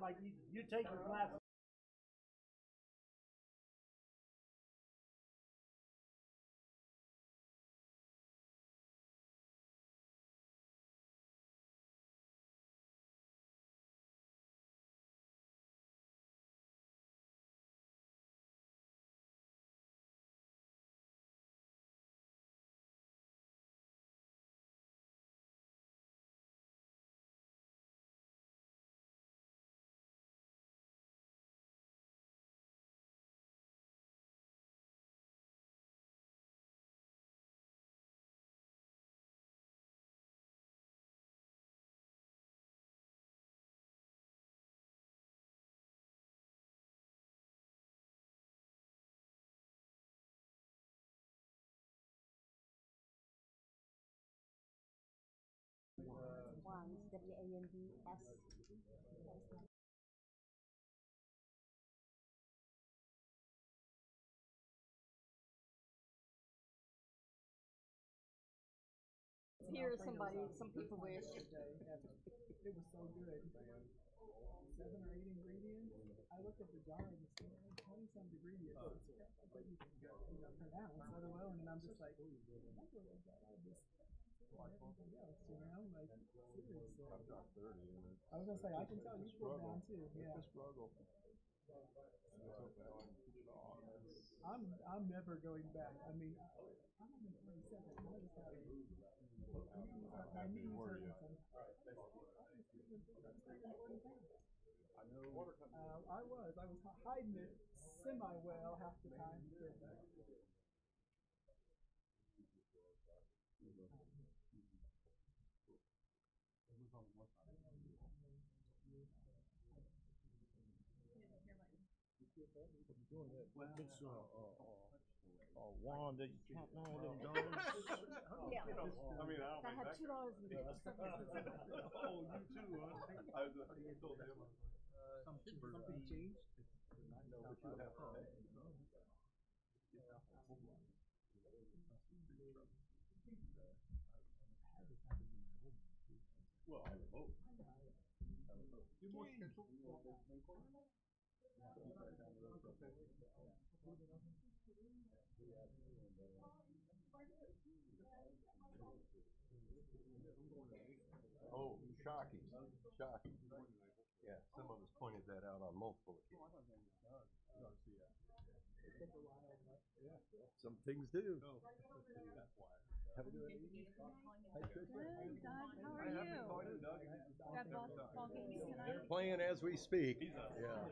Like you take your glass. Wands, WANDS. Hear somebody, some people wish. It was so good. 7 or 8 ingredients. I looked at the jar and it's 20 some ingredients. I couldn't pronounce, let alone, and I'm just like, I feel like I had this and everything else, you know? Like, seriously. I've got 30. And I was gonna say, I can tell you pulled down too. Yeah. It's a struggle. I'm never going back. I mean, I'm only 27. I was having my knees hurt. I know. I was hiding it semi well half the time. Wand that you counting on them dollars? Yeah. I mean, I don't I had $2.57. Oh, you too, huh? I told him. Something changed. No, but you have to pay. Well, I would hope. You more scheduled? Oh, shocking, shocking. Yeah, some of us pointed that out on multiple occasions. Some things do. Have a good evening. Good, Doug. How are you? Got ball games tonight? They're playing as we speak. Yeah.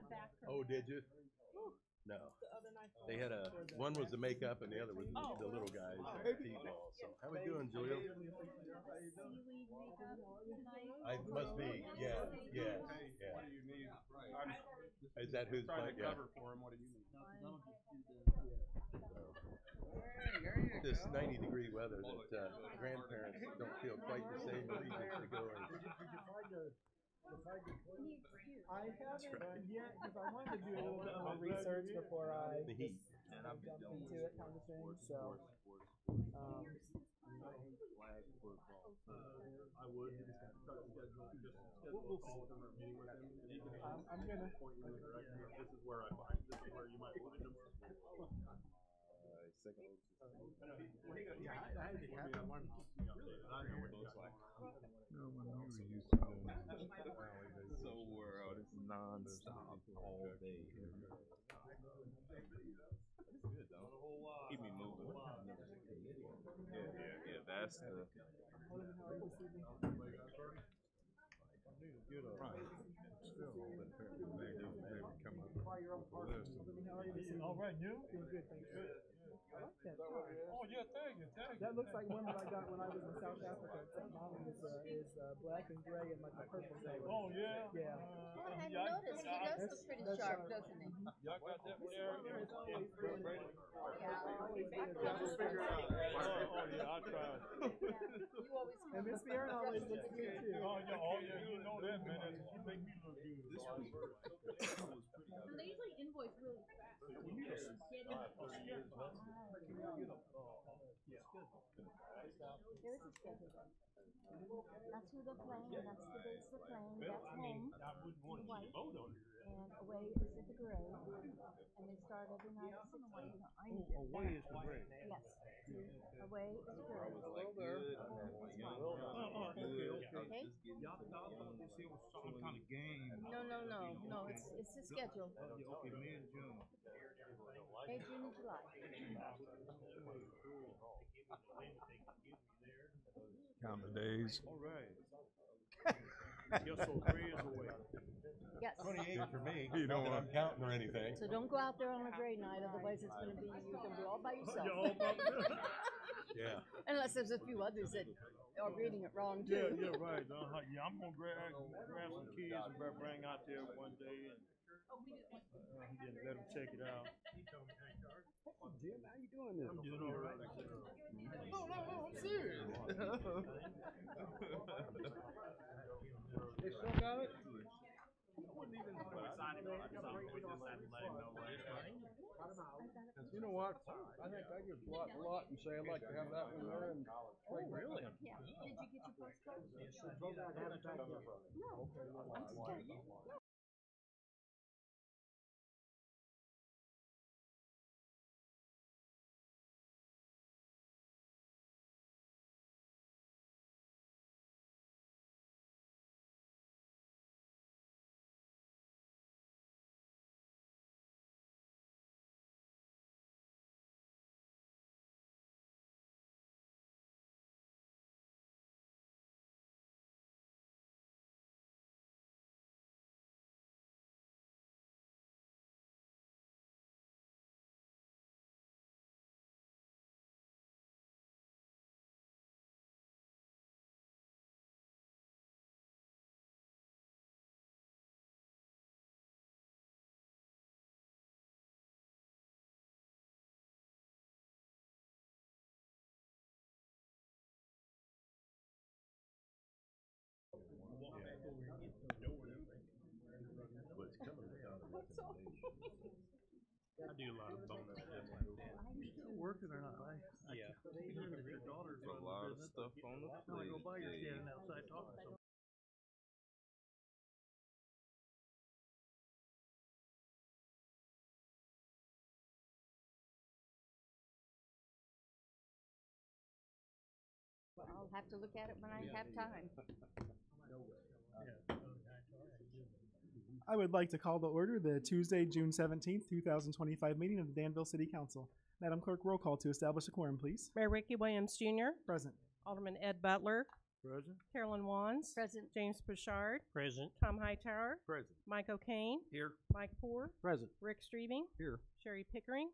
Back from Oh, did you? No. They had one was the makeup and the other was the little guys T-ball. So how we doing, Julia? seaweed makeup tonight. I must be. Yeah. Yeah. Yeah. Is that who's playing? Yeah. This 90-degree weather that grandparents don't feel quite the same allegiance to go and. I haven't yet because I wanted to do a little bit more research before I The heat. jump into it, kind of thing. So, I would. We'll call him or meeting with him. I'm gonna point you in the direction. This is where I find. This is where you might find him. I had to have one. I know what it looks like. No, when we were used to doing So world is non-stop all day. Good, though. Keep me moving. Yeah, that's the. Get a still maybe come up with a list. all right, you? Doing good, thank you. I like that. Oh yeah, thank you. That looks like one that I got when I was in South Africa. Mine is black and gray and like a purple color. Oh yeah. Yeah. I hadn't noticed. He does look pretty sharp, doesn't he? Y'all got that one there? Yeah. Oh yeah, I tried. You always And Miss Fiona always looks good too. Oh yeah, you know that, man. You make me look good. And they usually invoice really fast. There is a schedule. That's who they're playing. That's the base they're playing. That's home. The white. And away is at the gray. And they start every night at 6 p.m. Away is the break. Yes. See, away is the gray. Like good. Home is white. Okay? Some kind of game. No. It's the schedule. Okay, May and June. May, June, and July. Count the days. All right. Just so gray is away. Yes. 28 for me. You Not don't that want- I'm counting or anything. So don't go out there on a gray night, otherwise you're gonna be all by yourself. Yeah. Unless there's a few others that are reading it wrong Yeah, too. yeah, right. Yeah, I'm gonna grab some kids and bring out there one day and then let them check it out. Jim, how you doing this? I'm doing all right. No, I'm serious. They still got it? You know what? I think I just block a lot and say I'd like to have that one there and. Oh, really? Yeah. Did you get your postcard? I do a lot of bonus stuff like that. Still working or not? Yeah. Your daughter's A lot of stuff on the plate. go by, you're standing outside talking to I'll have to look at it when I have time. I would like to call to order the Tuesday, June 17th, 2025 meeting of the Danville City Council. Madam Clerk, roll call to establish a quorum, please. Mayor Ricky Williams Jr., Present. Alderman Ed Butler, Present. Carolyn Wands, Present. James Bouchard, Present. Tom Hightower, Present. Mike O'Kane, Here. Mike Poor, Present. Rick Streeving, Here. Sherry Pickering,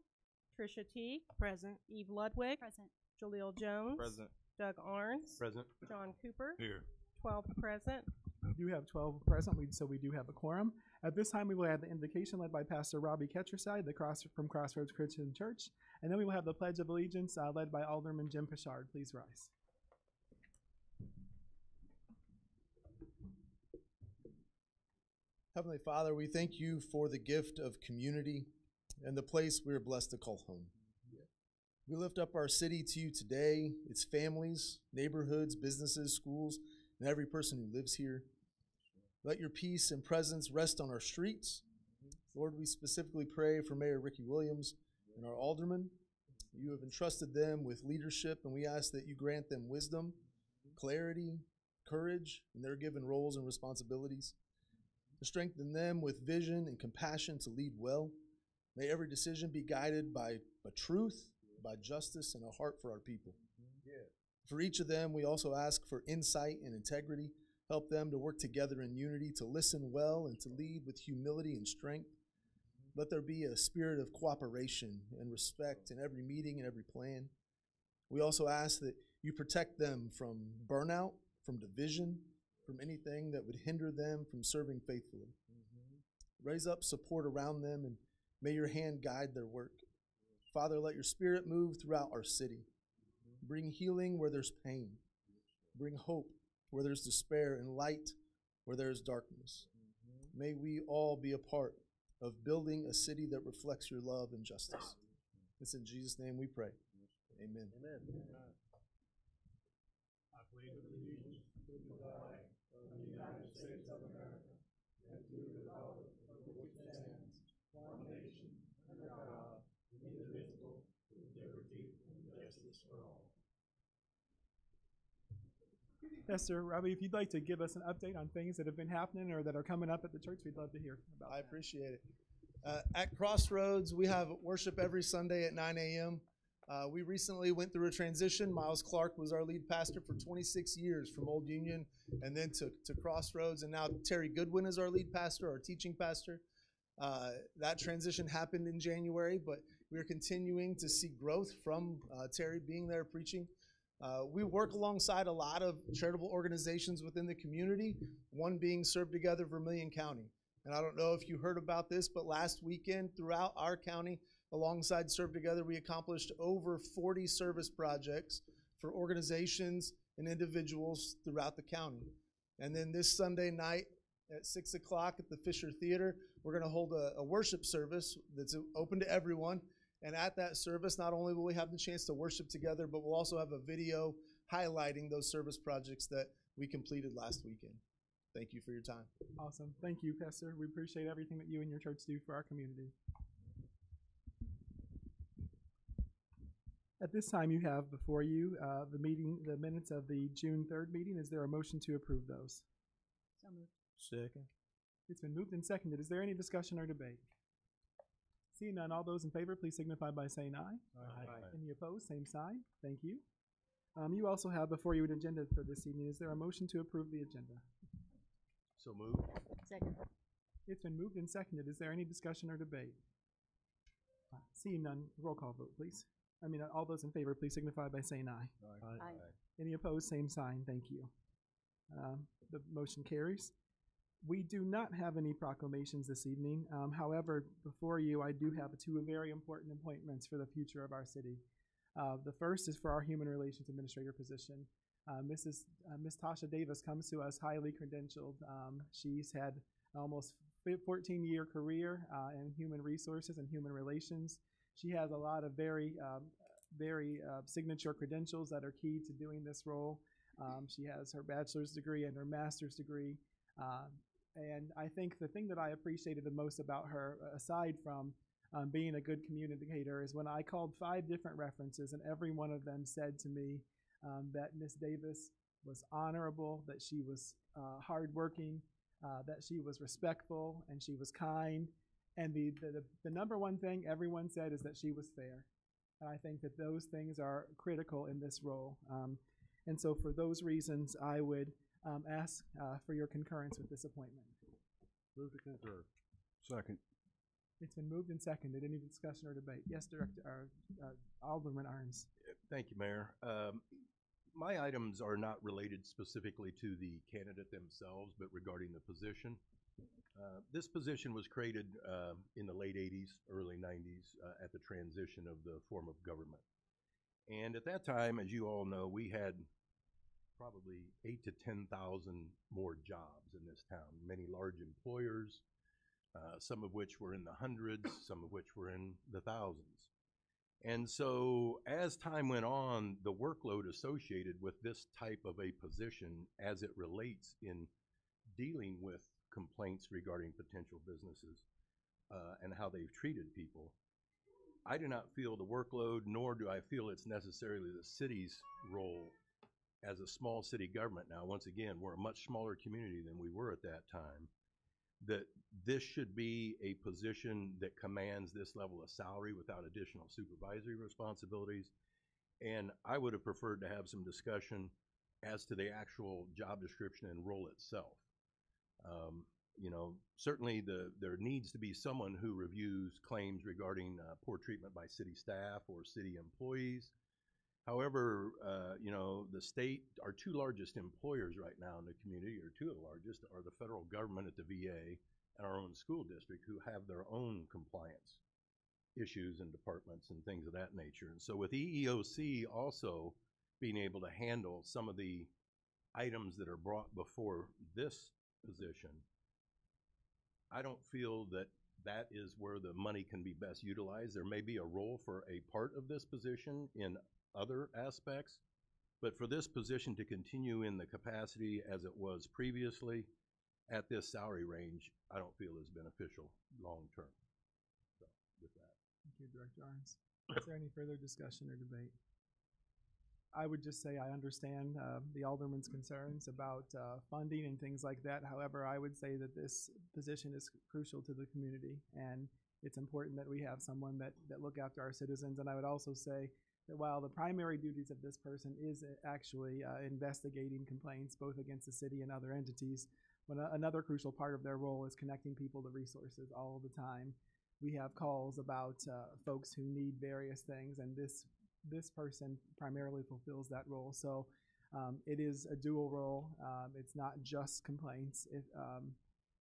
Tricia Teague, present, Eve Ludwig, Present. Jaleel Jones, Present. Doug Arns, Present. John Cooper, Here. 12 present. We do have 12 present, so we do have a quorum. At this time, we will have the invocation led by Pastor Robbie Ketcherside, from Crossroads Christian Church. And then we will have the Pledge of Allegiance led by Alderman Jim Pichard. Please rise. Heavenly Father, we thank you for the gift of community and the place we are blessed to call home. We lift up our city to you today, its families, neighborhoods, businesses, schools, and every person who lives here. Let your peace and presence rest on our streets. Lord, we specifically pray for Mayor Ricky Williams and our aldermen. You have entrusted them with leadership, and we ask that you grant them wisdom, clarity, courage in their given roles and responsibilities. To strengthen them with vision and compassion to lead well. May every decision be guided by truth, by justice, and a heart for our people. For each of them, we also ask for insight and integrity. Help them to work together in unity, to listen well, and to lead with humility and strength. Let there be a spirit of cooperation and respect in every meeting and every plan. We also ask that you protect them from burnout, from division, from anything that would hinder them from serving faithfully. Raise up support around them, and may your hand guide their work. Father, let your spirit move throughout our city. Bring healing where there's pain. Bring hope where there's despair, and light where there is darkness. May we all be a part of building a city that reflects your love and justice. It's in Jesus' name we pray. Amen. Amen. I pledge allegiance Pastor Robbie, if you'd like to give us an update on things that have been happening or that are coming up at the church, we'd love to hear about I that. appreciate it. At Crossroads, we have worship every Sunday at 9 a.m. We recently went through a transition. Miles Clark was our lead pastor for 26 years from Old Union and then to Crossroads. And now Terry Goodwin is our lead pastor, our teaching pastor. That transition happened in January, but we're continuing to see growth from Terry being there preaching. We work alongside a lot of charitable organizations within the community, one being Serve Together Vermilion County. And I don't know if you heard about this, but last weekend throughout our county, alongside Serve Together, we accomplished over 40 service projects for organizations and individuals throughout the county. And then this Sunday night at 6 o'clock at the Fisher Theater, we're going to hold a worship service that's open to everyone. And at that service, not only will we have the chance to worship together, but we'll also have a video highlighting those service projects that we completed last weekend. Thank you for your time. Awesome. Thank you, Pastor. We appreciate everything that you and your church do for our community. At this time, you have before you the minutes of the June 3rd meeting. Is there a motion to approve those? So moved. Second. It's been moved and seconded. Is there any discussion or debate? Seeing none, all those in favor, please signify by saying aye. Aye. Any opposed, same sign. Thank you. You also have before you an agenda for this evening. Is there a motion to approve the agenda? So moved. Second. It's been moved and seconded. Is there any discussion or debate? Seeing none, roll call vote, please. All those in favor, please signify by saying aye. Aye. Any opposed, same sign. Thank you. The motion carries. We do not have any proclamations this evening. However, before you, I do have two very important appointments for the future of our city. The first is for our Human Relations Administrator position. Miss Tasha Davis comes to us highly credentialed. She's had almost 14-year career in human resources and human relations. She has a lot of very signature credentials that are key to doing this role. She has her bachelor's degree and her master's degree. And I think the thing that I appreciated the most about her, aside from being a good communicator, is when I called 5 different references, and every one of them said to me that Miss Davis was honorable, that she was hardworking, that she was respectful, and she was kind. And the number one thing everyone said is that she was fair. And I think that those things are critical in this role. And so for those reasons, I would ask for your concurrence with this appointment. Move to concur. Second. It's been moved and seconded. Any discussion or debate? Yes, Director Alderman Arns. Thank you, Mayor. My items are not related specifically to the candidate themselves, but regarding the position. This position was created in the late 80s, early 90s at the transition of the form of government. And at that time, as you all know, we had probably 8,000 to 10,000 more jobs in this town, many large employers, some of which were in the hundreds, some of which were in the thousands. And so as time went on, the workload associated with this type of a position as it relates in dealing with complaints regarding potential businesses and how they've treated people, I do not feel the workload, nor do I feel it's necessarily the city's role as a small city government. Now, once again, we're a much smaller community than we were at that time, that this should be a position that commands this level of salary without additional supervisory responsibilities. And I would have preferred to have some discussion as to the actual job description and role itself. Certainly there needs to be someone who reviews claims regarding poor treatment by city staff or city employees. However, the state, our 2 largest employers right now in the community, or 2 of the largest, are the federal government at the VA and our own school district, who have their own compliance issues and departments and things of that nature. And so with EEOC also being able to handle some of the items that are brought before this position, I don't feel that that is where the money can be best utilized. There may be a role for a part of this position in other aspects, but for this position to continue in the capacity as it was previously at this salary range, I don't feel is beneficial long term. So with that. Thank you, Director Arns. Is there any further discussion or debate? I would just say I understand the alderman's concerns about funding and things like that. However, I would say that this position is crucial to the community, and it's important that we have someone that look after our citizens. And I would also say that while the primary duties of this person is actually investigating complaints both against the city and other entities, another crucial part of their role is connecting people to resources all the time. We have calls about folks who need various things, and this person primarily fulfills that role. So it is a dual role. It's not just complaints.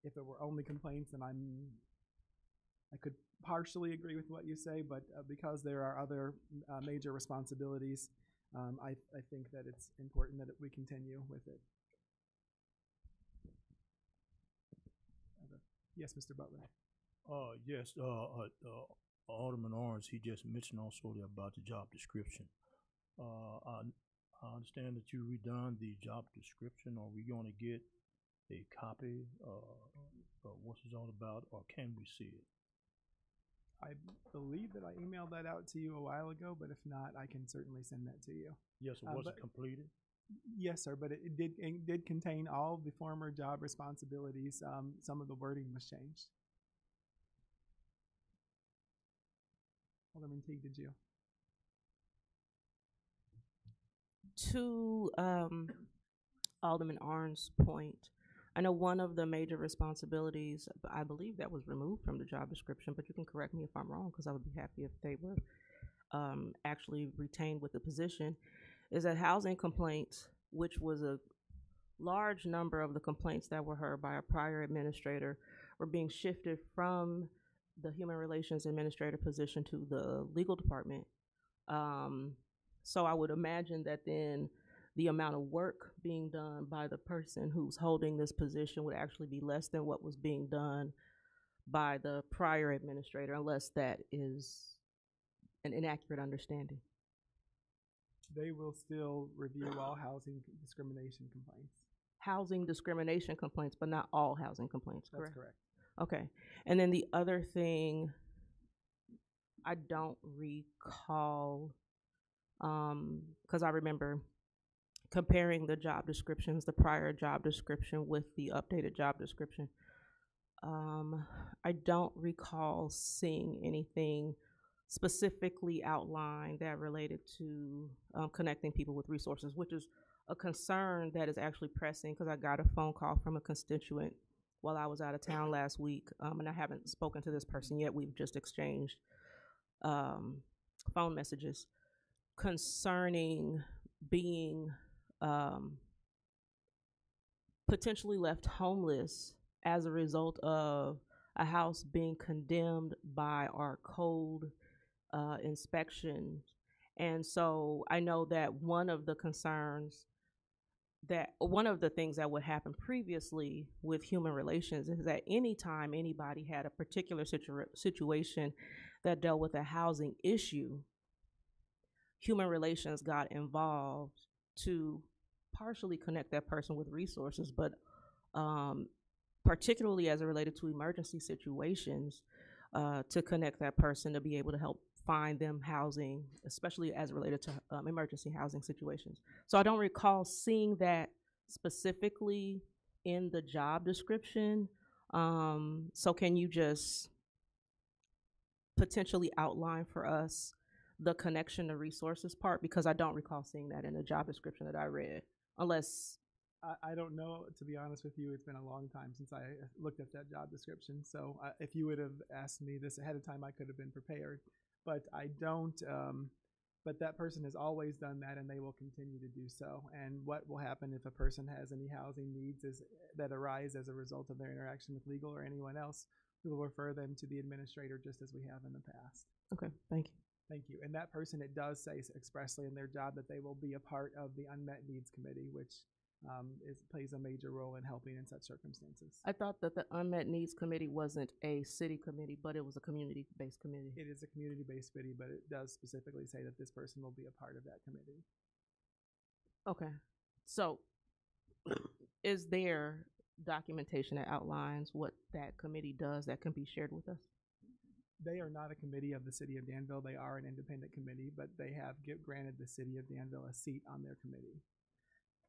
If it were only complaints, then I could partially agree with what you say, but because there are other major responsibilities, I think that it's important that we continue with it. Yes, Mr. Butler. Yes, Alderman Orange, he just mentioned also about the job description. I understand that you redone the job description. Are we going to get a copy of what it's all about, or can we see it? I believe that I emailed that out to you a while ago, but if not, I can certainly send that to you. Yes, was it completed? Yes, sir, but it did contain all of the former job responsibilities. Some of the wording was changed. Alderman Teague, did you? To Alderman Arn's point, I know one of the major responsibilities, I believe that was removed from the job description, but you can correct me if I'm wrong, because I would be happy if they were actually retained with the position, is that housing complaints, which was a large number of the complaints that were heard by a prior administrator, were being shifted from the Human Relations Administrator position to the legal department. So I would imagine that then the amount of work being done by the person who's holding this position would actually be less than what was being done by the prior administrator, unless that is an inaccurate understanding. They will still review all housing discrimination complaints. Housing discrimination complaints, but not all housing complaints, correct? That's correct. Okay. And then the other thing, I don't recall, because I remember comparing the job descriptions, the prior job description with the updated job description. I don't recall seeing anything specifically outlined that related to connecting people with resources, which is a concern that is actually pressing, because I got a phone call from a constituent while I was out of town last week, and I haven't spoken to this person yet. We've just exchanged phone messages concerning being potentially left homeless as a result of a house being condemned by our code inspection. And so I know that one of the things that would happen previously with human relations is that anytime anybody had a particular situation that dealt with a housing issue, human relations got involved to partially connect that person with resources, but particularly as it related to emergency situations, to connect that person to be able to help find them housing, especially as related to emergency housing situations. So I don't recall seeing that specifically in the job description. So can you just potentially outline for us the connection to resources part? Because I don't recall seeing that in the job description that I read, unless... I don't know, to be honest with you. It's been a long time since I looked at that job description. So if you would have asked me this ahead of time, I could have been prepared. But I don't, but that person has always done that, and they will continue to do so. And what will happen if a person has any housing needs that arise as a result of their interaction with legal or anyone else, we will refer them to the administrator, just as we have in the past. Okay, thank you. Thank you. And that person, it does say expressly in their job that they will be a part of the Unmet Needs Committee, which plays a major role in helping in such circumstances. I thought that the Unmet Needs Committee wasn't a city committee, but it was a community-based committee. It is a community-based committee, but it does specifically say that this person will be a part of that committee. Okay. So is there documentation that outlines what that committee does that can be shared with us? They are not a committee of the city of Danville. They are an independent committee, but they have granted the city of Danville a seat on their committee.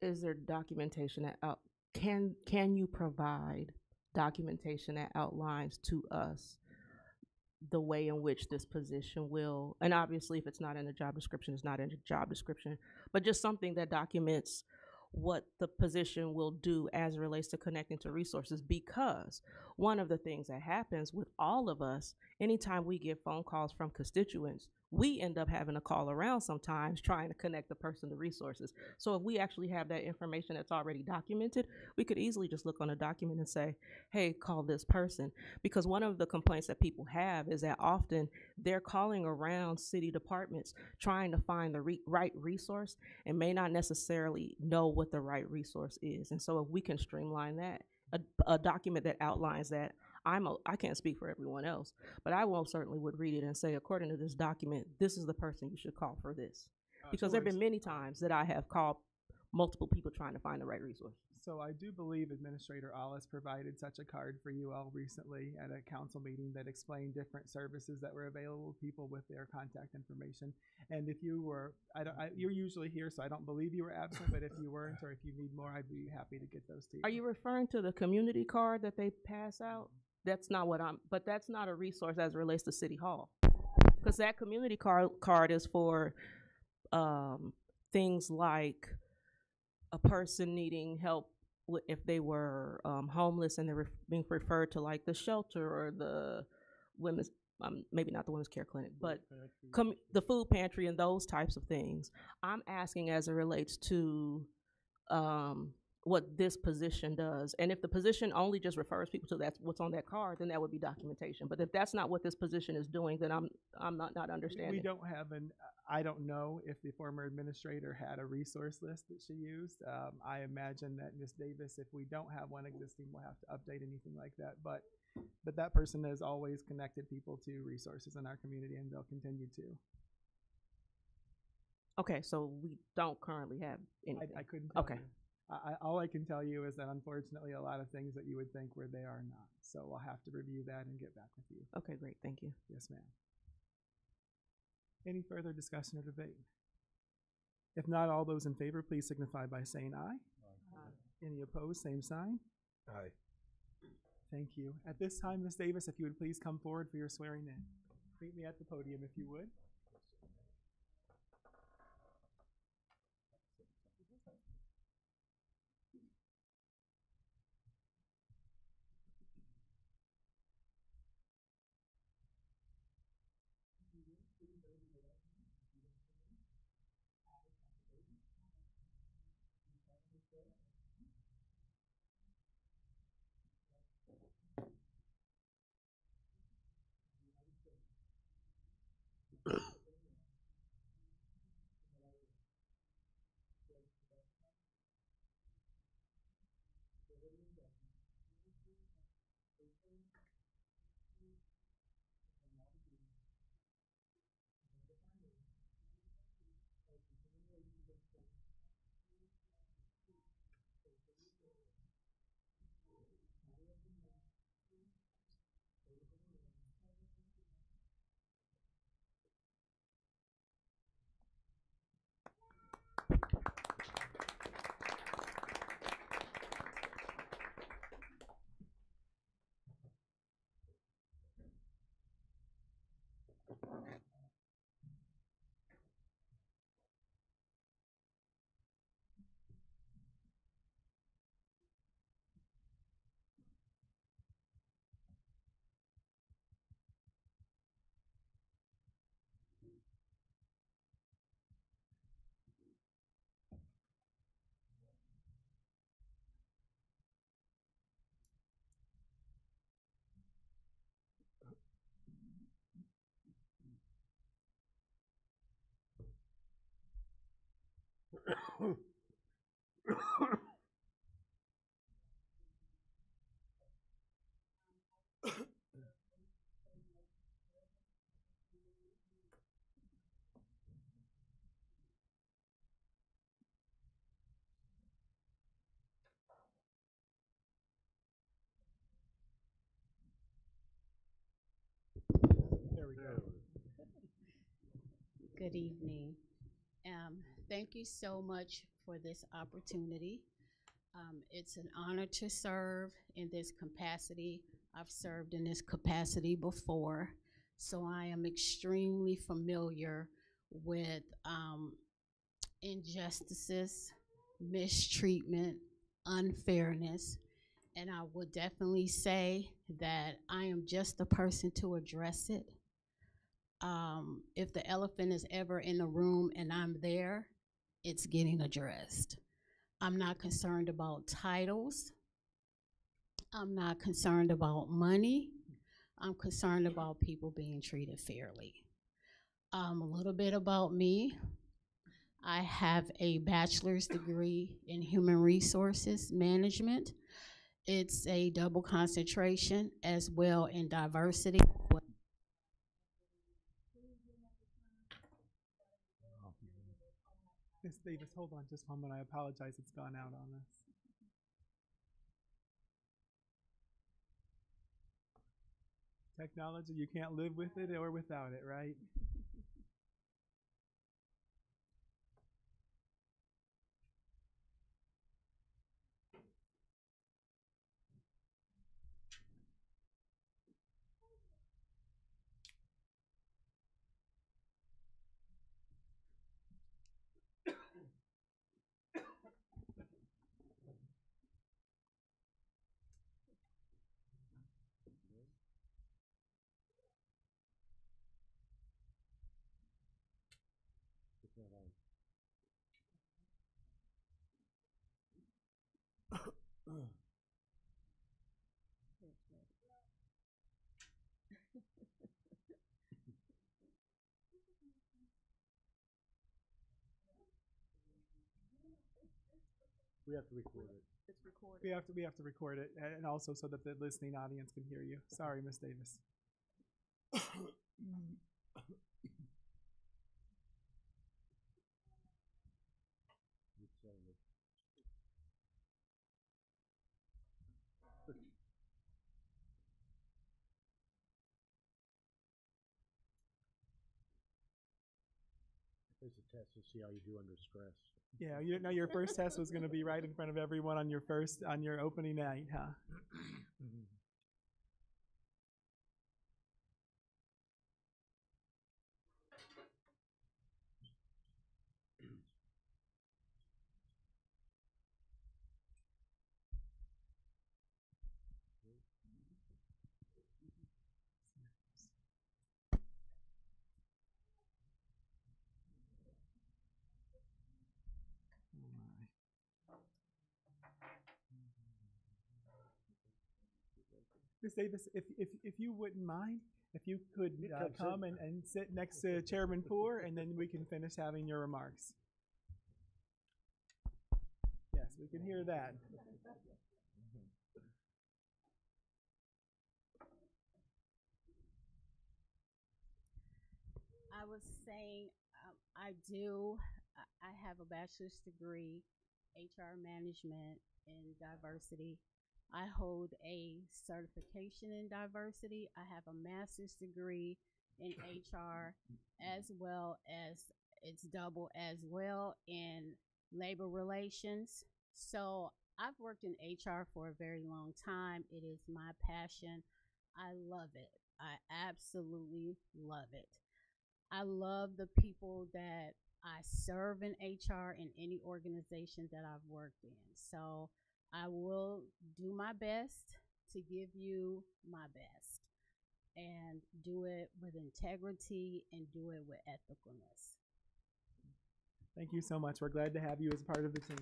Is there documentation that can you provide documentation that outlines to us the way in which this position will, and obviously if it's not in the job description, it's not in the job description, but just something that documents what the position will do as it relates to connecting to resources? Because one of the things that happens with all of us, anytime we get phone calls from constituents, we end up having to call around sometimes trying to connect the person to resources. So if we actually have that information that's already documented, we could easily just look on a document and say, hey, call this person. Because one of the complaints that people have is that often they're calling around city departments trying to find the right resource and may not necessarily know what the right resource is. And so if we can streamline that, a document that outlines that, I can't speak for everyone else, but I most certainly would read it and say, according to this document, this is the person you should call for this. Because there have been many times that I have called multiple people trying to find the right resource. So I do believe Administrator Allis provided such a card for you all recently at a council meeting that explained different services that were available to people with their contact information. And if you were, you're usually here, so I don't believe you were absent, but if you weren't or if you need more, I'd be happy to get those to you. Are you referring to the community card that they pass out? That's not what but that's not a resource as it relates to City Hall. Because that community card is for things like a person needing help if they were homeless and they're being referred to like the shelter or the women's, maybe not the women's care clinic, but the food pantry and those types of things. I'm asking as it relates to what this position does. And if the position only just refers people to that's what's on that card, then that would be documentation. But if that's not what this position is doing, then I'm not understanding. We don't have I don't know if the former administrator had a resource list that she used. I imagine that Ms. Davis, if we don't have one existing, we'll have to update anything like that. But that person has always connected people to resources in our community, and they'll continue to. Okay, so we don't currently have anything. I couldn't tell you. All I can tell you is that unfortunately a lot of things that you would think where they are not. So we'll have to review that and get back with you. Okay, great. Thank you. Yes, ma'am. Any further discussion or debate? If not, all those in favor, please signify by saying aye. Aye. Any opposed, same sign. Aye. Thank you. At this time, Ms. Davis, if you would please come forward for your swearing in. Meet me at the podium if you would. Good evening. Thank you so much for this opportunity. It's an honor to serve in this capacity. I've served in this capacity before, so I am extremely familiar with injustices, mistreatment, unfairness, and I would definitely say that I am just the person to address it. If the elephant is ever in the room and I'm there, it's getting addressed. I'm not concerned about titles. I'm not concerned about money. I'm concerned about people being treated fairly. A little bit about me. I have a bachelor's degree in human resources management. It's a double concentration as well in diversity. Miss Davis, hold on just a moment. I apologize. It's gone out on us. Technology, you can't live with it or without it, right? We have to record it. It's recorded. We have to record it, and also so that the listening audience can hear you. Sorry, Miss Davis. It's a test to see how you do under stress. Yeah, you know your first test was going to be right in front of everyone on your opening night, huh? Miss Davis, if you wouldn't mind, if you could come and sit next to Chairman Poore, and then we can finish having your remarks. Yes, we can hear that. I was saying, I have a bachelor's degree, HR management and diversity. I hold a certification in diversity. I have a master's degree in HR as well as it's double as well in labor relations. So I've worked in HR for a very long time. It is my passion. I love it. I absolutely love it. I love the people that I serve in HR in any organization that I've worked in. So I will do my best to give you my best and do it with integrity and do it with ethicalness. Thank you so much. We're glad to have you as part of the team.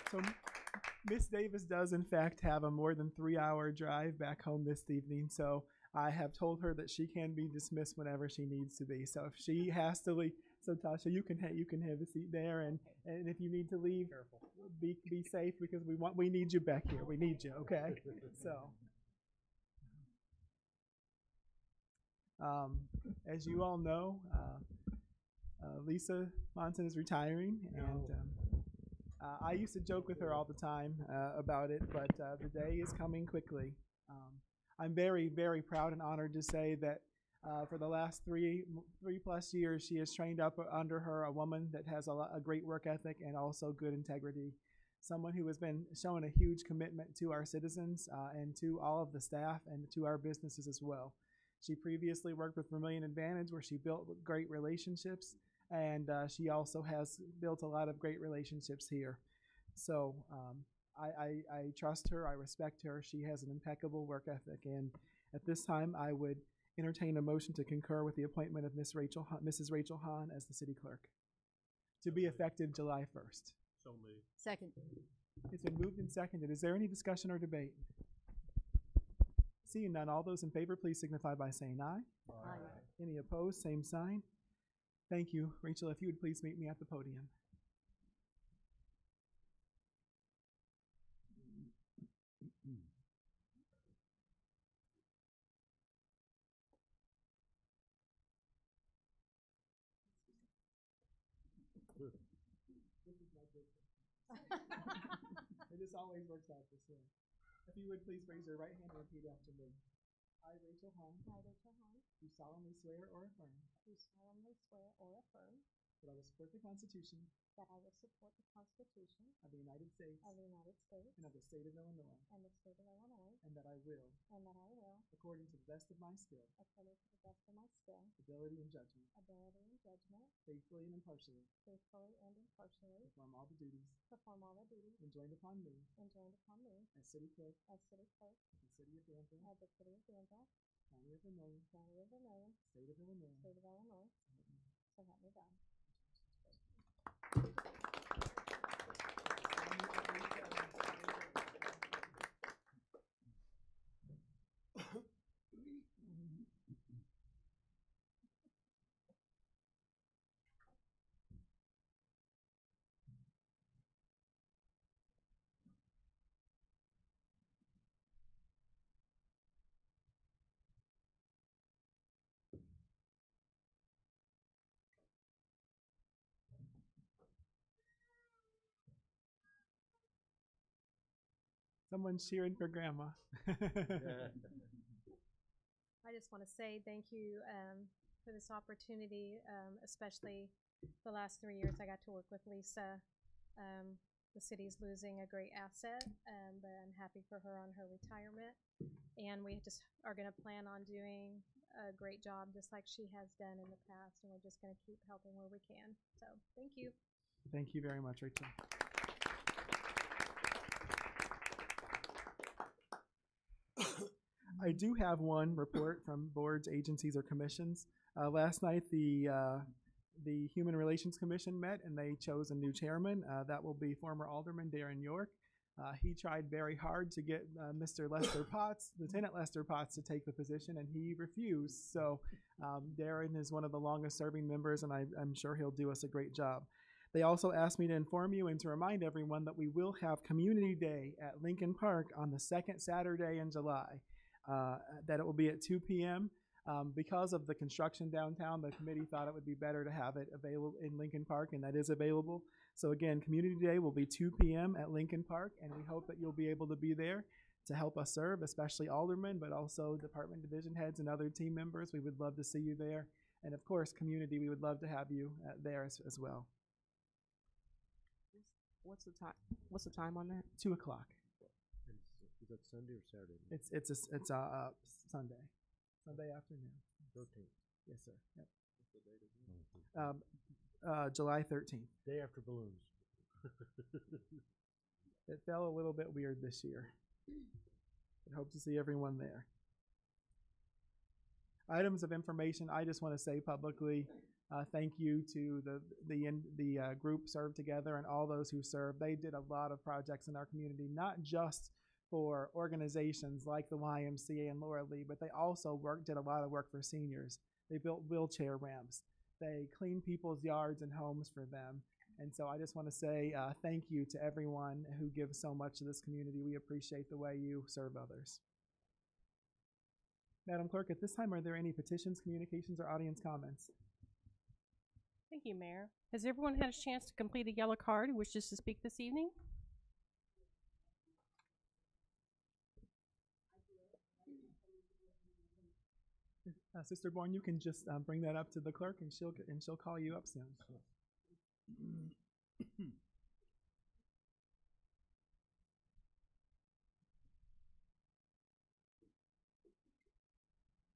So Miss Davis does in fact have a more than 3-hour drive back home this evening. So I have told her that she can be dismissed whenever she needs to be. So if she has to leave, so Tasha, you can have a seat there, and if you need to leave, be safe because we need you back here. We need you, okay? So, as you all know, Lisa Monson is retiring, and I used to joke with her all the time about it, but the day is coming quickly. I'm very, very proud and honored to say that For the last three plus years, she has trained up under her a woman that has a great work ethic and also good integrity. Someone who has been showing a huge commitment to our citizens and to all of the staff and to our businesses as well. She previously worked with Vermilion Advantage, where she built great relationships, and she also has built a lot of great relationships here. So I trust her, I respect her. She has an impeccable work ethic, and at this time I would entertain a motion to concur with the appointment of Mrs. Rachel Hahn as the city clerk to be effective July 1st. So moved. Second. It's been moved and seconded. Is there any discussion or debate? Seeing none, all those in favor, please signify by saying aye. Aye. Any opposed, same sign. Thank you. Rachel, if you would please meet me at the podium. This is my big It just always works out this way. If you would please raise your right hand and repeat after me. I, Rachel Hahn, I, Rachel Hahn, do solemnly swear or affirm do solemnly swear or affirm that I will support the Constitution that I will support the Constitution of the United States of the United States and of the state of Illinois, and the state of Illinois, and that I will, and that I will, according to the best of my skill, according to the best of my skill, ability, and judgment, ability, and judgment, faithfully and impartially, faithfully and impartially, perform all the duties perform all the duties enjoined upon me enjoined upon me as city clerk as city clerk of the city of Danville, of the city of Danville, county of Vermilion, county of Vermilion, state of Illinois. state of Illinois, so help me God. Someone's cheering for Grandma. I just want to say thank you for this opportunity, especially the last 3 years I got to work with Lisa. The city's losing a great asset, but I'm happy for her on her retirement. And we just are going to plan on doing a great job just like she has done in the past, and we're just going to keep helping where we can. So thank you. Thank you very much, Rachel. I do have one report from boards, agencies, or commissions. Last night, the Human Relations Commission met, and they chose a new chairman. That will be former Alderman Darren York. He tried very hard to get Mr. Lester Potts, Lieutenant Lester Potts, to take the position, and he refused. So Darren is one of the longest-serving members, and I'm sure he'll do us a great job. They also asked me to inform you and to remind everyone that we will have Community Day at Lincoln Park on the second Saturday in July. That it will be at 2 p.m. Because of the construction downtown, the committee thought it would be better to have it available in Lincoln Park, and that is available. So again, Community Day will be 2 p.m. at Lincoln Park, and we hope that you'll be able to be there to help us serve, especially aldermen, but also department division heads and other team members. We would love to see you there. And of course, community, we would love to have you there as well. What's the time? What's the time on that? 2 o'clock. Is that Sunday or Saturday? It's Sunday. Sunday afternoon. 13th. Yes, sir. Yep. What's the date? July 13th. Day after balloons. It fell a little bit weird this year. I hope to see everyone there. Items of information, I just want to say publicly, thank you to the group Serve Together and all those who serve. They did a lot of projects in our community, not just for organizations like the YMCA and Laura Lee, but they also did a lot of work for seniors. They built wheelchair ramps. They cleaned people's yards and homes for them. And so I just want to say thank you to everyone who gives so much to this community. We appreciate the way you serve others. Madam Clerk, at this time, are there any petitions, communications, or audience comments? Thank you, Mayor. Has everyone had a chance to complete a yellow card who wishes to speak this evening? Sister Bourne, you can just bring that up to the clerk, and she'll call you up soon.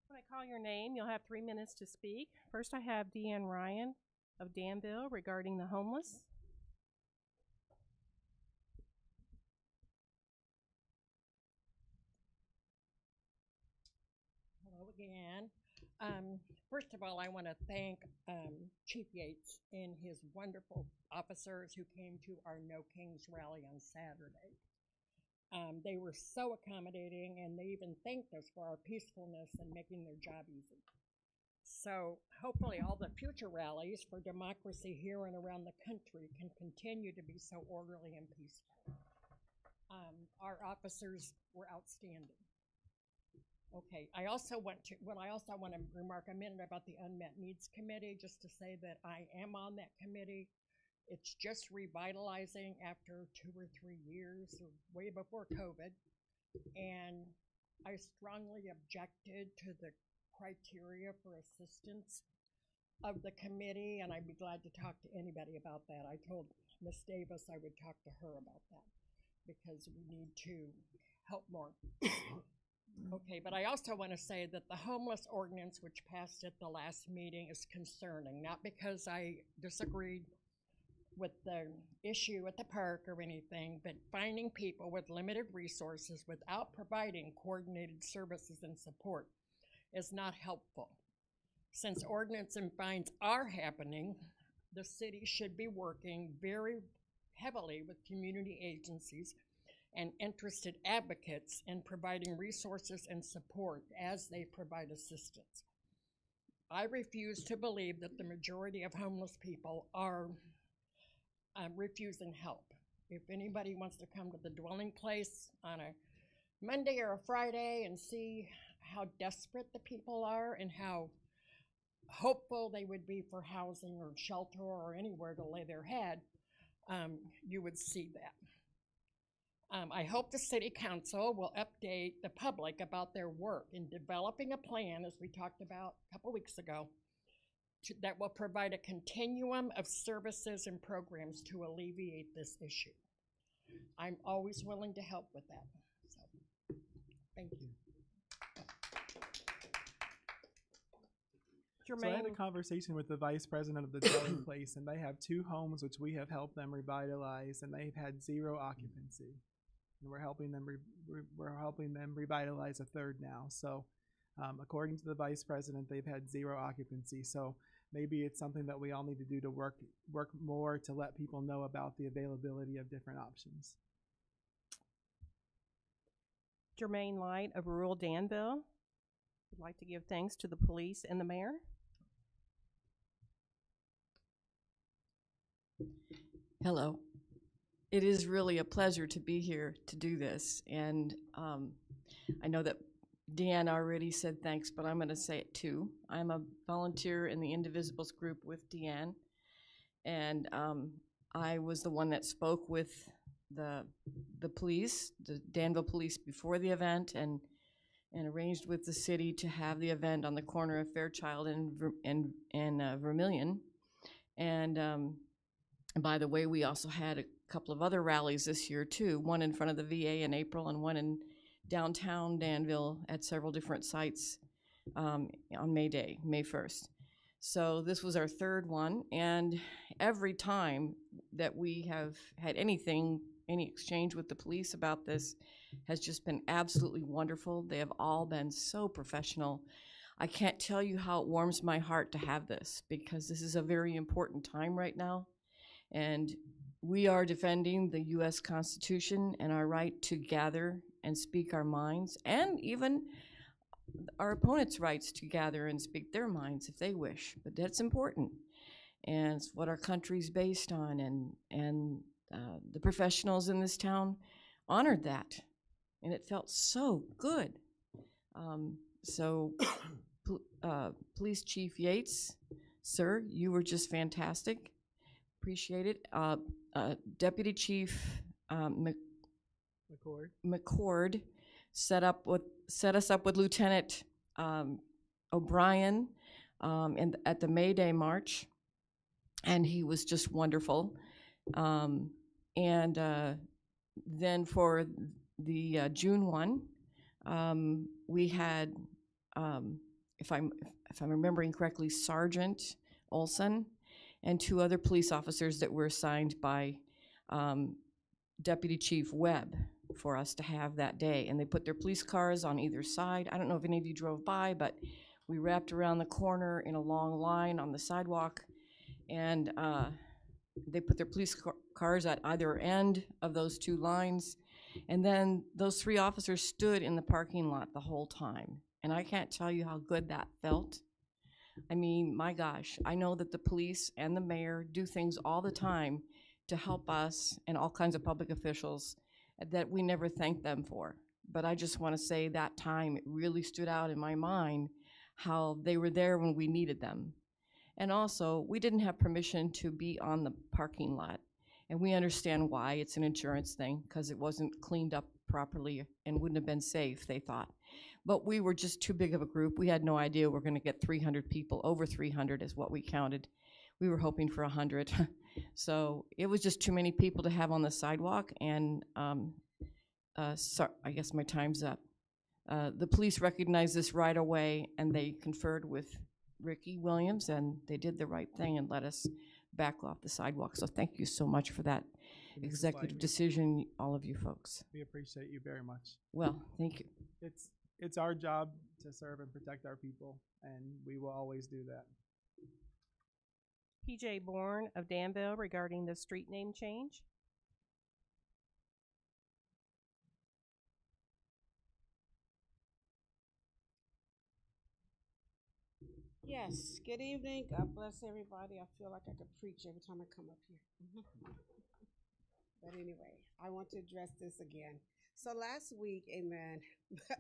When I call your name, you'll have 3 minutes to speak. First, I have Deanne Ryan of Danville regarding the homeless. Hello again. First of all, I want to thank Chief Yates and his wonderful officers who came to our No Kings rally on Saturday. They were so accommodating, and they even thanked us for our peacefulness and making their job easy. So hopefully all the future rallies for democracy here and around the country can continue to be so orderly and peaceful. Our officers were outstanding. Okay, I also want to remark a minute about the Unmet Needs Committee, just to say that I am on that committee. It's just revitalizing after 2 or 3 years, or way before COVID. And I strongly objected to the criteria for assistance of the committee, and I'd be glad to talk to anybody about that. I told Ms. Davis I would talk to her about that, because we need to help more. Okay, but I also want to say that the homeless ordinance, which passed at the last meeting, is concerning, not because I disagreed with the issue at the park or anything, but finding people with limited resources without providing coordinated services and support is not helpful. Since ordinance and fines are happening, the city should be working very heavily with community agencies and interested advocates in providing resources and support as they provide assistance. I refuse to believe that the majority of homeless people are refusing help. If anybody wants to come to the dwelling place on a Monday or a Friday and see how desperate the people are and how hopeful they would be for housing or shelter or anywhere to lay their head, you would see that. I hope the City Council will update the public about their work in developing a plan, as we talked about a couple weeks ago, that will provide a continuum of services and programs to alleviate this issue. I'm always willing to help with that. So, thank you. So I had a conversation with the vice president of the dwelling place, and they have 2 homes which we have helped them revitalize, and they've had 0 occupancy. And we're helping them revitalize a 3rd now. So according to the vice president, they've had 0 occupancy. So maybe it's something that we all need to do to work more to let people know about the availability of different options. Jermaine Light of rural Danville. I'd like to give thanks to the police and the mayor. Hello. It is really a pleasure to be here to do this. And I know that Deanne already said thanks, but I'm going to say it too. I'm a volunteer in the Indivisibles group with Deanne. And I was the one that spoke with the police, the Danville police, before the event, and arranged with the city to have the event on the corner of Fairchild and Vermilion. And by the way, we also had a couple of other rallies this year too, one in front of the VA in April and one in downtown Danville at several different sites on May Day, May 1st. So this was our 3rd one, and every time that we have had any exchange with the police about this has just been absolutely wonderful. They have all been so professional. I can't tell you how it warms my heart to have this, because this is a very important time right now. And we are defending the U.S. Constitution and our right to gather and speak our minds, and even our opponents' rights to gather and speak their minds if they wish. But that's important, and it's what our country's based on, and the professionals in this town honored that, and it felt so good. Police Chief Yates, sir, you were just fantastic. Appreciate it. Deputy Chief McCord set us up with Lieutenant O'Brien at the May Day March, and he was just wonderful. Then for the June one, we had, if I'm remembering correctly, Sergeant Olson and 2 other police officers that were assigned by Deputy Chief Webb for us to have that day. And they put their police cars on either side. I don't know if any of you drove by, but we wrapped around the corner in a long line on the sidewalk, and they put their police cars at either end of those 2 lines. And then those 3 officers stood in the parking lot the whole time. And I can't tell you how good that felt. I mean, my gosh, I know that the police and the mayor do things all the time to help us and all kinds of public officials that we never thank them for. But I just want to say that time, it really stood out in my mind how they were there when we needed them. And also, we didn't have permission to be on the parking lot. And we understand why. It's an insurance thing, because it wasn't cleaned up properly and wouldn't have been safe, they thought. But we were just too big of a group. We had no idea we were going to get 300 people. Over 300 is what we counted. We were hoping for 100. So it was just too many people to have on the sidewalk. And so I guess my time's up. The police recognized this right away, and they conferred with Ricky Williams, and they did the right thing and let us back off the sidewalk. So thank you so much for that executive decision, all of you folks. We appreciate you very much. Well, thank you. It's our job to serve and protect our people, and we will always do that. PJ Bourne of Danville regarding the street name change. Yes, good evening. God bless everybody. I feel like I could preach every time I come up here. But anyway, I want to address this again. So last week, amen,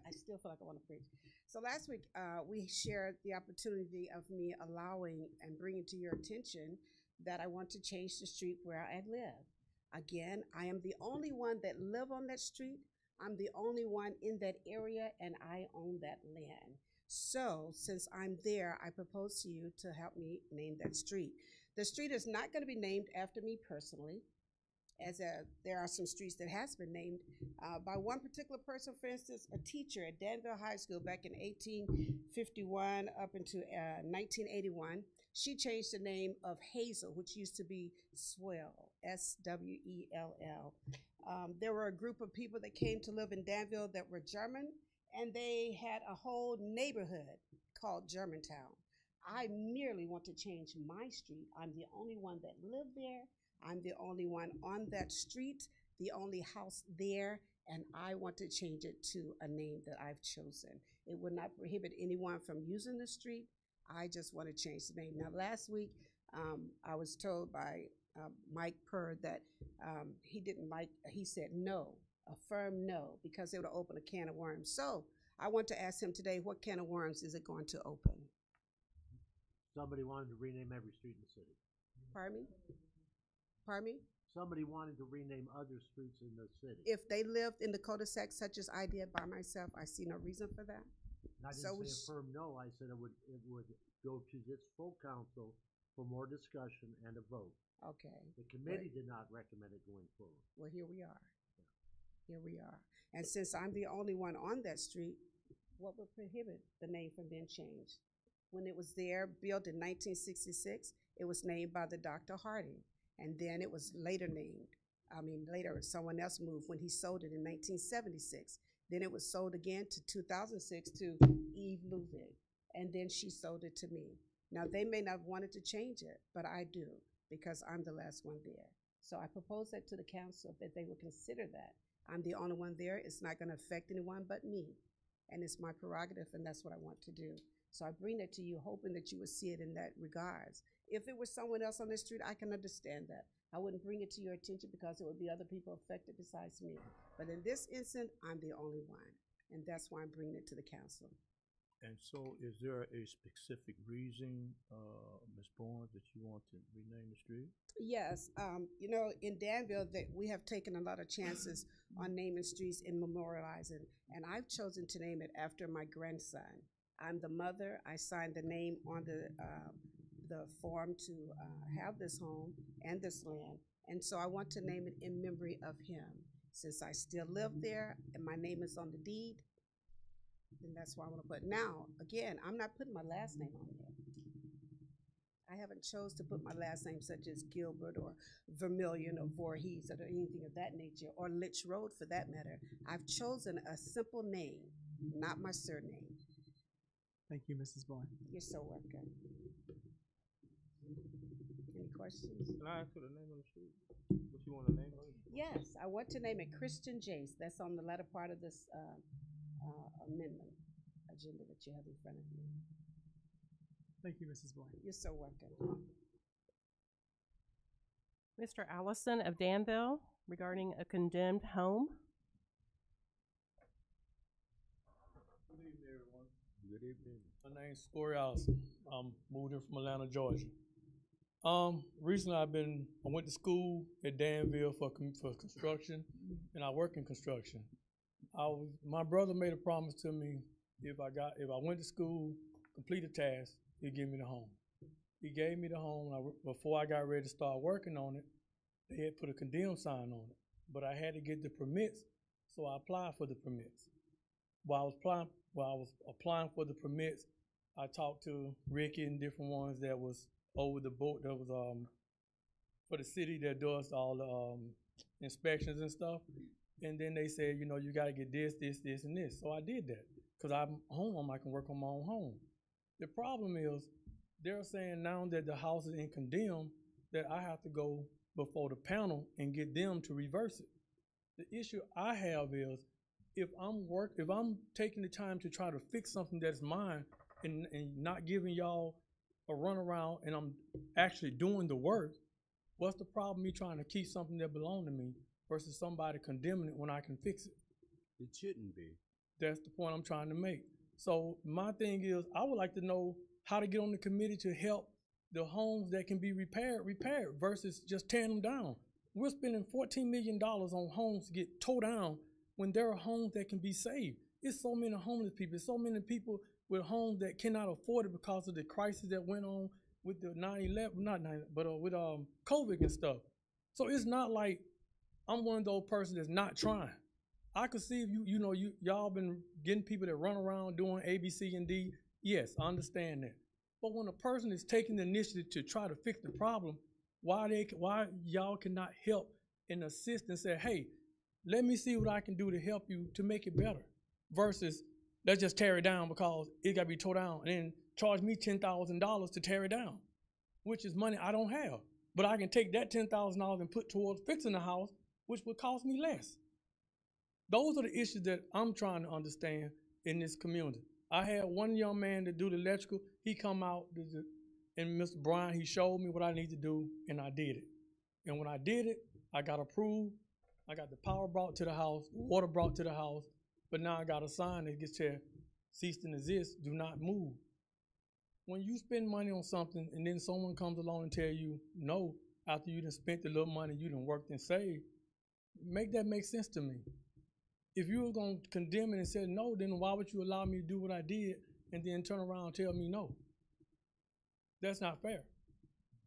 I still feel like I want to preach. So last week, we shared the opportunity of me allowing and bringing to your attention that I want to change the street where I live. Again, I am the only one that live on that street. I'm the only one in that area, and I own that land. So, since I'm there, I propose to you to help me name that street. The street is not going to be named after me personally, as there are some streets that has been named by one particular person. For instance, a teacher at Danville High School back in 1851 up into 1981, she changed the name of Hazel, which used to be Swell, S-W-E-L-L. There were a group of people that came to live in Danville that were German, and they had a whole neighborhood called Germantown. I merely want to change my street. I'm the only one that lived there. I'm the only one on that street, the only house there, and I want to change it to a name that I've chosen. It would not prohibit anyone from using the street. I just want to change the name. Now, last week, I was told by Mike Purr that he said no, a firm no, because it would open a can of worms. So I want to ask him today, what can of worms is it going to open? Somebody wanted to rename every street in the city. Pardon me? Pardon me? Somebody wanted to rename other streets in the city. If they lived in the cul-de-sac such as I did by myself, I see no reason for that. And I didn't say a firm no. I said it would go to this full council for more discussion and a vote. Okay. The committee did not recommend it going forward. Well, here we are. Here we are. And since I'm the only one on that street, what would prohibit the name from being changed? When it was there, built in 1966, it was named by the Dr. Harding. And then it was later named. Later someone else moved when he sold it in 1976. Then it was sold again to 2006 to Eve Ludwig. And then she sold it to me. Now, they may not have wanted to change it, but I do, because I'm the last one there. So I propose that to the council, that they would consider that. I'm the only one there. It's not going to affect anyone but me. And it's my prerogative, and that's what I want to do. So I bring that to you, hoping that you would see it in that regards. If it was someone else on the street, I can understand that. I wouldn't bring it to your attention because it would be other people affected besides me. But in this instance, I'm the only one. And that's why I'm bringing it to the council. And so is there a specific reason, Ms. Bourne, that you want to rename the street? Yes. In Danville, we have taken a lot of chances on naming streets and memorializing. And I've chosen to name it after my grandson. I'm the mother. I signed the name on the form to have this home and this land. And so I want to name it in memory of him. Since I still live there and my name is on the deed, then that's why I want to put. Now, again, I'm not putting my last name on there. I haven't chose to put my last name such as Gilbert or Vermillion or Voorhees or anything of that nature, or Litch Road for that matter. I've chosen a simple name, not my surname. Thank you, Mrs. Boyd. You're so welcome. Any questions? Can I ask for the name of the street? What you want to name it? Yes, I want to name it Christian Jace. That's on the latter part of this amendment agenda that you have in front of you. Thank you, Mrs. Boyd. You're so welcome. Mr. Allison of Danville regarding a condemned home. Good evening, everyone. Good evening. My name's Corey Allison. I'm moved in from Atlanta, Georgia. Recently I went to school at Danville for construction, and I work in construction. My brother made a promise to me if I went to school, complete a task, he'd give me the home. He gave me the home. Before I got ready to start working on it, they had put a condemned sign on it, but I had to get the permits, so I applied for the permits. While I was applying for the permits, I talked to Ricky and different ones that was over the boat that was for the city that does all the inspections and stuff. And then they said, you know, you got to get this, and this. So I did that because I'm home. I can work on my own home. The problem is they're saying now that the house is in condemned that I have to go before the panel and get them to reverse it. The issue I have is if I'm taking the time to try to fix something that's mine and not giving y'all a runaround and I'm actually doing the work, what's the problem me trying to keep something that belongs to me versus somebody condemning it when I can fix it? It shouldn't be. That's the point I'm trying to make. So my thing is, I would like to know how to get on the committee to help the homes that can be repaired versus just tearing them down. We're spending $14 million on homes to get tore down when there are homes that can be saved. It's so many homeless people, so many people with homes that cannot afford it because of the crisis that went on with the 9/11, with COVID and stuff. So it's not like I'm one of those persons that's not trying. I could see if y'all been getting people that run around doing A, B, C, and D. Yes, I understand that. But when a person is taking the initiative to try to fix the problem, why y'all cannot help and assist and say, hey, let me see what I can do to help you to make it better, versus let's just tear it down because it got to be tore down and then charge me $10,000 to tear it down, which is money I don't have. But I can take that $10,000 and put towards fixing the house, which would cost me less. Those are the issues that I'm trying to understand in this community. I had one young man to do the electrical. He come out, and Mr. Bryan, he showed me what I need to do, and I did it. And when I did it, I got approved. I got the power brought to the house, water brought to the house, but now I got a sign that gets here, cease and desist, do not move. When you spend money on something and then someone comes along and tell you no, after you done spent the little money you done worked and saved, make that make sense to me. If you were going to condemn it and say no, then why would you allow me to do what I did and then turn around and tell me no? That's not fair.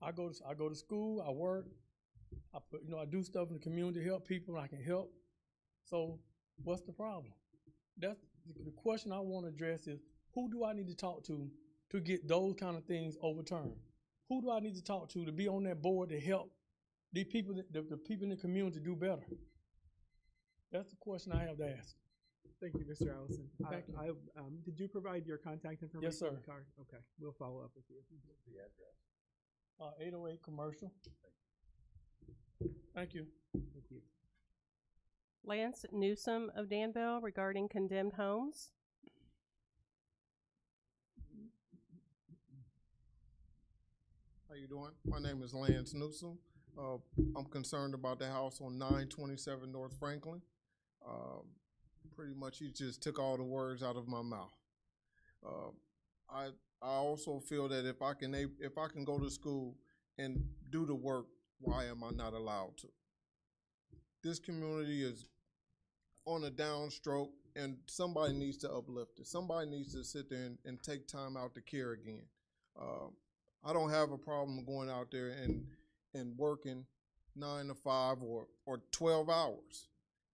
I go to school, I work, I do stuff in the community to help people, and I can help. So what's the problem? That's the question I want to address is, who do I need to talk to get those kind of things overturned? Who do I need to talk to be on that board to help the people in the community do better? That's the question I have to ask. Thank you, Mr. Allison. Thank you. Did you provide your contact information? Yes, sir. On the card? Okay, we'll follow up with you. The address. 808 Commercial. Thank you. Thank you. Lance Newsom of Danville regarding condemned homes. How you doing? My name is Lance Newsom. I'm concerned about the house on 927 North Franklin. Pretty much you just took all the words out of my mouth. I also feel that if I can go to school and do the work, why am I not allowed to? This community is on a downstroke, and somebody needs to uplift it. Somebody needs to sit there and take time out to care again. I don't have a problem going out there and working 9 to 5 or 12 hours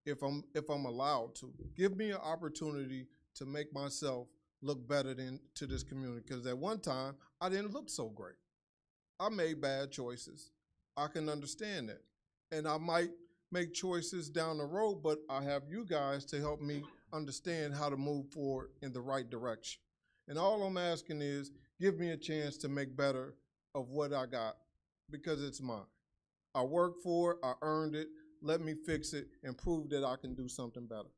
if I'm allowed to. Give me an opportunity to make myself look better to this community, because at one time I didn't look so great. I made bad choices. I can understand that. And I might make choices down the road, but I have you guys to help me understand how to move forward in the right direction. And all I'm asking is, give me a chance to make better of what I got, because it's mine. I worked for it, I earned it, let me fix it and prove that I can do something better.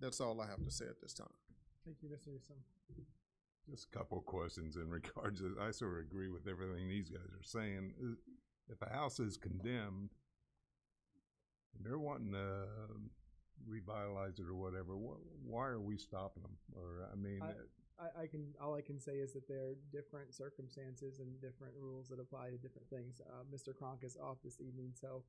That's all I have to say at this time. Thank you, Mr. Newsom. Just a couple of questions in regards to, I sort of agree with everything these guys are saying. If a house is condemned, and they're wanting to revitalize it or whatever, why are we stopping them? Or, I mean, all I can say is that there are different circumstances and different rules that apply to different things. Mr. Kronk is off this evening, so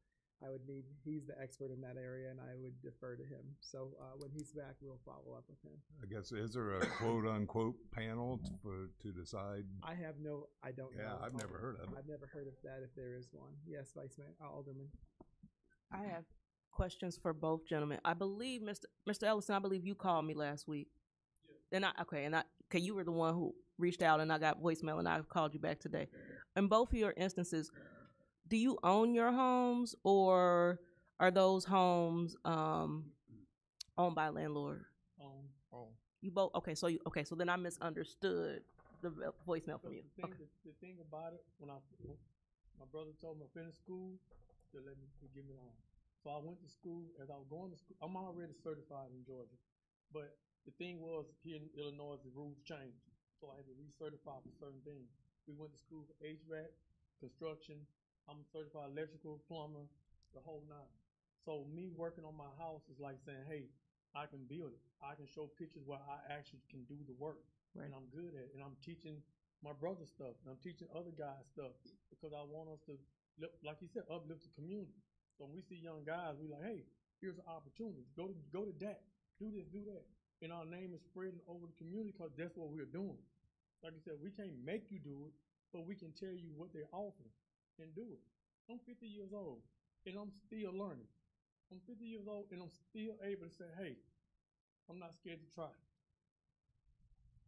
he's the expert in that area, and I would defer to him. So when he's back, we'll follow up with him. I guess, is there a quote unquote panel to decide? I don't know. Yeah, I've never heard of it. I've never heard of that, if there is one. Yes, Vice Mayor, Alderman. I have questions for both gentlemen. I believe, Mr. Ellison, I believe you called me last week. Okay, you were the one who reached out, and I got voicemail, and I called you back today. In both of your instances, do you own your homes, or are those homes owned by a landlord? You both. Okay, so then I misunderstood the voicemail from you. The thing about it, when my brother told me I finished school, to give me the home. So I went to school. As I was going to school, I'm already certified in Georgia, but the thing was, here in Illinois, the rules changed. So I had to recertify for certain things. We went to school for HVAC, construction. I'm certified electrical, plumber, the whole nine. So me working on my house is like saying, hey, I can build it. I can show pictures where I actually can do the work. Right. And I'm good at it. And I'm teaching my brother stuff. And I'm teaching other guys stuff, because I want us to, like you said, uplift the community. So when we see young guys, we like, hey, here's an opportunity. Go to that. Do this, do that. And our name is spreading over the community, because that's what we're doing. Like I said, we can't make you do it, but we can tell you what they're offering and do it. I'm 50 years old, and I'm still learning. I'm 50 years old, and I'm still able to say, hey, I'm not scared to try.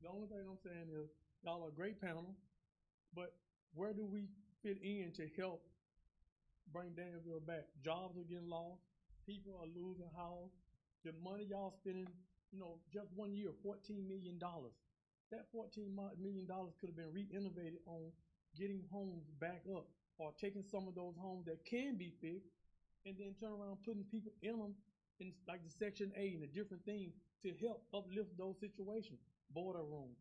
The only thing I'm saying is, y'all are a great panel, but where do we fit in to help bring Danville back? Jobs are getting lost. People are losing house. The money y'all spending, just 1 year, $14 million. That $14 million could have been re-innovated on getting homes back up, or taking some of those homes that can be fixed and then turn around putting people in them, in like the Section 8 and the different things to help uplift those situations. Boiler room.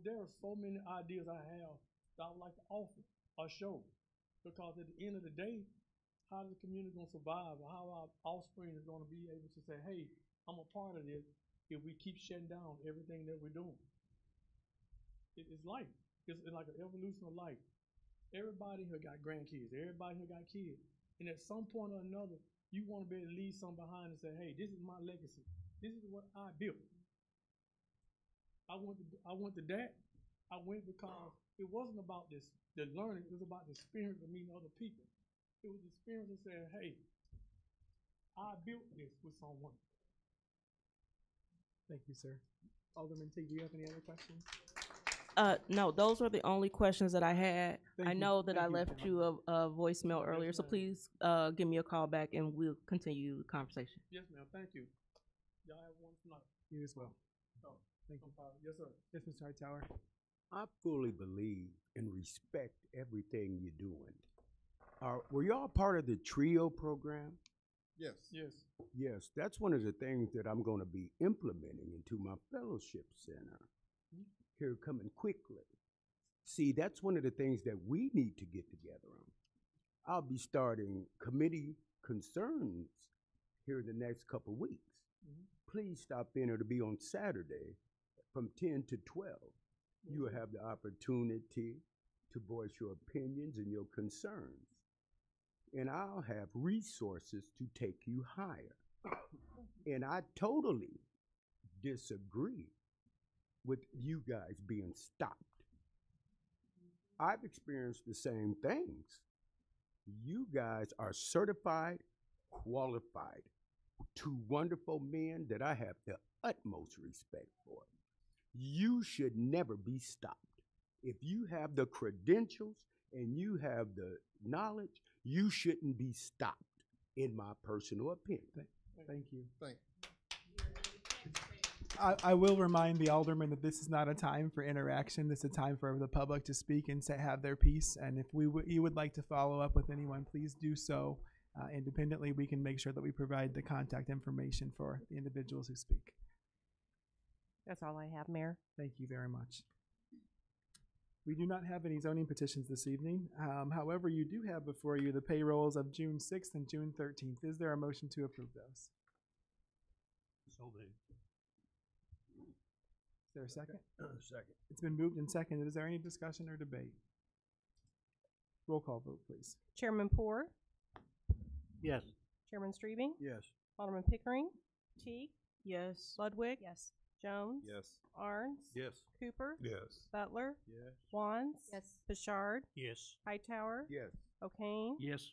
There are so many ideas I have that I would like to offer or show, because at the end of the day, how is the community going to survive, or how our offspring is going to be able to say, hey, I'm a part of this, if we keep shutting down everything that we're doing? It's life. It's like an evolution of life. Everybody here got grandkids. Everybody here got kids. And at some point or another, you want to be able to leave something behind and say, hey, this is my legacy. This is what I built. I went to that. I went because it wasn't about the learning. It was about the experience of meeting other people. It was the experience of saying, hey, I built this with someone. Thank you, sir. Alderman T, do you have any other questions? No, those were the only questions that I had. I know that I Thank you. left you a voicemail earlier, so please give me a call back and we'll continue the conversation. Yes, ma'am. Thank you. Y'all have one tonight. You as well. Oh, Thank you. Yes, sir. Yes, Mr. Hightower. I fully believe and respect everything you're doing. Were y'all part of the TRIO program? Yes. Yes. Yes, that's one of the things that I'm going to be implementing into my fellowship center here coming quickly. See, that's one of the things that we need to get together on. I'll be starting committee concerns here in the next couple weeks. Please stop in. It'll be on Saturday from 10 to 12. You will have the opportunity to voice your opinions and your concerns. And I'll have resources to take you higher. And I totally disagree with you guys being stopped. I've experienced the same things. You guys are certified, qualified, two wonderful men that I have the utmost respect for. You should never be stopped. If you have the credentials and you have the knowledge, you shouldn't be stopped, in my personal opinion. Thank you. Thank I will remind the alderman that this is not a time for interaction. This is a time for the public to speak and to have their piece. And if you would like to follow up with anyone, please do so independently. We can make sure that we provide the contact information for the individuals who speak. That's all I have, Mayor. Thank you very much. We do not have any zoning petitions this evening. However, you do have before you the payrolls of June 6th and June 13th. Is there a motion to approve those? So moved. Is there a second? Second. It's been moved and seconded. Is there any discussion or debate? Roll call vote, please. Chairman Poor, Yes. Chairman Streebing, Yes. Alderman Pickering, Teague, Yes. Ludwig, Yes. Jones, Yes. Arns, Yes. Cooper, Yes. Butler, Yes. Wands, Yes. Bouchard, Yes. Hightower, Yes. O'Kane, Yes.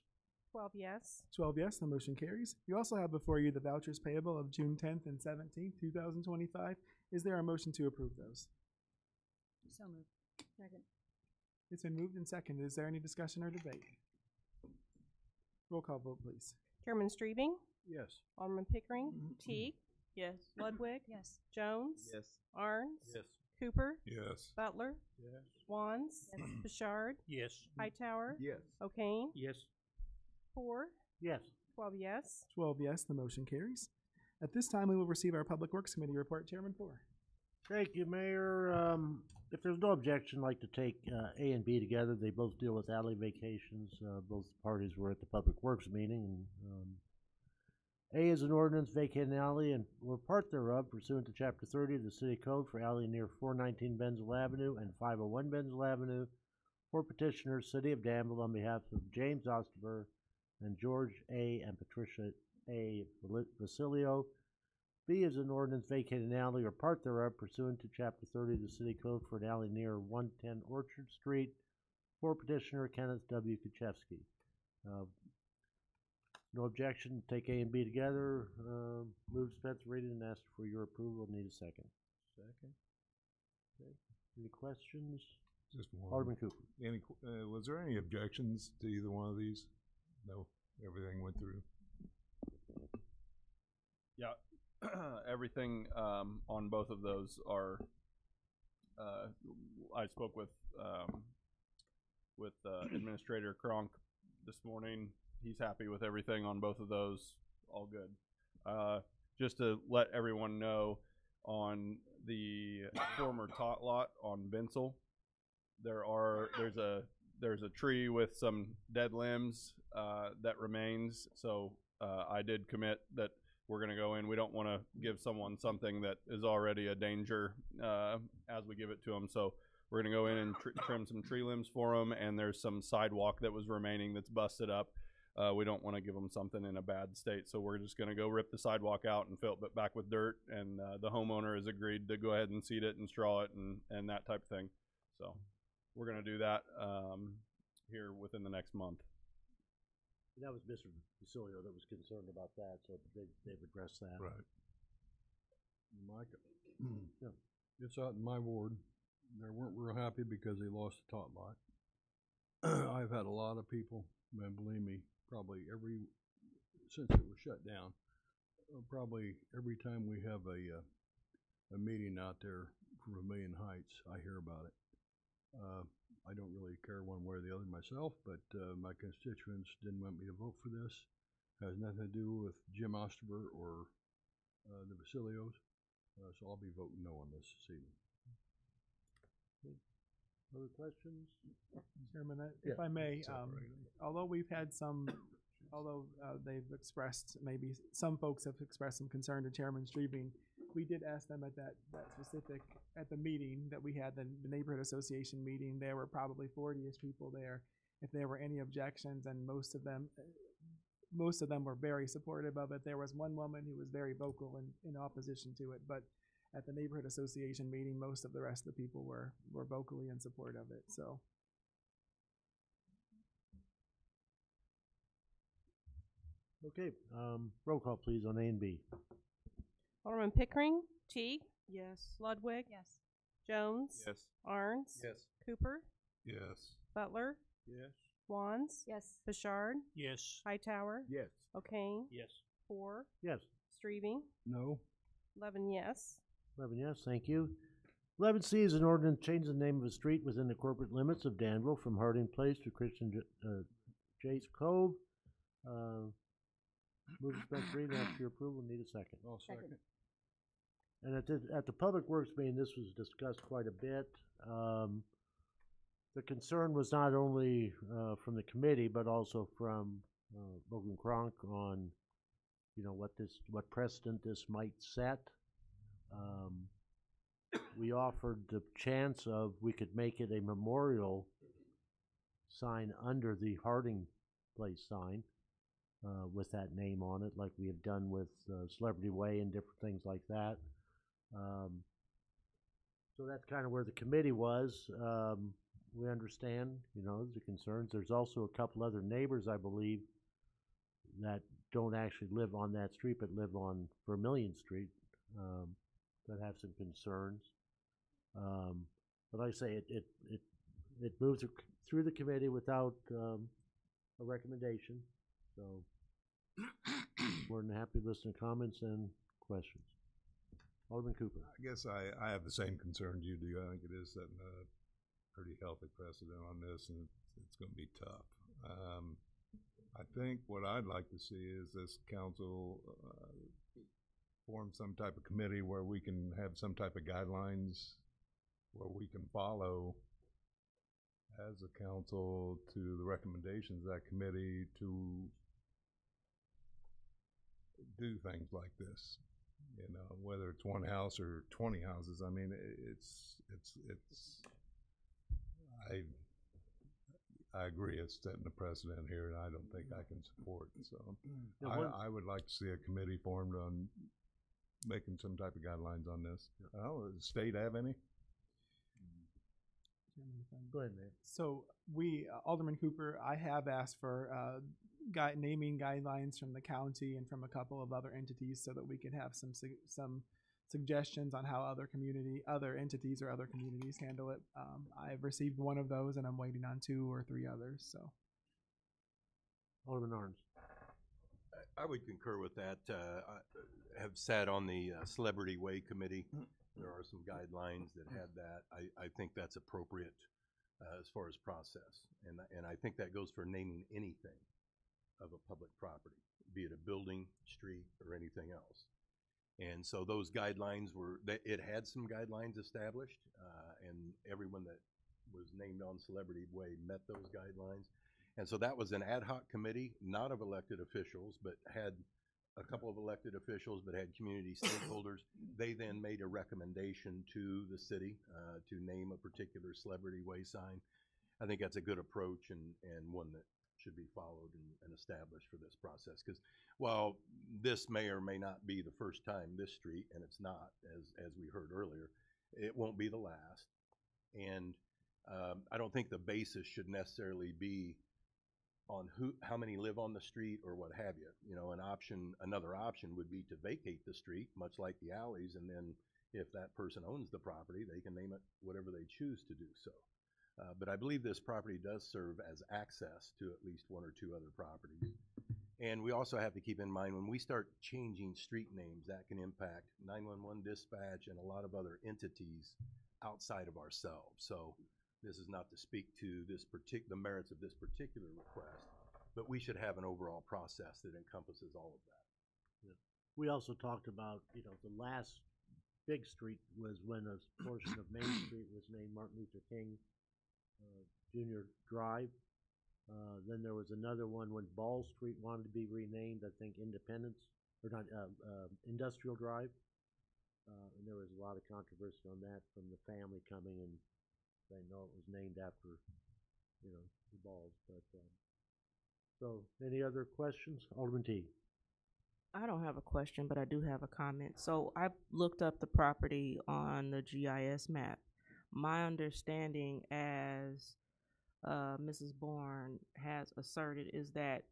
12 yes. 12 yes, the motion carries. You also have before you the vouchers payable of June 10th and 17th, 2025. Is there a motion to approve those? So moved. Second. It's been moved and seconded. Is there any discussion or debate? Roll call vote, please. Chairman Streebing, Yes. Alderman Pickering, Teague, Yes. Ludwig, Yes. Jones, Yes. Arns, Yes. Cooper, Yes. Butler, Yes. Wands, Yes. Bouchard, Yes. Hightower, Yes. O'Kane, Yes. Poor, Yes. 12 yes. 12 yes, the motion carries. At this time, we will receive our Public Works Committee report. Chairman Poor. Thank you, Mayor. If there's no objection, I'd like to take A and B together. They both deal with alley vacations. Both parties were at the Public Works meeting. A is an ordinance vacating an alley and or part thereof pursuant to Chapter 30 of the City Code for alley near 419 Benzel Avenue and 501 Benzel Avenue for petitioners, City of Danville, on behalf of James Osterberg and George A. and Patricia A. Vasilio. B is an ordinance vacating an alley or part thereof pursuant to Chapter 30 of the City Code for an alley near 110 Orchard Street for petitioner Kenneth W. Kuchevsky. No objection, take A and B together. Move dispense reading and ask for your approval. Need a second. Second. Okay. Any questions? Just one. Alderman Cooper. Was there any objections to either one of these? No, everything went through. Yeah, everything on both of those are. I spoke with Administrator Kronk this morning. He's happy with everything on both of those. All good. Just to let everyone know, on the former tot lot on Benzel, there's a tree with some dead limbs that remains. So I did commit that we're going to go in. We don't want to give someone something that is already a danger as we give it to them. So we're going to go in and trim some tree limbs for them. And there's some sidewalk that was remaining that's busted up. We don't want to give them something in a bad state. So we're just going to go rip the sidewalk out and fill it back with dirt. And the homeowner has agreed to go ahead and seed it and straw it and that type of thing. So we're going to do that here within the next month. That was Mr. Vasilio that was concerned about that, so they've addressed that. Right. Micah, Yeah. it's out in my ward. They weren't real happy because they lost the tot lot. I've had a lot of people, man, believe me, probably since it was shut down, probably every time we have a meeting out there for Vermilion Heights, I hear about it. I don't really care one way or the other myself, but my constituents didn't want me to vote for this. Has nothing to do with Jim Osterberg or the Vasilios, so I'll be voting no on this evening. Other questions? Chairman, Yeah. if I may, although we've had they've expressed, maybe some folks have expressed some concern to Chairman Streebing, we did ask them at that specific, at the meeting that we had, the neighborhood association meeting, there were probably 40-ish people there, if there were any objections, and most of them were very supportive of it. There was one woman who was very vocal in opposition to it, but at the neighborhood association meeting, most of the rest of the people were vocally in support of it. So. Okay, roll call please on A and B. Alderman Pickering, Teague, Yes. Ludwig, Yes. Jones, Yes. Arns, Yes. Cooper, Yes. Butler, Yes. Wands, Yes. Bouchard, Yes. Hightower, Yes. O'Kane, Yes. 4, Yes. Streebing, No. 11 yes. 11 yes, thank you. 11C is an ordinance changing the name of a street within the corporate limits of Danville from Harding Place to Christian Jace Cove. Move to suspense reading, ask your approval, need a second. I'll second. And at the Public Works meeting, this was discussed quite a bit. The concern was not only from the committee, but also from Logan Cronk on, what precedent this might set. We offered the chance of we could make it a memorial sign under the Harding Place sign with that name on it, like we have done with Celebrity Way and different things like that. So that's kind of where the committee was. We understand, the concerns. There's also a couple other neighbors, I believe, that don't actually live on that street, but live on Vermillion Street, that have some concerns. But like I say, it moved through the committee without a recommendation. So more than happy to listen to comments and questions. Alderman Cooper. I guess I have the same concerns you do. I think it is setting a pretty healthy precedent on this, and it's going to be tough. I think what I'd like to see is this council form some type of committee where we can have some type of guidelines where we can follow as a council to the recommendations of that committee to do things like this. Whether it's one house or 20 houses, I mean, I agree it's setting a precedent here, and I don't think I can support it. So I would like to see a committee formed on making some type of guidelines on this. Does the state have any? Go ahead, man. So Alderman Cooper, I have asked for naming guidelines from the county and from a couple of other entities so that we could have some suggestions on how other entities or other communities handle it. I've received one of those, and I'm waiting on 2 or 3 others. So, Alderman Arns. I would concur with that. I have sat on the Celebrity Way Committee. There are some guidelines that had that. I think that's appropriate as far as process, and I think that goes for naming anything of a public property, be it a building, street, or anything else. And so those guidelines it had some guidelines established, and everyone that was named on Celebrity Way met those guidelines. And so that was an ad hoc committee, not of elected officials, but had a couple of elected officials, but had community stakeholders. They then made a recommendation to the city to name a particular Celebrity Way sign. I think that's a good approach and one that should be followed and established for this process. Because while this may or may not be the first time this street, and it's not, as we heard earlier, it won't be the last. And I don't think the basis should necessarily be on how many live on the street or what have you. Another option would be to vacate the street, much like the alleys, and then if that person owns the property, they can name it whatever they choose to do so. But I believe this property does serve as access to at least 1 or 2 other properties. And we also have to keep in mind, when we start changing street names, that can impact 911 dispatch and a lot of other entities outside of ourselves. So this is not to speak to the merits of this particular request, but we should have an overall process that encompasses all of that. Yeah. We also talked about, the last big street was when a portion of Main Street was named Martin Luther King Jr. Drive. Then there was another one when Ball Street wanted to be renamed, I think Independence, or not, Industrial Drive. And there was a lot of controversy on that from the family coming and saying, no, it was named after, the Balls. But so, any other questions? Alderman Teague. I don't have a question, but I do have a comment. So I looked up the property on the GIS map. My understanding, as Mrs. Bourne has asserted, is that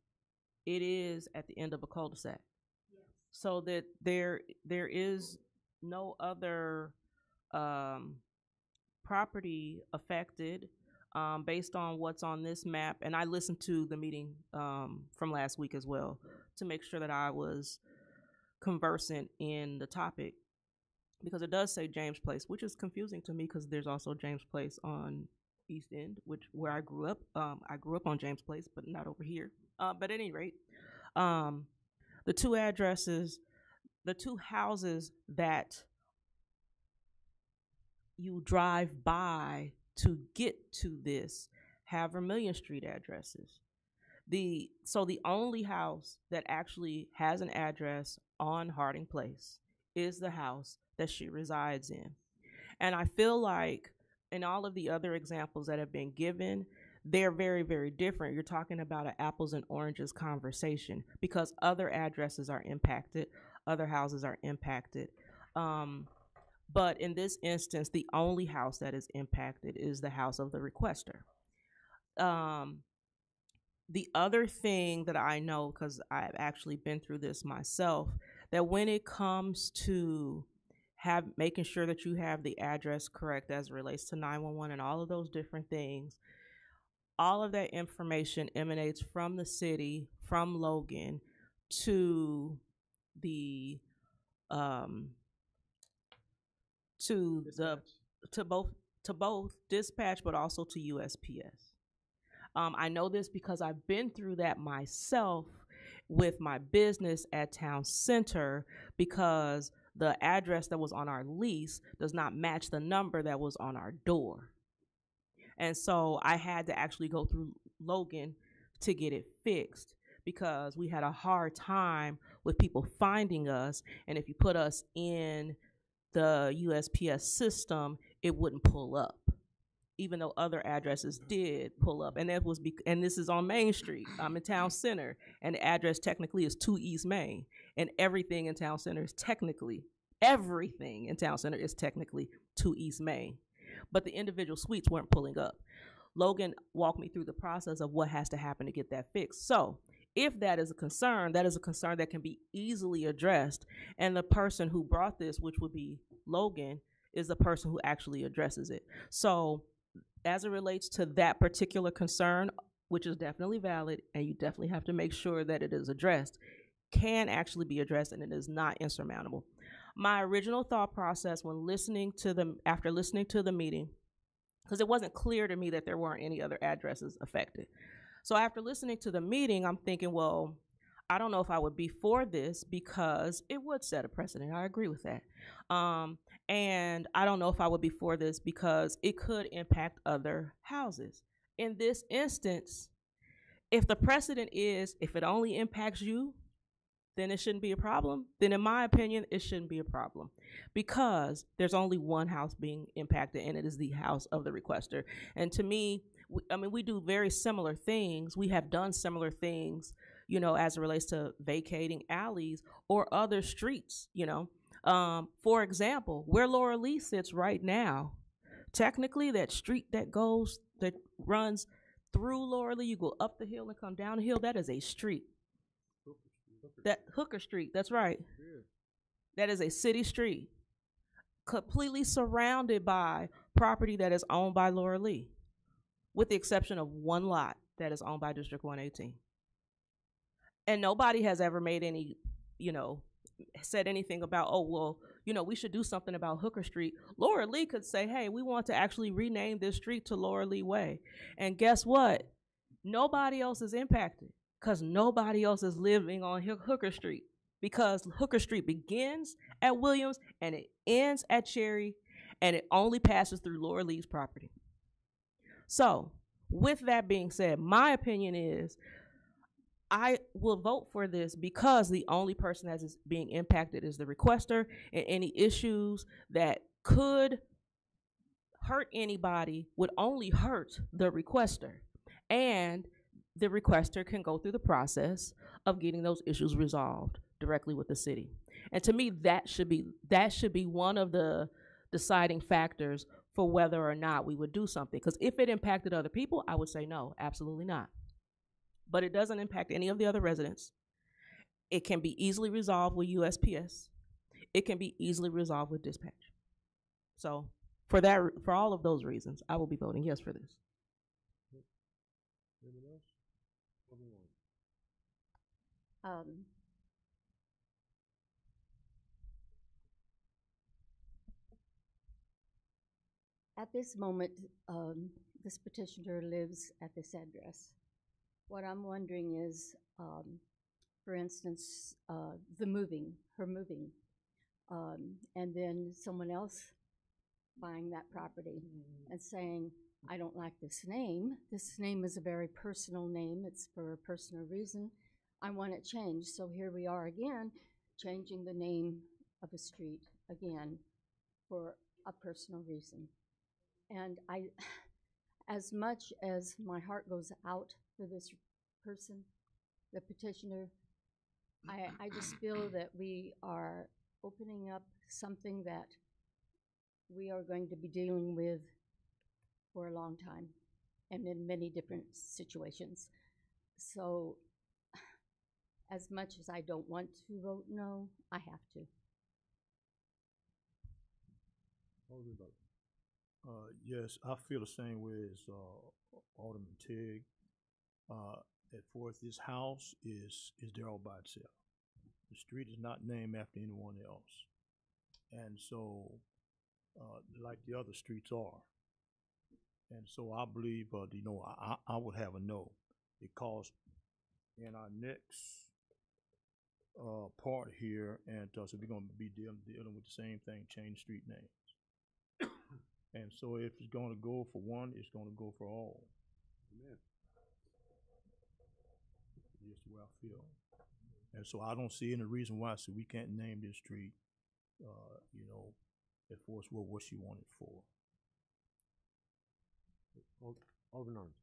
it is at the end of a cul-de-sac. Yes. So that there is no other property affected based on what's on this map. And I listened to the meeting from last week as well to make sure that I was conversant in the topic, because it does say James Place, which is confusing to me because there's also James Place on East End, where I grew up. I grew up on James Place, but not over here. But at any rate, the two addresses, the two houses that you drive by to get to this have Vermilion Street addresses. So the only house that actually has an address on Harding Place is the house that she resides in. And I feel like in all of the other examples that have been given, they're very, very different. You're talking about an apples and oranges conversation because other addresses are impacted, other houses are impacted. But in this instance, the only house that is impacted is the house of the requester. The other thing that I know, because I've actually been through this myself, that when it comes to making sure that you have the address correct as it relates to 911 and all of those different things, all of that information emanates from the city, from Logan, to the to both dispatch, but also to USPS. I know this because I've been through that myself with my business at Town Center, because the address that was on our lease does not match the number that was on our door. And so I had to actually go through Logan to get it fixed because we had a hard time with people finding us. And if you put us in the USPS system, it wouldn't pull up, even though other addresses did pull up. And and this is on Main Street. I'm in Town Center, and the address technically is 2 East Main, and everything in Town Center is technically 2 East Main. But the individual suites weren't pulling up. Logan walked me through the process of what has to happen to get that fixed. So if that is a concern that can be easily addressed. And the person who brought this, which would be Logan, is the person who actually addresses it. So as it relates to that particular concern, which is definitely valid, and you definitely have to make sure that it is addressed, can actually be addressed, and it is not insurmountable. My original thought process after listening to the meeting, because it wasn't clear to me that there weren't any other addresses affected. So after listening to the meeting, I'm thinking, well, I don't know if I would be for this because it would set a precedent. I agree with that. And I don't know if I would be for this because it could impact other houses. In this instance, if the precedent is if it only impacts you, then it shouldn't be a problem. Then in my opinion, it shouldn't be a problem because there's only one house being impacted, and it is the house of the requester. And to me, we do very similar things. We have done similar things, as it relates to vacating alleys or other streets, For example, where Laura Lee sits right now, technically that street that runs through Laura Lee, you go up the hill and come down the hill, that is a street. That Hooker Street, that's right. Yeah. That is a city street, completely surrounded by property that is owned by Laura Lee, with the exception of one lot that is owned by District 118. And nobody has ever made any, said anything about, we should do something about Hooker Street. Laura Lee could say, hey, we want to actually rename this street to Laura Lee Way. And guess what? Nobody else is impacted because nobody else is living on Hooker Street, because Hooker Street begins at Williams and it ends at Cherry, and it only passes through Laura Lee's property. So with that being said, my opinion is I will vote for this because the only person that is being impacted is the requester, and any issues that could hurt anybody would only hurt the requester. And the requester can go through the process of getting those issues resolved directly with the city. And to me, that should be one of the deciding factors for whether or not we would do something. Because if it impacted other people, I would say no, absolutely not. But it doesn't impact any of the other residents. It can be easily resolved with USPS. It can be easily resolved with dispatch. So for all of those reasons, I will be voting yes for this. Anyone else? At this moment, this petitioner lives at this address. What I'm wondering is, for instance, her moving, and then someone else buying that property and saying, I don't like this name. This name is a very personal name. It's for a personal reason. I want it changed. So here we are again, changing the name of a street again for a personal reason. And as much as my heart goes out for this person, the petitioner, I just feel that we are opening up something that we are going to be dealing with for a long time and in many different situations. So as much as I don't want to vote no, I have to. Yes, I feel the same way as Alderman Tigg. At fourth, this house is there all by itself. The street is not named after anyone else. And so, like the other streets are. And so I believe, I would have a no, because in our next part here, and so we're going to be dealing with the same thing, change street names. And so if it's going to go for one, it's going to go for all. Amen. That's the way I feel. And so I don't see any reason why we can't name this street, at first what she wanted for. Alderman Arns.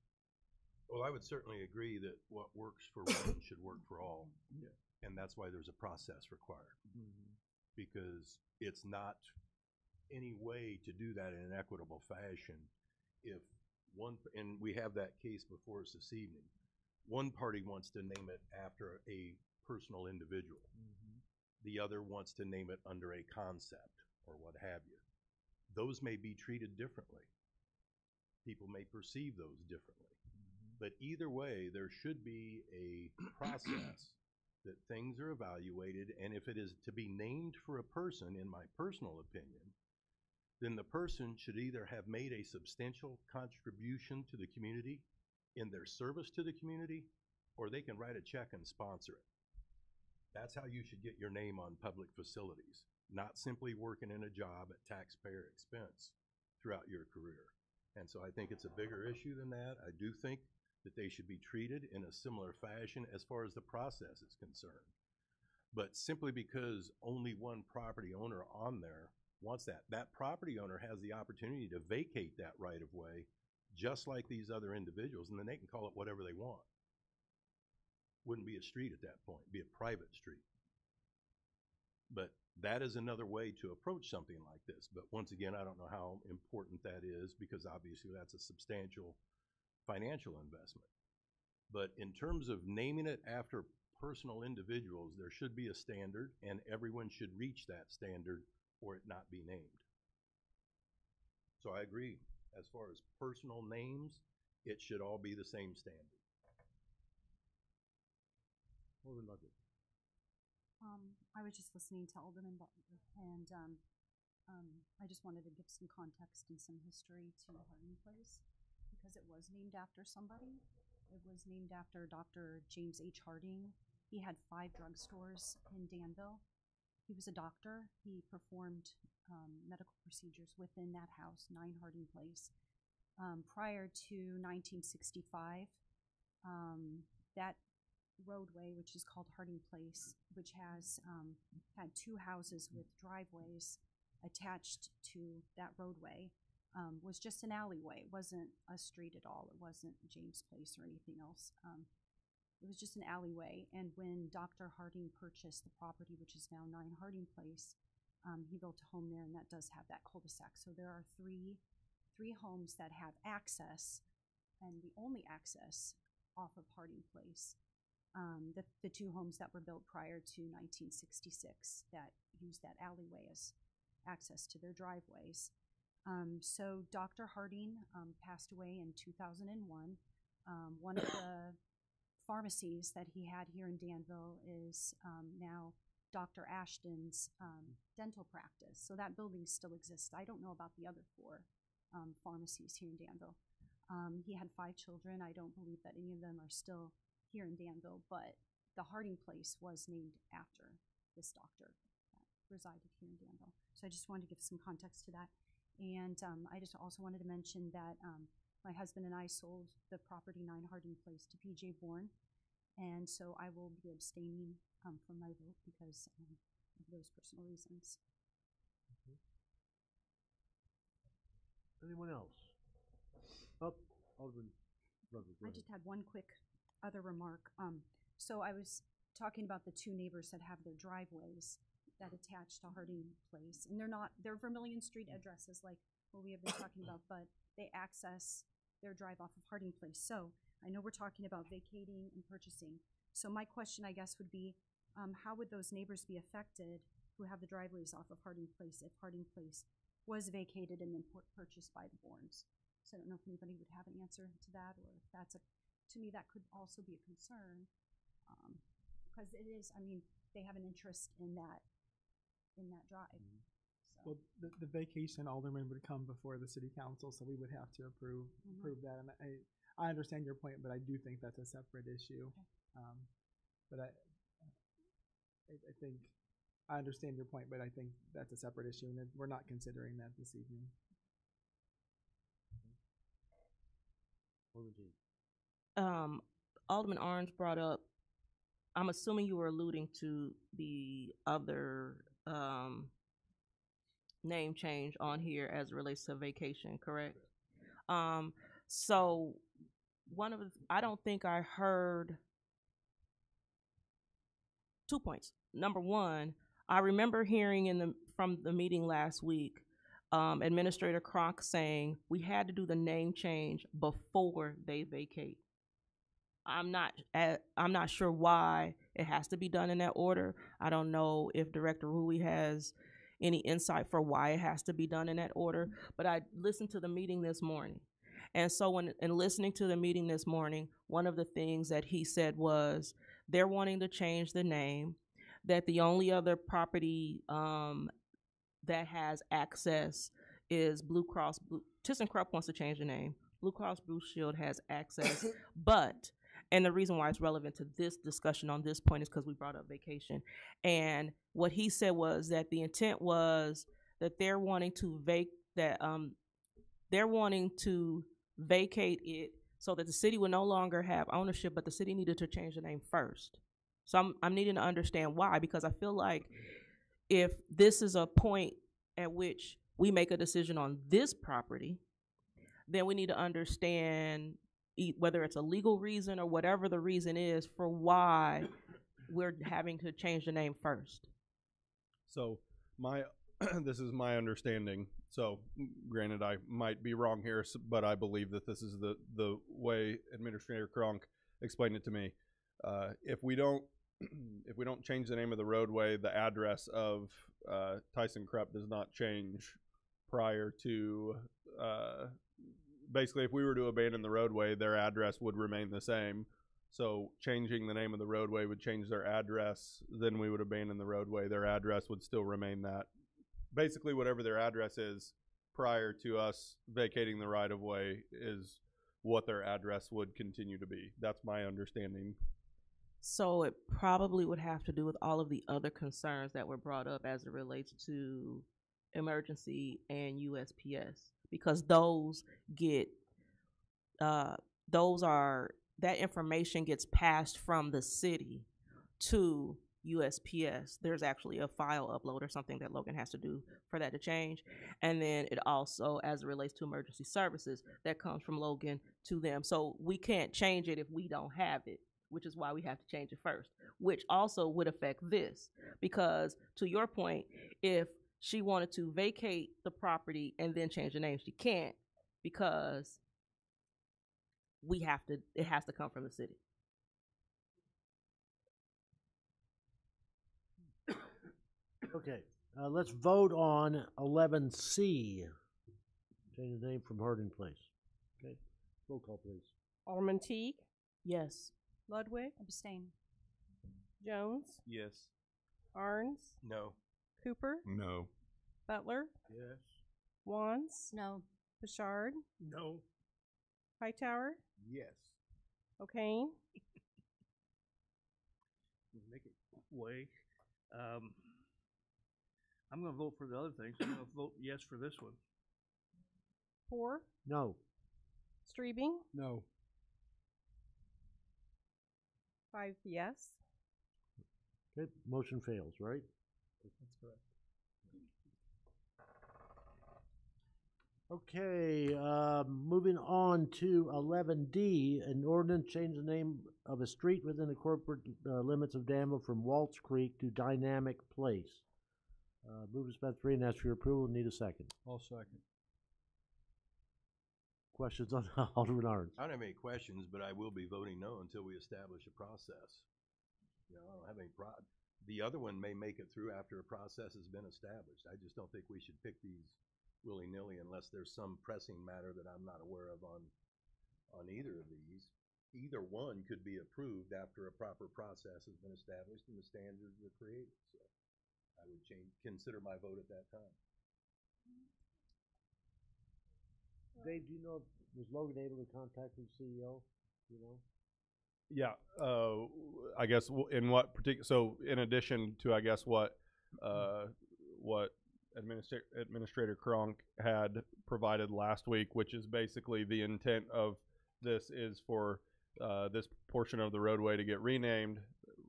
Well, I would certainly agree that what works for one should work for all. Yeah. And that's why there's a process required. Because it's not any way to do that in an equitable fashion if one, and we have that case before us this evening, one party wants to name it after a personal individual. The other wants to name it under a concept or what have you. Those may be treated differently. People may perceive those differently. But either way, there should be a process that things are evaluated, and if it is to be named for a person, in my personal opinion, then the person should either have made a substantial contribution to the community in their service to the community, or they can write a check and sponsor it. That's how you should get your name on public facilities, not simply working in a job at taxpayer expense throughout your career. And so I think it's a bigger issue than that. I do think that they should be treated in a similar fashion as far as the process is concerned. But simply because only one property owner on there wants that property owner has the opportunity to vacate that right of way just like these other individuals, and then they can call it whatever they want. Wouldn't be a street at that point, be a private street. But that is another way to approach something like this. But once again, I don't know how important that is, because obviously that's a substantial financial investment. But in terms of naming it after personal individuals, there should be a standard, and everyone should reach that standard or it not be named. So I agree. As far as personal names, it should all be the same standard. Alderman Luckett. I was just listening to Alderman Butler, and I just wanted to give some context and some history to Harding Place, because it was named after somebody. It was named after Dr. James H. Harding. He had 5 drugstores in Danville. He was a doctor. He performed medical procedures within that house, 9 Harding Place. Prior to 1965, that roadway, which is called Harding Place, which has had 2 houses with driveways attached to that roadway, was just an alleyway. It wasn't a street at all. It wasn't James Place or anything else. it was just an alleyway. And when Dr. Harding purchased the property, which is now 9 Harding Place, he built a home there, and that does have that cul-de-sac. So there are three homes that have access, and the only access off of Harding Place. The 2 homes that were built prior to 1966 that used that alleyway as access to their driveways. So Dr. Harding passed away in 2001. One of the pharmacies that he had here in Danville is now Dr. Ashton's dental practice. So that building still exists. I don't know about the other 4 pharmacies here in Danville. He had 5 children. I don't believe that any of them are still here in Danville, but the Harding Place was named after this doctor that resided here in Danville. So I just wanted to give some context to that. And I just also wanted to mention that my husband and I sold the property 9 Harding Place to P.J. Bourne, and so I will be abstaining from my vote because of those personal reasons. Anyone else? Alderman Rutherford, go I ahead. just had one quick other remark. So I was talking about the 2 neighbors that have their driveways that attach to Harding Place, and they're Vermilion Street addresses like what we have been talking about, but they access their drive off of Harding Place. So I know we're talking about vacating and purchasing. So my question, I guess, would be, how would those neighbors be affected who have the driveways off of Harding Place if Harding Place was vacated and then purchased by the Bournes? So I don't know if anybody would have an answer to that, or if that's to me, that could also be a concern. Because it is, I mean, they have an interest in that drive. Well, the vacation alderman would come before the city council, so we would have to approve that. And I understand your point, but I do think that's a separate issue. But I think I understand your point, but I think that's a separate issue, and we're not considering that this evening. Alderman Orange brought up, I'm assuming you were alluding to the other name change on here as it relates to vacation, correct? So I don't think I heard 2 points. Number one, I remember hearing from the meeting last week, Administrator Cronk saying we had to do the name change before they vacate. I'm not sure why it has to be done in that order. I don't know if Director Rui has any insight for why it has to be done in that order, but I listened to the meeting this morning. And so in listening to the meeting this morning, one of the things that he said was they're wanting to change the name, that the only other property that has access is Blue Cross ThyssenKrupp wants to change the name. Blue Cross Blue Shield has access, and the reason why it's relevant to this discussion on this point is because we brought up vacation. And what he said was that the intent was that they're wanting to vacate it so that the city would no longer have ownership, but the city needed to change the name first. So I'm needing to understand why, because I feel like if this is a point at which we make a decision on this property, then we need to understand whether it's a legal reason or whatever the reason is for why we're having to change the name first. So this is my understanding. So granted, I might be wrong here, but I believe that this is the way Administrator Cronk explained it to me. If we don't change the name of the roadway, the address of ThyssenKrupp does not change prior to basically, if we were to abandon the roadway, their address would remain the same. So changing the name of the roadway would change their address. Then we would abandon the roadway. Their address would still remain that. Basically, whatever their address is prior to us vacating the right-of-way is what their address would continue to be. That's my understanding. So it probably would have to do with all of the other concerns that were brought up as it relates to emergency and USPS, because that information gets passed from the city to USPS. There's actually a file upload or something that Logan has to do for that to change. And then it also, as it relates to emergency services, that comes from Logan to them. So we can't change it if we don't have it. which is why we have to change it first, which also would affect this. Because to your point, if she wanted to vacate the property and then change the name, she can't, because it has to come from the city. Okay, let's vote on 11C. Change the name from Harding Place. Okay, roll call, please. Alderman Teague, Yes. Ludwig, Abstain. Jones, Yes. Arns, No. Cooper, No. Butler, Yes. Wands, No. Bouchard, No. Hightower, Yes. O'Kane, Make it way. I'm going to vote for the other things. I'm going to vote yes for this one. Poor, No. Streebing, No. 5 yes. Okay, motion fails, right? That's correct. Okay, moving on to 11D, an ordinance change the name of a street within the corporate limits of Danville from Waltz Creek to Dynamic Place. Move to suspend 3 and ask for your approval. Need a second. I'll second. Questions on Alderman Arns? I don't have any questions, but I will be voting no until we establish a process. You know, I don't have any the other one may make it through after a process has been established. I just don't think we should pick these willy-nilly unless there's some pressing matter that I'm not aware of on either of these. Either one could be approved after a proper process has been established and the standards are created. So I would consider my vote at that time. Dave, do you know, was Logan able to contact the CEO? You know? Yeah, I guess in what particular, so in addition to, I guess, what Administrator Kronk had provided last week, which is basically the intent of this is for this portion of the roadway to get renamed,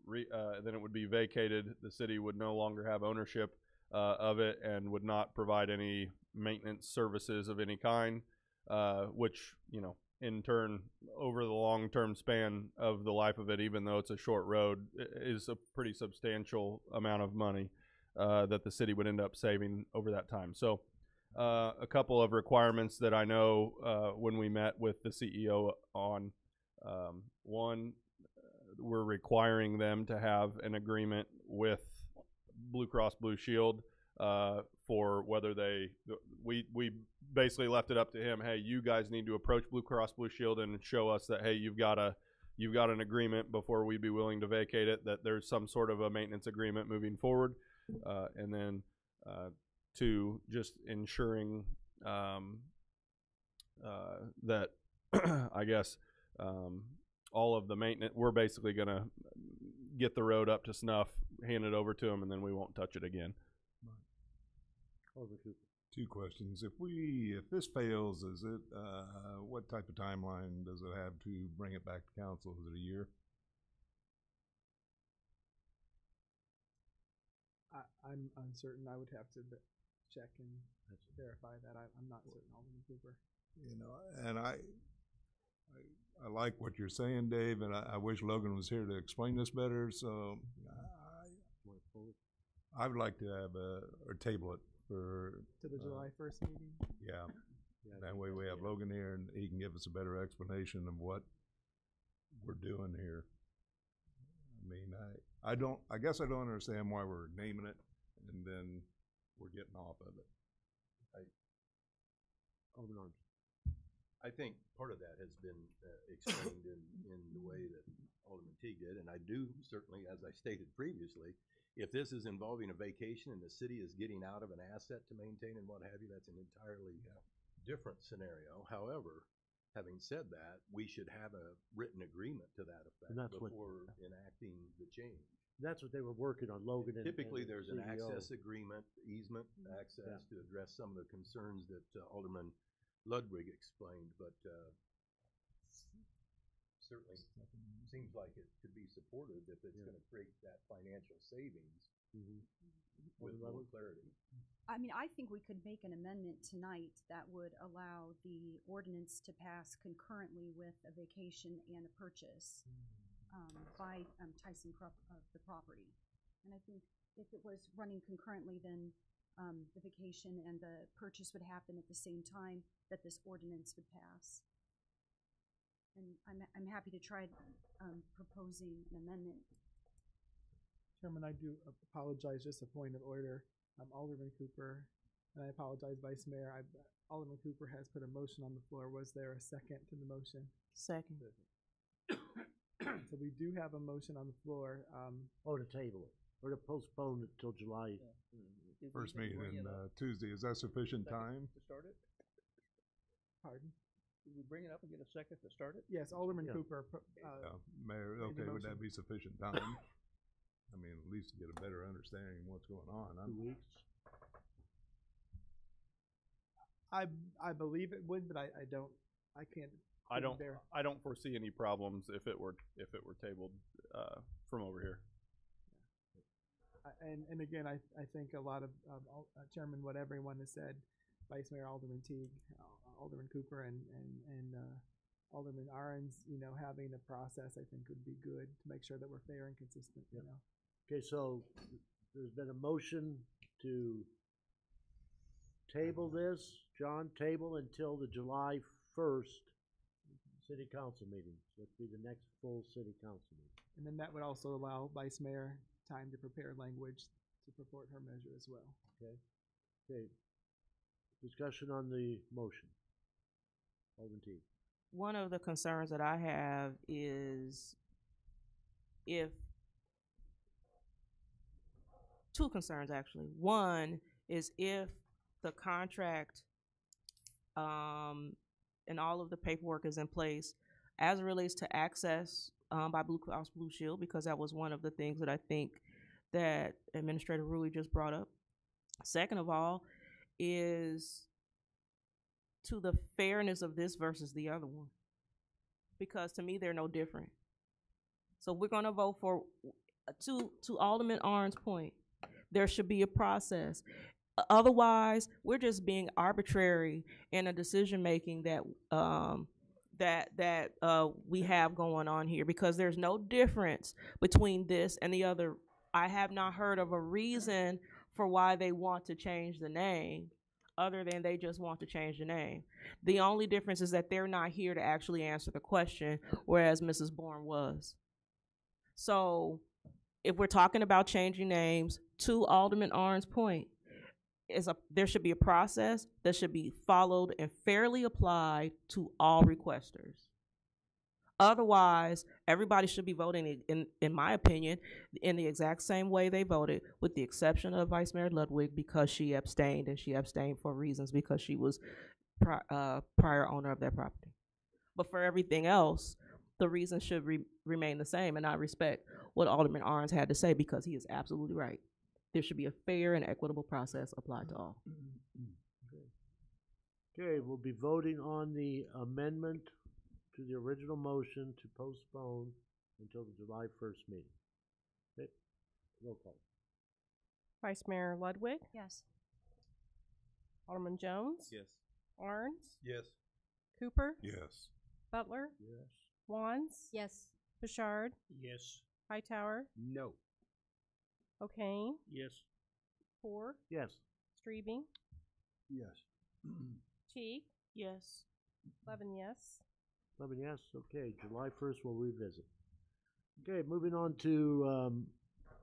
then it would be vacated. The city would no longer have ownership of it and would not provide any maintenance services of any kind, which, you know, in turn, over the long-term span of the life of it, even though it's a short road, is a pretty substantial amount of money that the city would end up saving over that time. So a couple of requirements that I know when we met with the CEO on, one, we're requiring them to have an agreement with Blue Cross Blue Shield for whether we basically left it up to him. Hey, you guys need to approach Blue Cross Blue Shield and show us that, hey, you've got an agreement before we'd be willing to vacate it, that there's some sort of a maintenance agreement moving forward. And then 2, just ensuring that I guess all of the maintenance, we're basically going to get the road up to snuff, hand it over to them, and then we won't touch it again. Two questions. If this fails, is it what type of timeline does it have to bring it back to council? Is it a year? I'm uncertain. I would have to check and verify that. I'm not certain, Alderman Cooper. You know, and I like what you're saying, Dave, and I wish Logan was here to explain this better. So I would like to have or table it for to the July 1st meeting. Yeah. That way we have Logan here and he can give us a better explanation of what we're doing here. I mean, I guess I don't understand why we're naming it and then we're getting off of it. I think part of that has been explained in the way that Alderman Teague did, and I do certainly, as I stated previously, if this is involving a vacation and the city is getting out of an asset to maintain and what have you, that's an entirely different scenario. However, having said that, we should have a written agreement to that effect before enacting the change. That's what they were working on, Logan. Typically, and there's the an CEO. access agreement, easement access to address some of the concerns that Alderman Ludwig explained, but certainly seems like it could be supported if it's going to create that financial savings with more clarity. I mean, I think we could make an amendment tonight that would allow the ordinance to pass concurrently with a vacation and a purchase. by Tyson Krupp of the property. And I think if it was running concurrently, then the vacation and the purchase would happen at the same time that this ordinance would pass. And I'm happy to try proposing an amendment. Chairman, I do apologize, just a point of order. Alderman Cooper, and I apologize, Vice Mayor. Alderman Cooper has put a motion on the floor. Was there a second to the motion? Second. So we do have a motion on the floor. Or to table it, or to postpone it till July. First meeting in Tuesday, is that sufficient time? To start it? Pardon? Did we bring it up and get a second to start it? Yes, Alderman Cooper. Mayor, made the okay, would motion. that be sufficient time? I mean, at least to get a better understanding of what's going on. 2 weeks. I believe it would, but I can't. I don't There. I don't foresee any problems if it were tabled from over here. And again, I think a lot of Chairman, what everyone has said, Vice Mayor Alderman Teague, Alderman Cooper, and Alderman Arons, having a process I think would be good to make sure that we're fair and consistent. Okay, so there's been a motion to table this, John, table until the July 1st city council meeting. So it'd be the next full city council meeting. And then that would also allow Vice Mayor time to prepare language to purport her measure as well. Okay. Okay. Discussion on the motion. Alderman Teague. One of the concerns that I have is two concerns actually. One is if the contract and all of the paperwork is in place as it relates to access by Blue Cross Blue Shield, because that was one of the things that I think that Administrator Rui just brought up. Second of all is to the fairness of this versus the other one, because to me they're no different. So we're going to vote for, to Alderman Arn's point, there should be a process. Otherwise, we're just being arbitrary in a decision making that we have going on here, because there's no difference between this and the other. I have not heard of a reason for why they want to change the name, other than they just want to change the name. The only difference is that they're not here to actually answer the question, whereas Mrs. Bourne was. So if we're talking about changing names, to Alderman Arn's point, there should be a process that should be followed and fairly applied to all requesters. Otherwise, everybody should be voting, in my opinion, in the exact same way they voted, with the exception of Vice Mayor Ludwig, because she abstained, and she abstained for reasons because she was prior owner of that property. But for everything else, the reasons should remain the same, and I respect what Alderman Arns had to say, because he is absolutely right. There should be a fair and equitable process applied to all. Okay, we'll be voting on the amendment to the original motion to postpone until the July 1st meeting. Okay, roll call. Vice Mayor Ludwig? Yes. Alderman Jones? Yes. Arns? Yes. Cooper? Yes. Butler? Yes. Wands? Yes. Bouchard? Yes. Hightower? No. O'Kane? Yes. Ford? Yes. Streebing? Yes. Teague? Yes. 11 yes. 11 yes, okay, July 1st we'll revisit. Okay, moving on to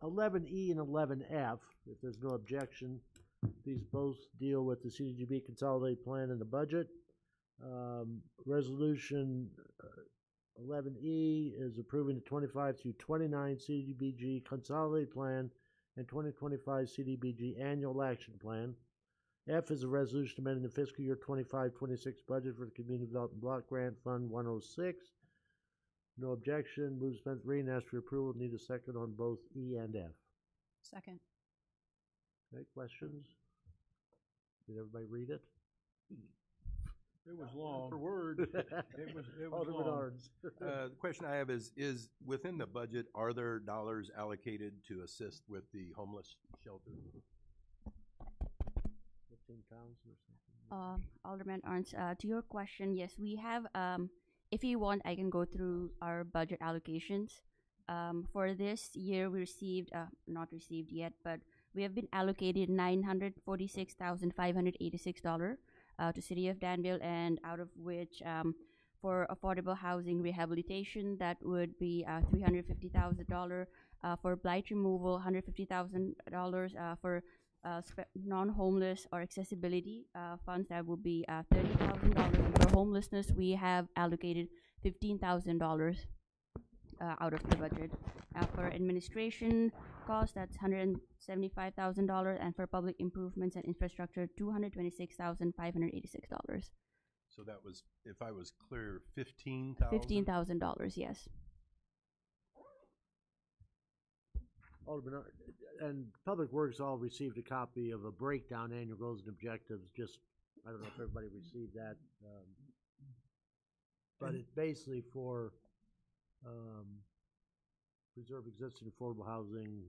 11E and 11F, if there's no objection. These both deal with the CDBG consolidated plan and the budget. Resolution 11E is approving the 25 through 29 CDBG consolidated plan and 2025 CDBG annual action plan. F is a resolution amending the fiscal year 25-26 budget for the Community Development Block Grant Fund 106. No objection. Move to dispense with reading. Ask for approval. Need a second on both E and F. Second. Okay, questions? Did everybody read it? It was long. Per word. It was Alderman long. Arns. The question I have is within the budget, are there dollars allocated to assist with the homeless shelter? 15,000 or something. Alderman Arns, to your question, yes, we have, if you want, I can go through our budget allocations. For this year, we received, not received yet, but we have been allocated $946,586 to City of Danville, and out of which for affordable housing rehabilitation, that would be $350,000. For blight removal, $150,000. For non-homeless or accessibility funds, that would be $30,000. For homelessness, we have allocated $15,000 out of the budget. For administration costs, that's $175,000, and for public improvements and infrastructure, $226,586. So that was, if I was clear, $15,000? $15,000, yes. Alderman, and Public Works all received a copy of a breakdown, annual goals and objectives. Just, I don't know if everybody received that. But it's basically for preserve existing affordable housing,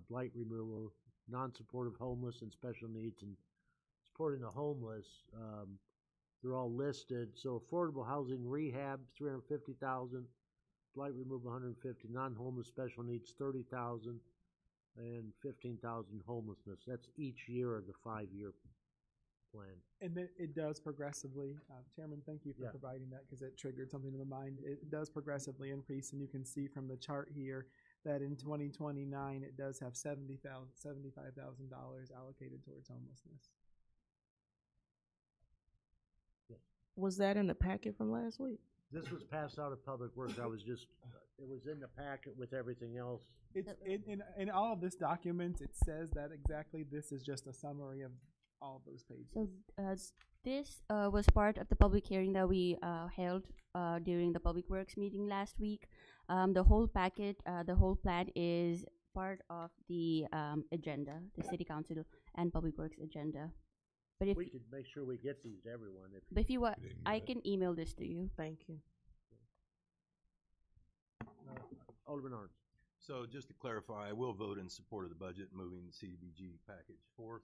blight removal, non-supportive homeless and special needs, and supporting the homeless. They're all listed. So affordable housing rehab, $350,000, blight removal, $150,000, non-homeless special needs, $30,000, and $15,000 homelessness. That's each year of the 5-year plan. And then it does progressively, Chairman, thank you for providing that because it triggered something in my mind. It does progressively increase, and you can see from the chart here that in 2029 it does have $75,000 allocated towards homelessness. Was that in the packet from last week? This was passed out of Public Works. I was just, it was in the packet with everything else. It's in all of this document, it says that exactly. This is just a summary of all of those pages. So this was part of the public hearing that we held during the Public Works meeting last week. The whole packet, the whole plan is part of the agenda, the City Council and Public Works agenda. But if we could make sure we get these to everyone. But if you want, I can email this to you. Thank you. Alderman Arns. So just to clarify, I will vote in support of the budget moving the CDBG package forth.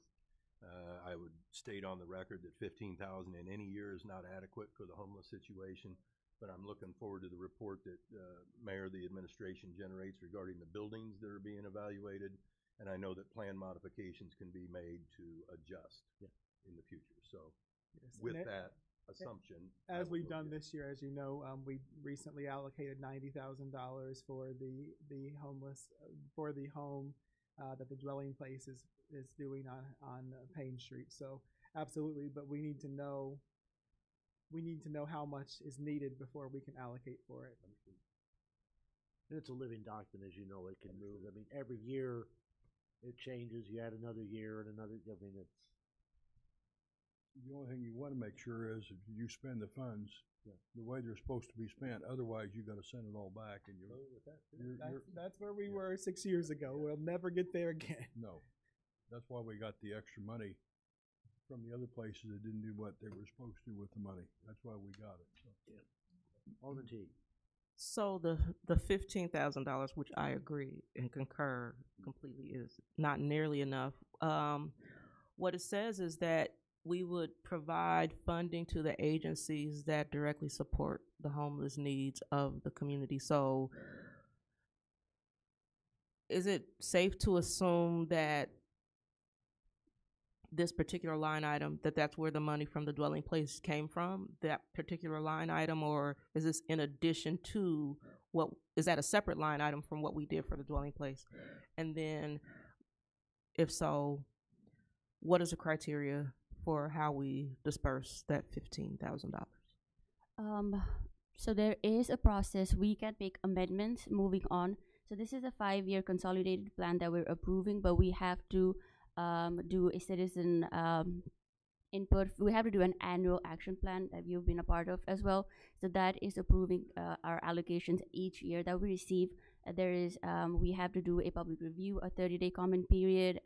I would state on the record that $15,000 in any year is not adequate for the homeless situation, but I'm looking forward to the report that Mayor, the administration generates regarding the buildings that are being evaluated, and I know that plan modifications can be made to adjust in the future. So with that assumption, as we've done this year, as you know, we recently allocated $90,000 for the homeless, for the home that the dwelling place is doing on Payne Street. So absolutely, but we need to know how much is needed before we can allocate for it. And it's a living document, as you know. It can move. I mean, every year it changes. You add another year and another. I mean, it's. The only thing you want to make sure is if you spend the funds the way they're supposed to be spent. Otherwise, you got to send it all back, and that's where we were 6 years ago. We'll never get there again. No, that's why we got the extra money from the other places that didn't do what they were supposed to with the money. That's why we got it. So. Alderman Teague. So the $15,000, which I agree and concur completely, is not nearly enough. What it says is that we would provide funding to the agencies that directly support the homeless needs of the community. So is it safe to assume that this particular line item, that's where the money from the dwelling place came from, that particular line item, or is this in addition to what, is that a separate line item from what we did for the dwelling place? And then if so, what is the criteria for how we disperse that $15,000? So there is a process. We can make amendments moving on. So this is a 5-year consolidated plan that we're approving, but we have to do a citizen input. We have to do an annual action plan that you've been a part of as well. So that is approving our allocations each year that we receive. There is, we have to do a public review, a 30-day comment period,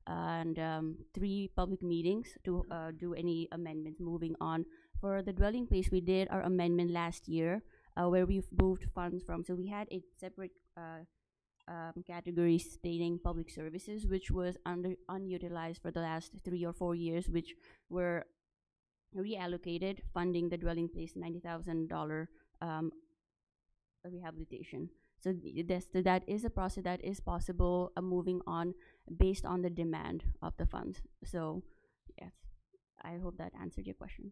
and 3 public meetings to do any amendments moving on. For the dwelling place, we did our amendment last year where we've moved funds from. So we had a separate category stating public services, which was unutilized for the last 3 or 4 years, which were reallocated, funding the dwelling place $90,000 rehabilitation. So that is a process that is possible, moving on based on the demand of the funds. So yes, I hope that answered your question.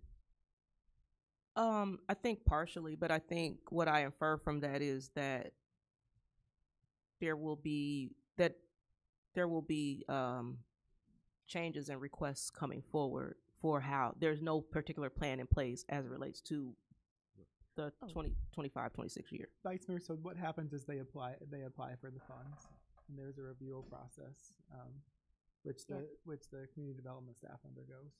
I think partially, but I think what I infer from that is that there will be changes and requests coming forward for how there's no particular plan in place as it relates to the 25-26 year. Vice Mayor, so what happens is they apply for the funds, and there's a review process, which the community development staff undergoes.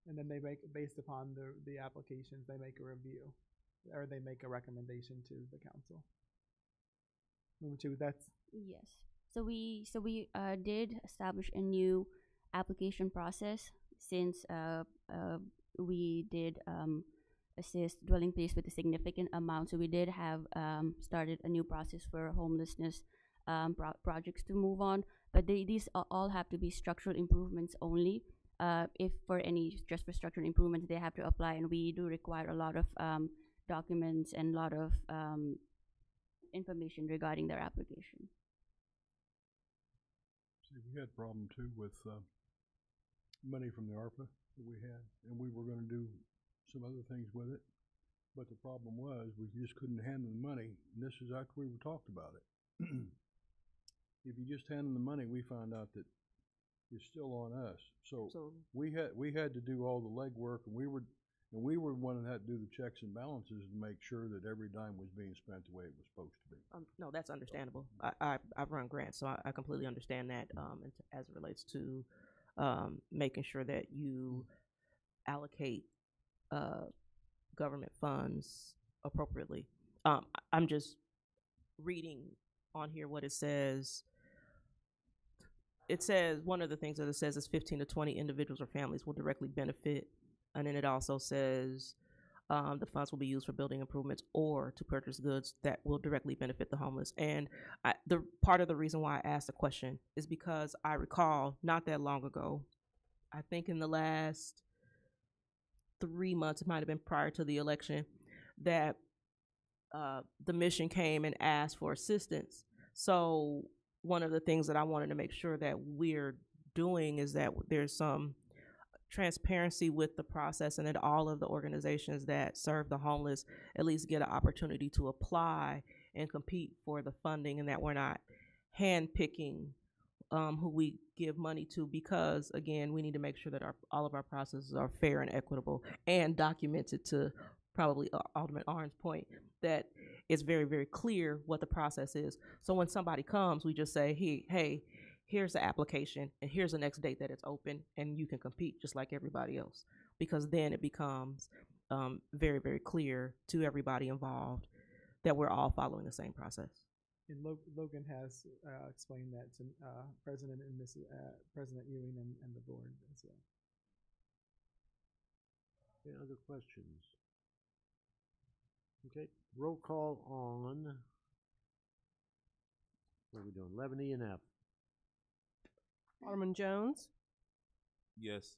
And then they make, based upon the applications, they make a review, or they make a recommendation to the council. Number two, that's Yes. So we did establish a new application process since we did assist dwelling place with a significant amount. So we did have started a new process for homelessness projects to move on. But these all have to be structural improvements only. If for any just for structural improvements, they have to apply, and we do require a lot of documents and a lot of information regarding their application. See, we had a problem too with money from the ARPA that we had, and we were going to do some other things with it. But the problem was we just couldn't handle the money, and this is after we talked about it. If you just handle the money, we found out that it's still on us. So we had to do all the legwork, and we were the one that had to do the checks and balances to make sure that every dime was being spent the way it was supposed to be. No, that's understandable. I've run grants, so I completely understand that as it relates to making sure that you allocate government funds appropriately. I'm just reading on here what it says. It says, one of the things that it says is 15 to 20 individuals or families will directly benefit. And then it also says the funds will be used for building improvements or to purchase goods that will directly benefit the homeless. And the part of the reason why I asked the question is because I recall not that long ago, I think in the last 3 months, it might have been prior to the election, that the mission came and asked for assistance. So one of the things that I wanted to make sure that we're doing is that there's some transparency with the process, and that all of the organizations that serve the homeless at least get an opportunity to apply and compete for the funding, and that we're not handpicking who we give money to, because again, we need to make sure that all of our processes are fair and equitable and documented, to probably Alderman Arn's point, that it's very, very clear what the process is. So when somebody comes, we just say, hey, here's the application, and here's the next date that it's open, and you can compete just like everybody else. Because then it becomes very, very clear to everybody involved that we're all following the same process. And Logan has explained that to President and President Ewing and the board as well. Any other questions? Okay, roll call on, what are we doing, 11E and F? Alderman Jones, Yes.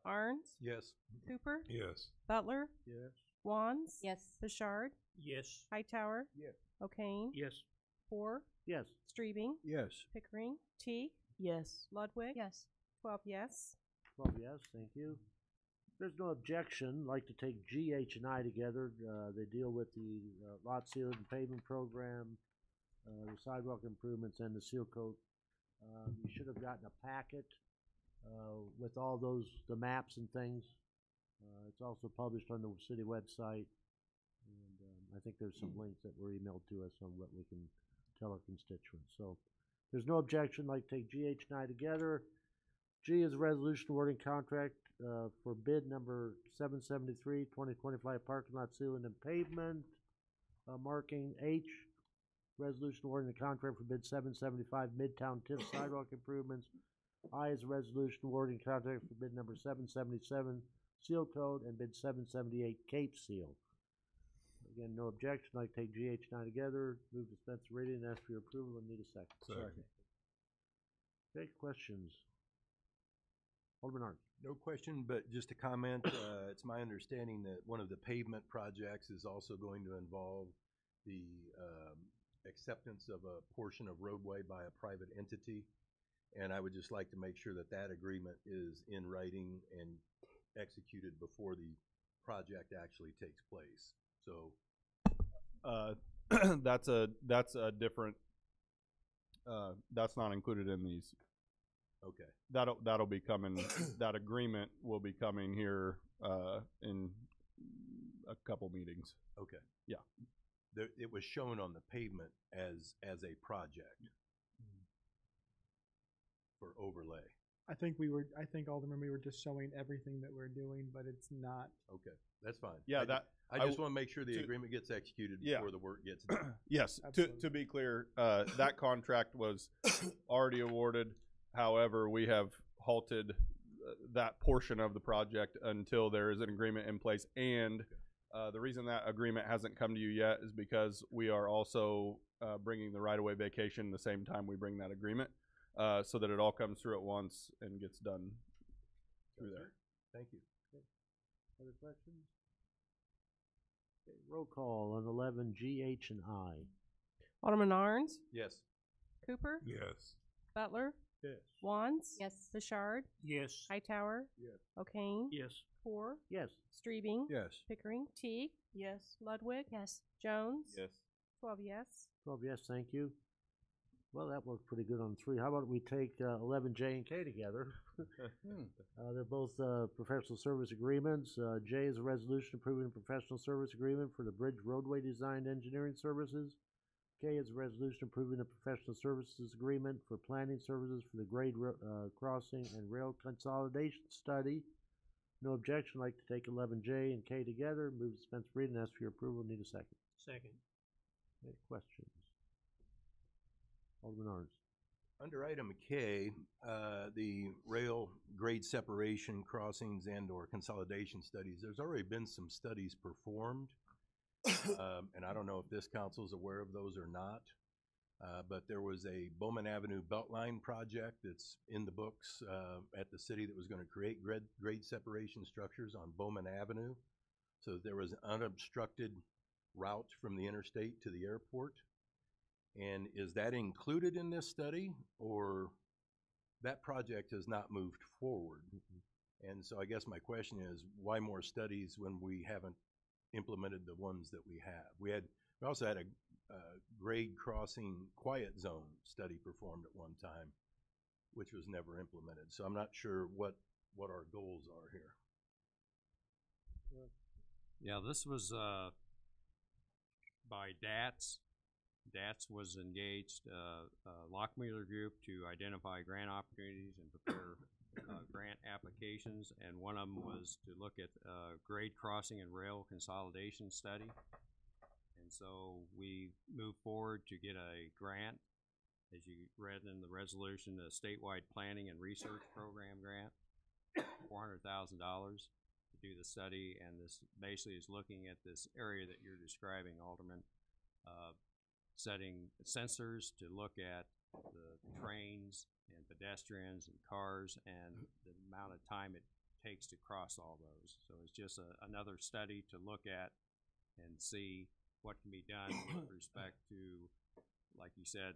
Arns, Yes. Cooper, Yes. Butler, Yes. Wands, Yes. Bouchard, Yes. Hightower, Yes. O'Kane, Yes. Poor, Yes. Streebing, Yes. Pickering, Teague, Yes. Ludwig, Yes. 12 yes. 12 yes, thank you. If there's no objection, I'd like to take G, H, and I together. They deal with the lot seal and pavement program, the sidewalk improvements, and the seal coat. You should have gotten a packet with all those, the maps and things. It's also published on the city website. And I think there's some links that were emailed to us on what we can tell our constituents. So if there's no objection, I'd like to take G, H, and I together. G is a resolution awarding contract for bid number 773, 2025 parking lot sealing and pavement. Marking H, resolution awarding the contract for bid 775 Midtown TIF sidewalk improvements. I is a resolution awarding contract for bid number 777 seal code and bid 778 Cape seal. Again, no objection. I'd like to take G, H, and I together. Move dispense reading and ask for your approval and need a second. Second. Okay, questions? Alderman Arndt. No question, but just a comment. It's my understanding that one of the pavement projects is also going to involve the acceptance of a portion of roadway by a private entity. And I would just like to make sure that that agreement is in writing and executed before the project actually takes place. So that's a different, that's not included in these. Okay. That'll be coming, that agreement will be coming here in a couple meetings. Okay. Yeah. It was shown on the pavement as a project for overlay. I think Alderman, we were just showing everything that we're doing, but it's not. Okay, that's fine. Yeah, I just want to make sure the agreement gets executed before the work gets done. Yes, to be clear, that contract was already awarded. However, we have halted that portion of the project until there is an agreement in place. And the reason that agreement hasn't come to you yet is because we are also bringing the right-of-way vacation the same time we bring that agreement, so that it all comes through at once and gets done through there. Thank you. Okay. Other questions? Okay, roll call on 11G, H, and I. Alderman Arns? Yes. Cooper? Yes. Butler? Yes. Wands? Yes. Bouchard? Yes. Hightower? Yes. O'Kane? Yes. Poor? Yes. Streebing? Yes. Pickering? Teague? Yes. Ludwig? Yes. Jones? Yes. 12 yes. 12 yes, thank you. Well, that worked pretty good on 3. How about we take 11J and K together? They're both professional service agreements. J is a resolution approving a professional service agreement for the bridge roadway design engineering services. K is a resolution approving a professional services agreement for planning services for the grade crossing and rail consolidation study. No objection. I'd like to take 11J and K together. Move to dispense reading and ask for your approval. Need a second. Second. Any questions? Alderman Arns. Under item K, the rail grade separation crossings and/or consolidation studies, there's already been some studies performed. And I don't know if this council is aware of those or not, but there was a Bowman Avenue Beltline project that's in the books at the city that was going to create grade separation structures on Bowman Avenue. So there was an unobstructed route from the interstate to the airport. And is that included in this study, or that project has not moved forward? And so I guess my question is, why more studies when we haven't implemented the ones that we have? We also had a grade crossing quiet zone study performed at one time, which was never implemented. So I'm not sure what our goals are here. Yeah, this was by DATS. DATS was engaged Lockmuller Group to identify grant opportunities and prepare grant applications, and one of them was to look at grade crossing and rail consolidation study. And so we moved forward to get a grant, as you read in the resolution, a statewide planning and research program grant, $400,000 to do the study. And this basically is looking at this area that you're describing, Alderman, setting sensors to look at the trains and pedestrians and cars and the amount of time it takes to cross all those. So it's just another study to look at and see what can be done with respect to, like you said,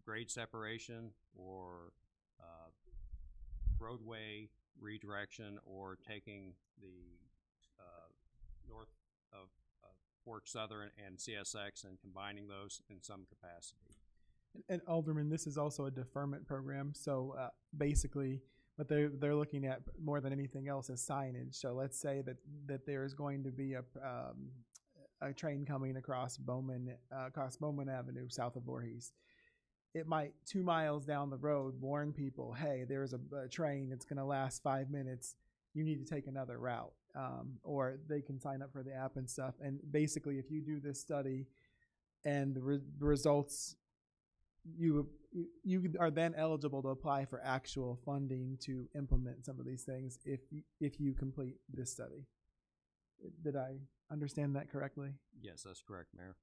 grade separation or roadway redirection, or taking the north of Fork Southern and CSX and combining those in some capacity. And Alderman, this is also a deferment program. So basically, what they're looking at more than anything else is signage. So let's say that there is going to be a train coming across Bowman Avenue south of Voorhees. It might 2 miles down the road warn people, hey, there's a train that's going to last 5 minutes. You need to take another route. Or they can sign up for the app and stuff. And basically, if you do this study and the results, you are then eligible to apply for actual funding to implement some of these things if you complete this study. Did I understand that correctly? Yes, that's correct, Mayor.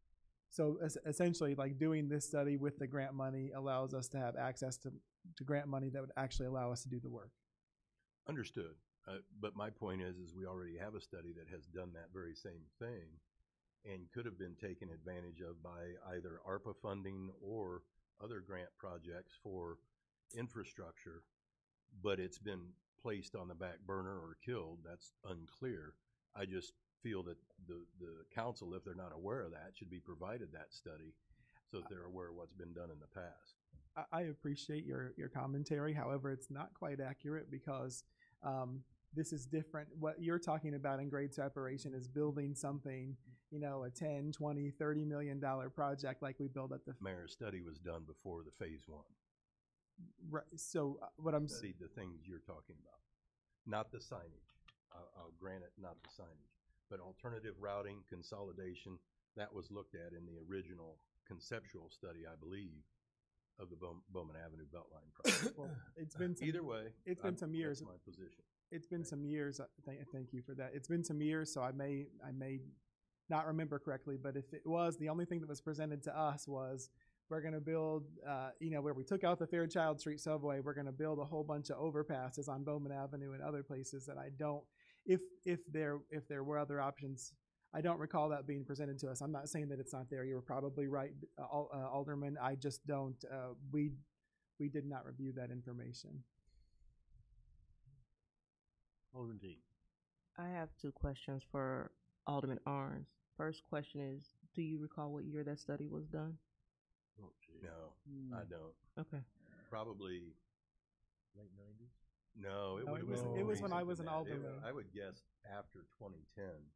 So essentially, like, doing this study with the grant money allows us to have access to grant money that would actually allow us to do the work. Understood. But my point is we already have a study that has done that very same thing. and could have been taken advantage of by either ARPA funding or other grant projects for infrastructure, but it's been placed on the back burner or killed. That's unclear. I just feel that the council, if they're not aware of that, should be provided that study so that they're aware of what's been done in the past. I appreciate your commentary. However, it's not quite accurate because this is different. What you're talking about in grade separation is building something, you know, a 10, 20, $30 million project like we built at the Mayor's study was done before the phase one. Right. So what I'm See the things you're talking about, not the signage. I'll grant it, not the signage, but alternative routing, consolidation, that was looked at in the original conceptual study, I believe, of the Bowman Avenue Beltline project. Well, it's been some, either way. It's been some years. That's my position. It's been some years. Thank you for that. It's been some years, so I may not remember correctly. But if it was, the only thing that was presented to us was we're going to build, where we took out the Fairchild Street subway, we're going to build a whole bunch of overpasses on Bowman Avenue and other places that I don't. If there were other options, I don't recall that being presented to us. I'm not saying that it's not there. You were probably right, Alderman. I just don't. We did not review that information. Alderman D. I have two questions for Alderman Arns. First question is, do you recall what year that study was done? Oh, no, I don't. Okay. Probably late 90s? No, it No, would it was- it was when I was an alderman. I would guess after 2010,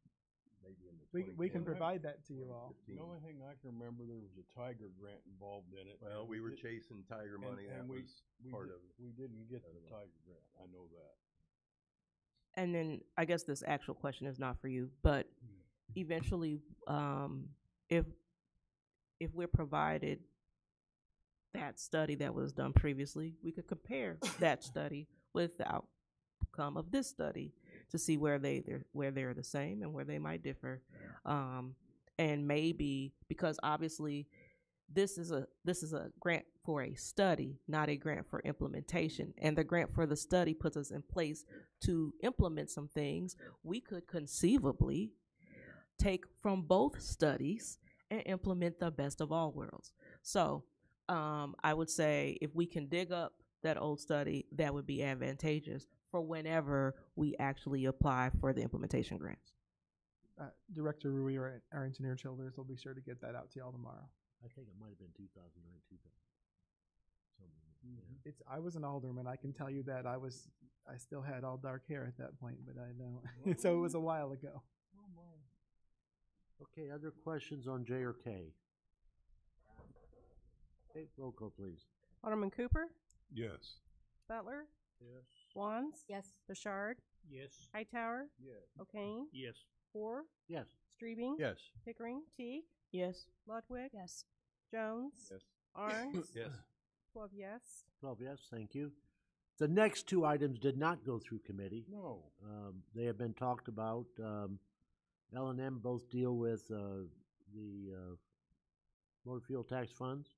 maybe in the We can provide that to you all. The only thing I can remember, there was a Tiger grant involved in it. Well, we were chasing Tiger money. And That we was part of it. We didn't get the Tiger grant, I know that. And then I guess this actual question is not for you, but eventually, if we're provided that study that was done previously, we could compare that study with the outcome of this study to see where they're the same and where they might differ. And maybe because obviously this is a grant for a study, not a grant for implementation. And the grant for the study puts us in place to implement some things. We could conceivably take from both studies and implement the best of all worlds. So I would say if we can dig up that old study, that would be advantageous for whenever we actually apply for the implementation grants. Director Rui or our engineer Childers will be sure to get that out to y'all tomorrow. I think it might have been 2009, 2000. Yeah. I was an alderman. I can tell you that I still had all dark hair at that point, but I know. So it was a while ago. Okay, other questions on J or K? Okay, roll call, please. Alderman Cooper, Yes. Butler, Yes. Wands, Yes. Bouchard, Yes. Hightower, Yes. O'Kane, Yes. Hoare, Yes. Streebing, Yes. Pickering, Teague, Yes. Ludwig, Yes. Jones, Yes. Arns, Yes. 12 yes. 12 yes, thank you. The next two items did not go through committee. No. They have been talked about. L&M both deal with the motor fuel tax funds.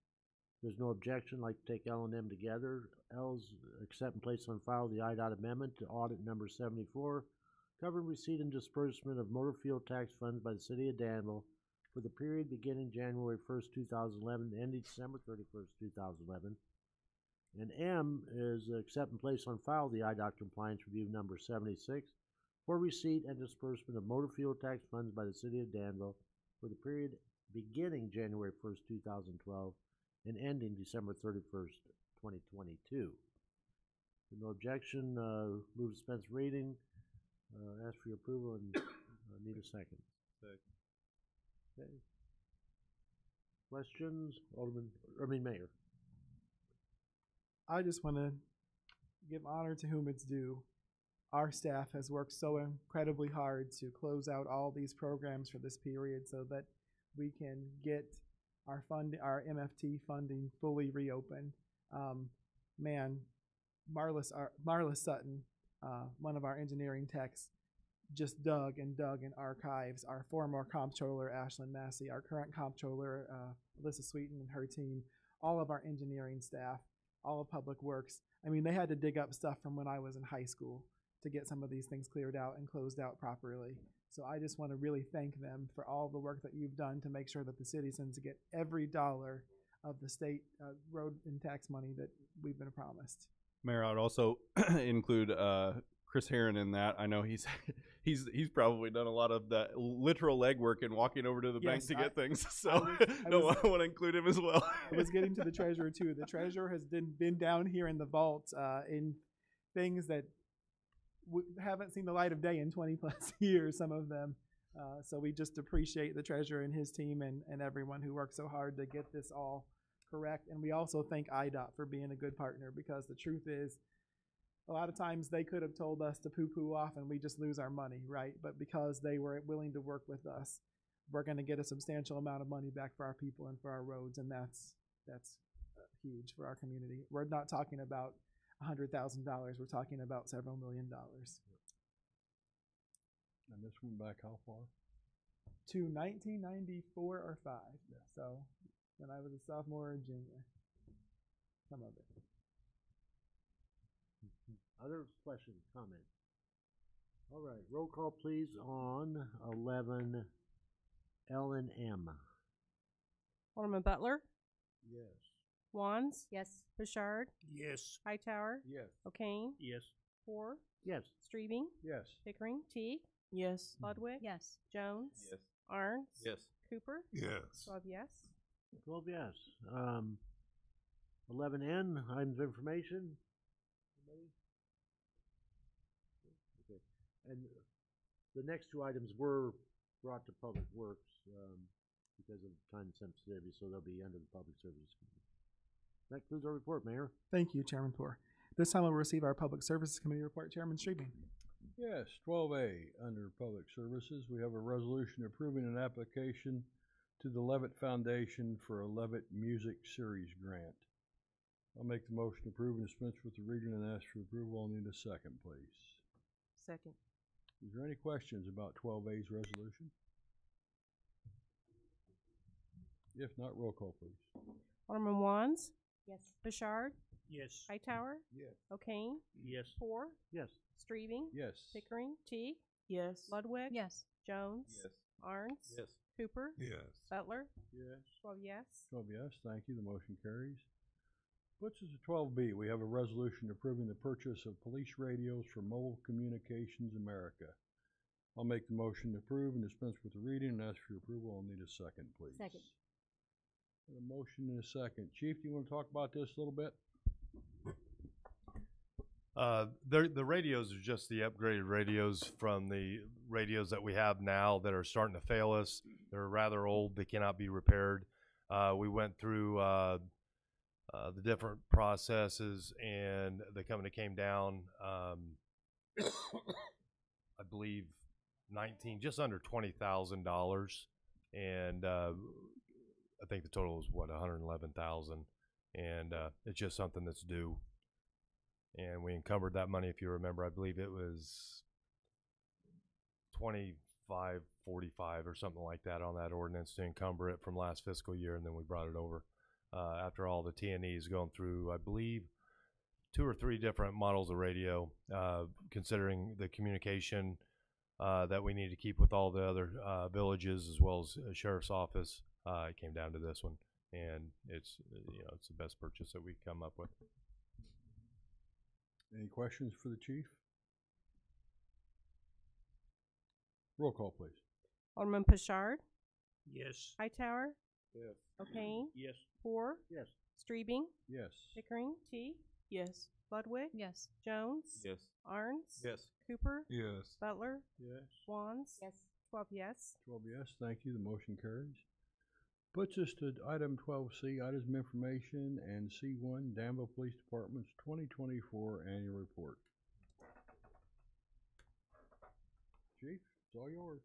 There's no objection. I'd like to take L&M together. L's accept and place on file the IDOT amendment to audit number 74, covering receipt and disbursement of motor fuel tax funds by the city of Danville for the period beginning January 1st, 2011 and ending December 31st, 2011. And M is accept and place on file the IDOT compliance review number 76 for receipt and disbursement of motor fuel tax funds by the city of Danville for the period beginning January 1st, 2012 and ending December 31st, 2022. With no objection, move to dispense reading. Ask for your approval and need a second. Second. Okay. Questions, Mayor? I just want to give honor to whom it's due. Our staff has worked so incredibly hard to close out all these programs for this period so that we can get our MFT funding fully reopened. Marla Sutton, one of our engineering techs, just dug and dug in archives. Our former comptroller, Ashlyn Massey, our current comptroller, Alyssa Sweeten and her team, all of our engineering staff, all of Public Works. I mean, they had to dig up stuff from when I was in high school to get some of these things cleared out and closed out properly. So I just want to really thank them for all the work that you've done to make sure that the citizens get every dollar of the state road and tax money that we've been promised. Mayor, I'd also include Chris Heron in that. I know he's probably done a lot of the literal legwork and walking over to the bank to get things. So I want to include him as well. I was getting to the treasurer too. The treasurer has been down here in the vault in things that haven't seen the light of day in 20 plus years, some of them. So we just appreciate the treasurer and his team and everyone who worked so hard to get this all correct. And we also thank IDOT for being a good partner, because the truth is, a lot of times they could have told us to poo-poo off and we just lose our money, right? But because they were willing to work with us, we're going to get a substantial amount of money back for our people and for our roads, and that's huge for our community. We're not talking about $100,000. We're talking about several $1 million. And this went back how far? To 1994 or 5. Yeah. So when I was a sophomore or junior, some of it. Other questions, comments? All right, roll call please on 11 L and M. Alderman Butler? Yes. Wands? Yes. Bouchard? Yes. Hightower? Yes. O'Kane? Yes. Poor? Yes. Streebing? Yes. Pickering? Teague? Yes. Ludwig? Yes. Jones? Yes. Arns? Yes. Cooper? Yes. 12 yes. 12 yes. 11N, items of information. Anybody? Okay. And the next two items were brought to Public Works because of time sensitivity, so they'll be under the Public Services Committee. That concludes our report, Mayor. Thank you, Chairman Poor. This time we'll receive our Public Services Committee report. Chairman Streebing. Yes, 12A, under Public Services, we have a resolution approving an application to the Levitt Foundation for a Levitt Music Series grant. I'll make the motion to approve and dispense with the reading and ask for approval. I'll need a second, please. Second. Is there any questions about 12A's resolution? If not, roll call, please. Alderman Wands? Yes. Bouchard? Yes. Hightower? Yes. O'Kane? Yes. Poor? Yes. Streebing? Yes. Pickering? Teague? Yes. Ludwig? Yes. Jones? Yes. Arns? Yes. Cooper? Yes. Butler? Yes. 12 yes. 12 yes, thank you, the motion carries. Puts us at 12B, we have a resolution approving the purchase of police radios for Mobile Communications America. I'll make the motion to approve and dispense with the reading and ask for your approval. I'll need a second, please. Second. A motion and a second. Chief, do you want to talk about this a little bit? The radios are just the upgraded radios from the radios that we have now that are starting to fail us. They're rather old. They cannot be repaired. We went through the different processes, and the company came down, I believe, just under $20,000, and I think the total was what, $111,000, and it's just something that's due. And we encumbered that money, if you remember. I believe it was 2545 or something like that on that ordinance to encumber it from last fiscal year, and then we brought it over after all the T&Es going through, I believe, 2 or 3 different models of radio, considering the communication that we need to keep with all the other villages as well as sheriff's office. It came down to this one, and it's it's the best purchase that we've come up with. Any questions for the chief? Roll call, please. Alderman Bouchard? Yes. Hightower? Yes. O'Kane? Yes. Poor? Yes. Streebing? Yes. Pickering? Teague? Yes. Ludwig? Yes. Jones? Yes. Arns? Yes. Cooper? Yes. Butler? Yes. Wands? Yes. 12 yes. 12 yes, thank you, the motion carries. Puts us to item 12C, items of information, and C1, Danville Police Department's 2024 annual report. Chief, it's all yours.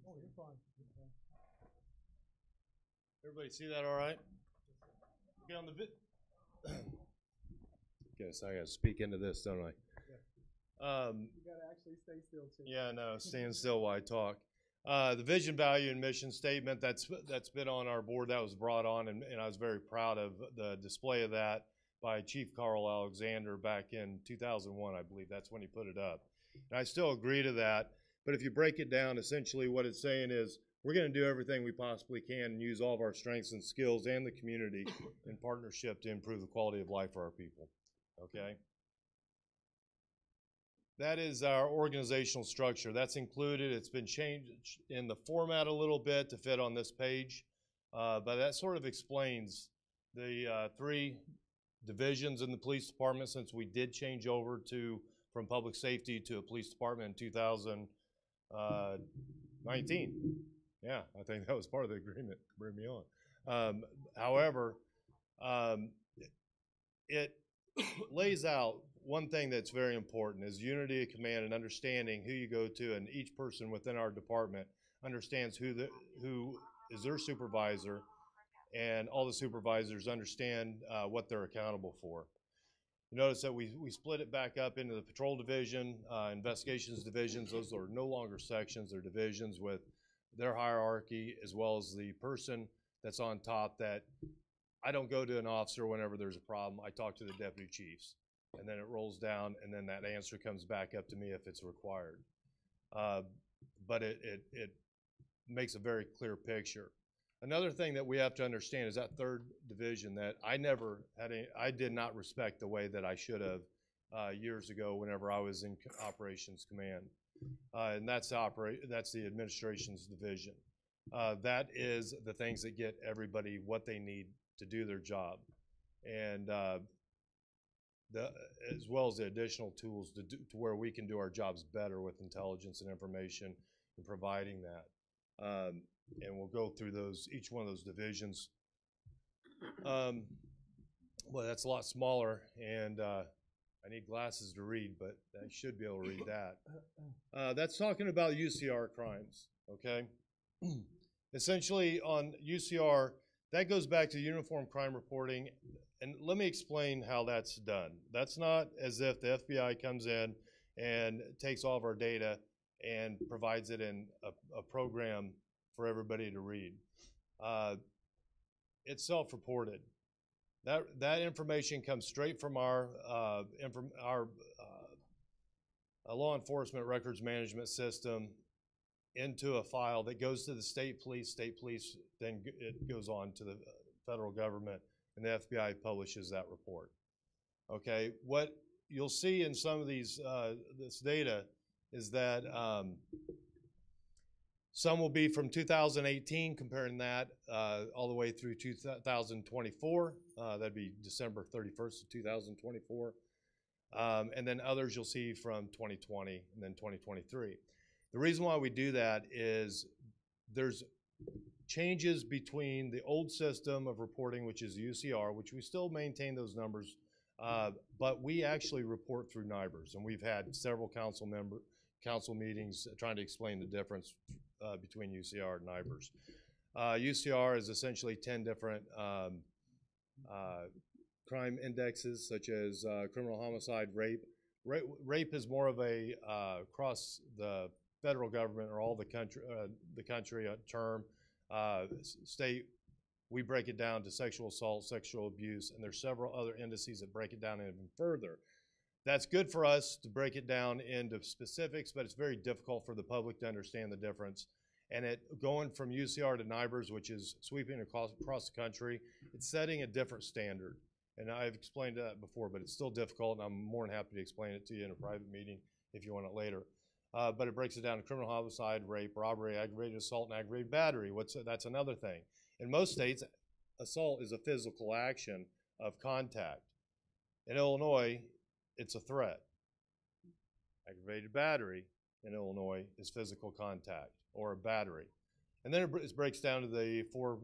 Oh, you're fine. Everybody see that all right? Get on the vid. Guess I gotta speak into this, don't I? You gotta actually stay still too. Yeah, no, stand still while I talk. The vision, value, and mission statement, that's been on our board, that was brought on, and I was very proud of the display of that by Chief Carl Alexander back in 2001, I believe. That's when he put it up. And I still agree to that, but if you break it down, essentially what it's saying is we're going to do everything we possibly can and use all of our strengths and skills and the community in partnership to improve the quality of life for our people, okay? That is our organizational structure. That's included. It's been changed in the format a little bit to fit on this page, but that sort of explains the 3 divisions in the police department since we did change over from public safety to a police department in 2019. Yeah, I think that was part of the agreement to bring me on. However, it lays out one thing that's very important is unity of command and understanding who you go to, and each person within our department understands who is their supervisor, and all the supervisors understand what they're accountable for. You notice that we split it back up into the patrol division, investigations divisions. Those are no longer sections, they're divisions with their hierarchy, as well as the person that's on top. That I don't go to an officer whenever there's a problem. I talk to the deputy chiefs, and then it rolls down, and then that answer comes back up to me if it's required. But it makes a very clear picture. Another thing that we have to understand is that 3rd division that I did not respect the way that I should have years ago whenever I was in operations command. And that's the administration's division. That is the things that get everybody what they need to do their job. And as well as the additional tools to where we can do our jobs better with intelligence and information and providing that. And we'll go through each one of those divisions. Well, that's a lot smaller, and I need glasses to read, but I should be able to read that. That's talking about UCR crimes, okay? Essentially on UCR, that goes back to uniform crime reporting, and let me explain how that's done. That's not as if the FBI comes in and takes all of our data and provides it in a program for everybody to read. It's self-reported. That information comes straight from our law enforcement records management system into a file that goes to the state police. State police, then it goes on to the federal government, and the FBI publishes that report. Okay, what you'll see in some of this data is that some will be from 2018, comparing that all the way through 2024. That'd be December 31st of 2024. And then others you'll see from 2020 and then 2023. The reason why we do that is there's changes between the old system of reporting, which is UCR, which we still maintain those numbers, but we actually report through NIBRS, and we've had several council meetings trying to explain the difference between UCR and NIBRS. UCR is essentially 10 different crime indexes, such as criminal homicide, rape. Rape is more of a across the federal government or all the country term. State, we break it down to sexual assault, sexual abuse, and there's several other indices that break it down even further. That's good for us to break it down into specifics, but it's very difficult for the public to understand the difference. And going from UCR to NIBRS, which is sweeping across the country, it's setting a different standard. And I've explained that before, but it's still difficult, and I'm more than happy to explain it to you in a private meeting if you want it later. But it breaks it down to criminal homicide, rape, robbery, aggravated assault, and aggravated battery. That's another thing. In most states, assault is a physical action of contact. In Illinois, it's a threat. Aggravated battery in Illinois is physical contact or a battery. And then it breaks down to the 4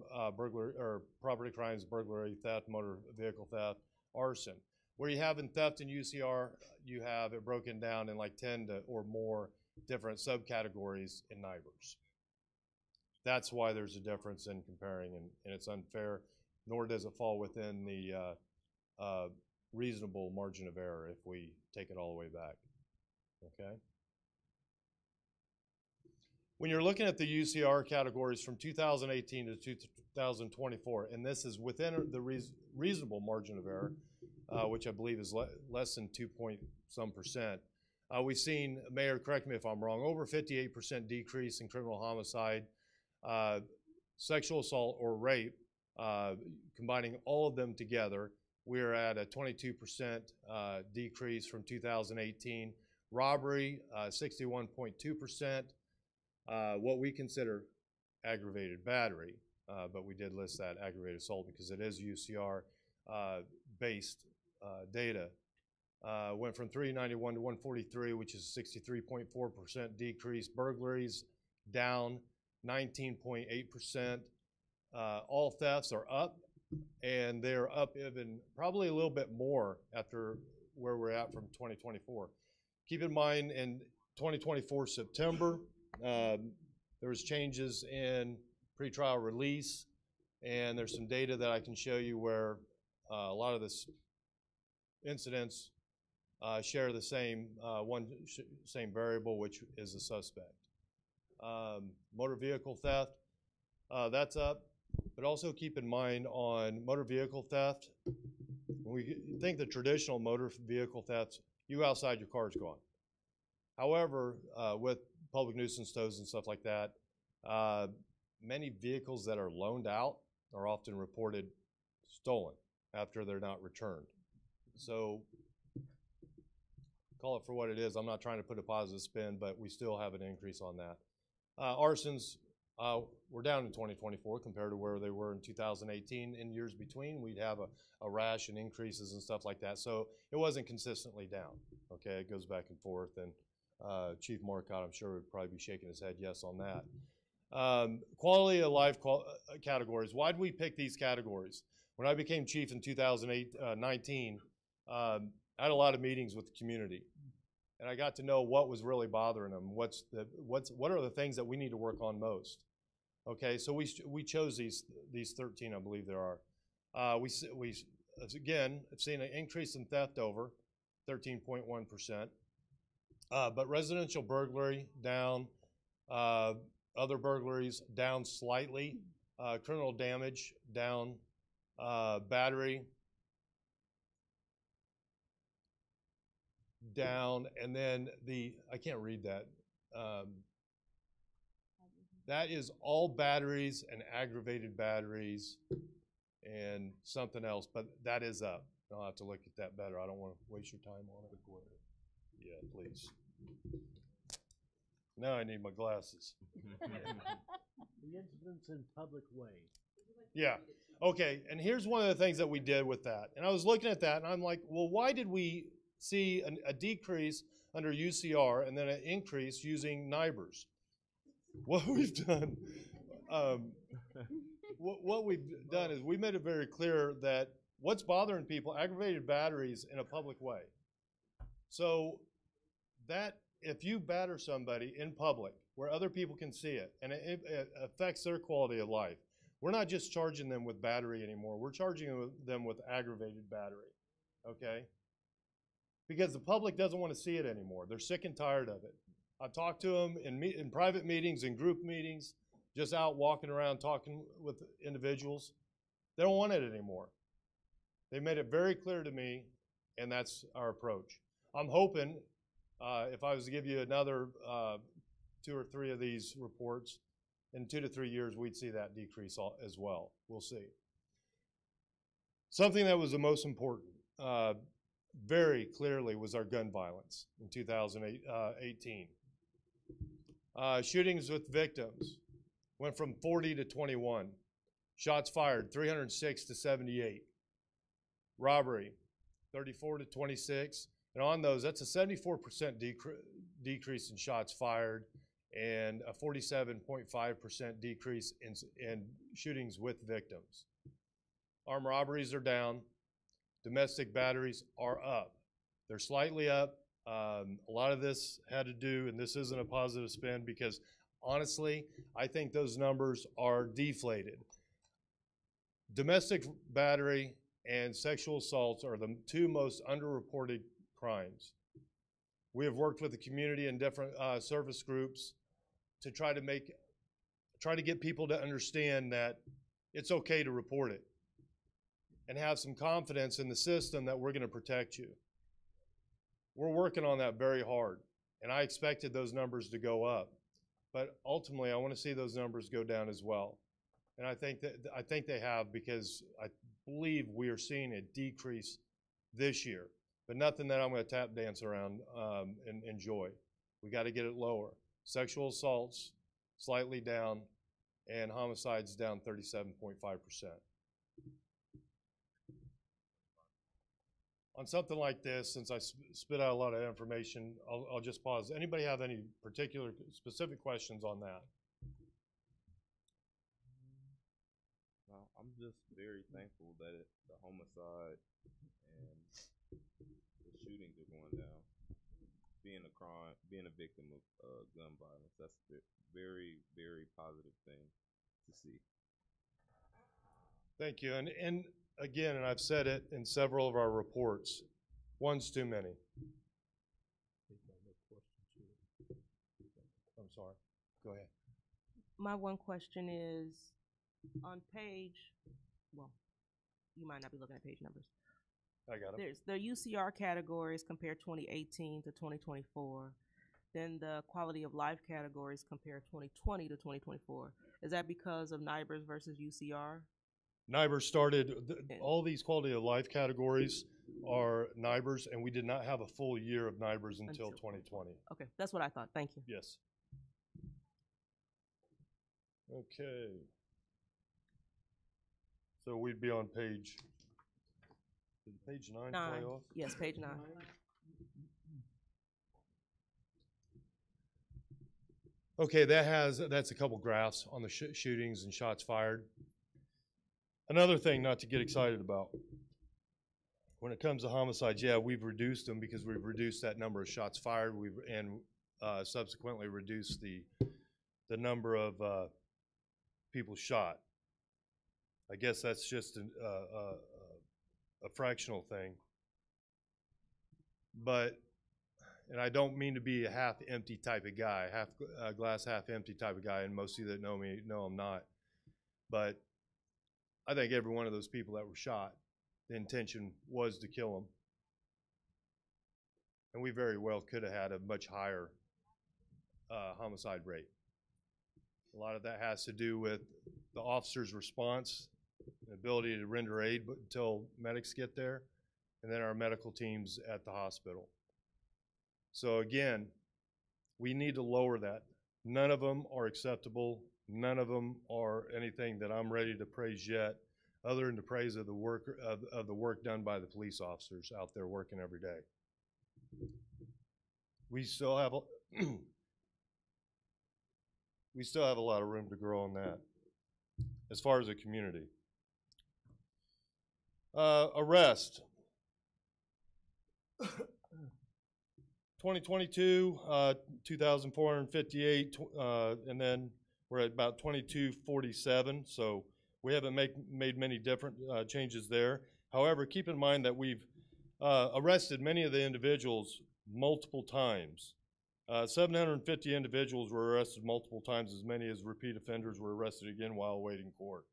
property crimes: burglary, theft, motor vehicle theft, arson. Where you have in theft and UCR, you have it broken down in like 10 or more different subcategories in NIBRS. That's why there's a difference in comparing, and it's unfair, nor does it fall within the reasonable margin of error if we take it all the way back, okay? When you're looking at the UCR categories from 2018 to 2024, and this is within the reasonable margin of error, which I believe is less than 2-some%, we've seen, Mayor, correct me if I'm wrong, over 58% decrease in criminal homicide, sexual assault or rape, combining all of them together. We're at a 22% decrease from 2018. Robbery, 61.2%. What we consider aggravated battery, but we did list that aggravated assault because it is UCR based data. Went from 391 to 143, which is a 63.4% decrease. Burglaries down 19.8%. All thefts are up, and they're up even probably a little bit more after where we're at from 2024. Keep in mind, in 2024 September, there was changes in pretrial release, and there's some data that I can show you where a lot of this incidents share the same same variable, which is the suspect. Motor vehicle theft, that's up, but also keep in mind on motor vehicle theft, when we think the traditional motor vehicle thefts, you outside, your car's gone. However, with public nuisance tows and stuff like that, many vehicles that are loaned out are often reported stolen after they're not returned. So call it for what it is. I'm not trying to put a positive spin, but we still have an increase on that. Arsons, we're down in 2024 compared to where they were in 2018. In years between, we'd have a rash and increases and stuff like that. So it wasn't consistently down. Okay, it goes back and forth. And Chief Marcotte, I'm sure, would probably be shaking his head yes on that. Quality of life categories. Why did we pick these categories? When I became chief in 2019, I had a lot of meetings with the community, and I got to know what was really bothering them. What are the things that we need to work on most? Okay, so we chose these 13, I believe there are. We again have seen an increase in theft over 13.1%, but residential burglary down, other burglaries down slightly, criminal damage down, battery down, and then I can't read that. That is all batteries and aggravated batteries and something else, but that is up. I'll have to look at that better. I don't want to waste your time on it. Yeah, please. Now I need my glasses. The incidents in public way. Yeah. Okay, and here's one of the things that we did with that. And I was looking at that, and I'm like, well, why did we see a decrease under UCR and then an increase using NIBRs? What we've done, what we've done is we made it very clear that what's bothering people, aggravated batteries in a public way. So that if you batter somebody in public where other people can see it and it affects their quality of life, we're not just charging them with battery anymore. We're charging them with aggravated battery, okay? Because the public doesn't want to see it anymore. They're sick and tired of it. I've talked to them in private meetings, in group meetings, just out walking around talking with individuals. They don't want it anymore. They made it very clear to me, and that's our approach. I'm hoping if I was to give you another 2 or 3 of these reports, in 2 to 3 years, we'd see that decrease as well. We'll see. Something that was the most important, very clearly, was our gun violence in 2018. Shootings with victims went from 40 to 21. Shots fired, 306 to 78. Robbery, 34 to 26. And on those, that's a 74% decrease in shots fired and a 47.5% decrease in shootings with victims. Armed robberies are down. Domestic batteries are up. They're slightly up. A lot of this had to do, and this isn't a positive spin because honestly, I think those numbers are deflated. Domestic battery and sexual assaults are the 2 most underreported crimes. We have worked with the community and different service groups to try to get people to understand that it's okay to report it and have some confidence in the system that we're going to protect you. We're working on that very hard, and I expected those numbers to go up, but ultimately I want to see those numbers go down as well. And I think they have, because I believe we are seeing a decrease this year, but nothing that I'm going to tap dance around and enjoy. We got to get it lower. Sexual assaults slightly down, and homicides down 37.5%. On something like this, since I spit out a lot of information, I'll just pause. Anybody have any particular specific questions on that? Well, I'm just very thankful that the homicide and the shootings are going down. Being a victim of gun violence, that's a very, very positive thing to see. Thank you. And again, and I've said it in several of our reports, one's too many. I'm sorry. Go ahead. My one question is, on page, well, you might not be looking at page numbers. I got it. There's the UCR categories compare 2018 to 2024. Then the quality of life categories compare 2020 to 2024. Is that because of NIBRS versus UCR? NIBRS started, all these quality of life categories are NIBRS, and we did not have a full year of NIBRS until 2020. Okay, that's what I thought. Thank you. Yes. Okay. So we'd be on page 9 9. fly off? Yes, page 9. Okay, that's a couple graphs on the shootings and shots fired. Another thing not to get excited about. When it comes to homicides, yeah, we've reduced them because we've reduced that number of shots fired. And subsequently reduced the number of people shot. I guess that's just a fractional thing. But, and I don't mean to be a half-empty type of guy, glass half-empty type of guy, and most of you that know me know I'm not. But I think every one of those people that were shot, the intention was to kill them. And we very well could have had a much higher homicide rate. A lot of that has to do with the officer's response, the ability to render aid until medics get there, and then our medical teams at the hospital. So again, we need to lower that. None of them are acceptable. None of them are anything that I'm ready to praise yet, other than to praise of the work done by the police officers out there working every day. We still have a lot of room to grow on that as far as a community. Arrest. 2022, 2,458, and then we're at about 2,247. So we haven't made many different changes there. However, keep in mind that we've arrested many of the individuals multiple times. 750 individuals were arrested multiple times, as many as repeat offenders were arrested again while awaiting court.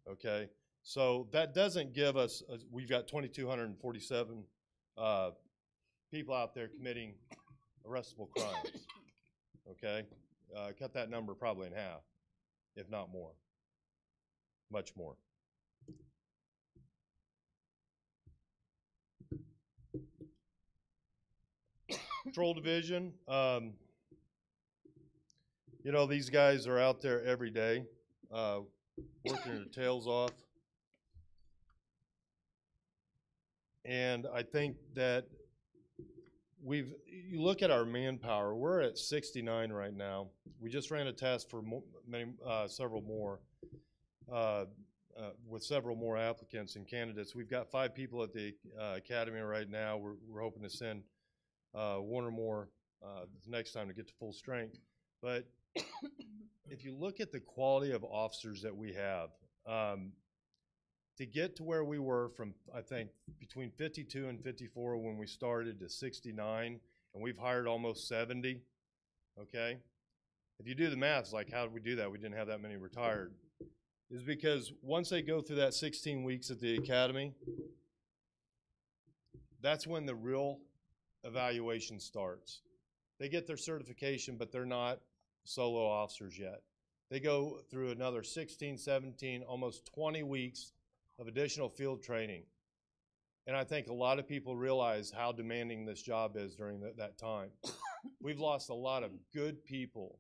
Okay, so that doesn't give us, we've got 2,247 people out there committing arrestable crimes. Okay, cut that number probably in half, if not more, much more. Patrol division, you know, these guys are out there every day, working their tails off. And I think that you look at our manpower, we're at 69 right now. We just ran a test for several more, with several more applicants and candidates. We've got 5 people at the academy right now. We're hoping to send one or more next time to get to full strength. But if you look at the quality of officers that we have, to get to where we were from, I think, between 52 and 54 when we started to 69, and we've hired almost 70, okay? if you do the math, it's like, how did we do that? We didn't have that many retired. Is because once they go through that 16 weeks at the academy, that's when the real evaluation starts. They get their certification, but they're not solo officers yet. They go through another 16, 17, almost 20 weeks of additional field training. And I think a lot of people realize how demanding this job is during that time. We've lost a lot of good people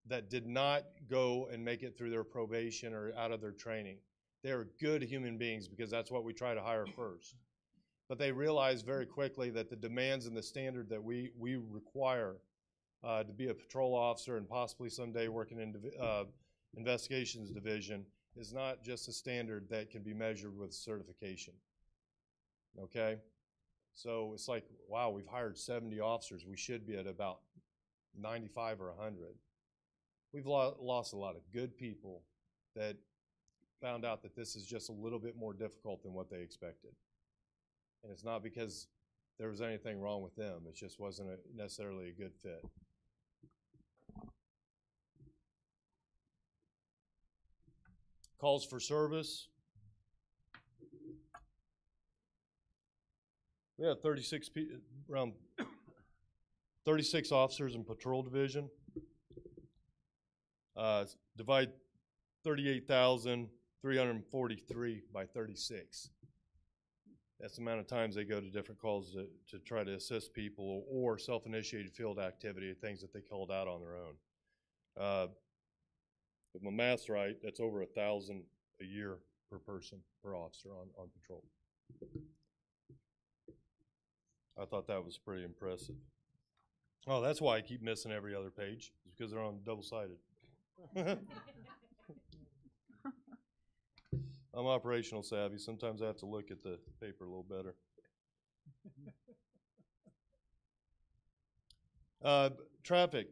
that did not go and make it through their probation or out of their training. They are good human beings because that's what we try to hire first. But they realize very quickly that the demands and the standard that we require to be a patrol officer and possibly someday working in investigations division is not just a standard that can be measured with certification. Okay? So it's like, wow, we've hired 70 officers. We should be at about 95 or 100. We've lost a lot of good people that found out that this is just a little bit more difficult than what they expected. And it's not because there was anything wrong with them. It just wasn't necessarily a good fit. Calls for service. We have around 36 officers in patrol division. Divide 38,343 by 36. That's the amount of times they go to different calls to try to assist people or self-initiated field activity, things that they called out on their own. If my math's right, that's over 1,000 a year per person, per officer on patrol. I thought that was pretty impressive. Oh, that's why I keep missing every other page, is because they're on double-sided. I'm operational savvy. Sometimes I have to look at the paper a little better. Traffic.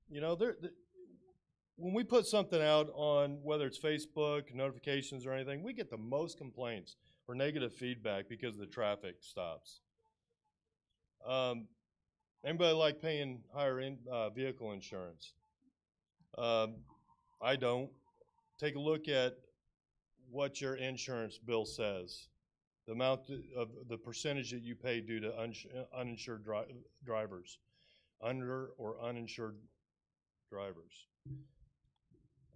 You know, when we put something out on whether it's Facebook, notifications, or anything, we get the most complaints or negative feedback because of the traffic stops. Anybody like paying higher vehicle insurance? I don't. Take a look at what your insurance bill says, the amount of the percentage that you pay due to uninsured drivers, under or uninsured drivers.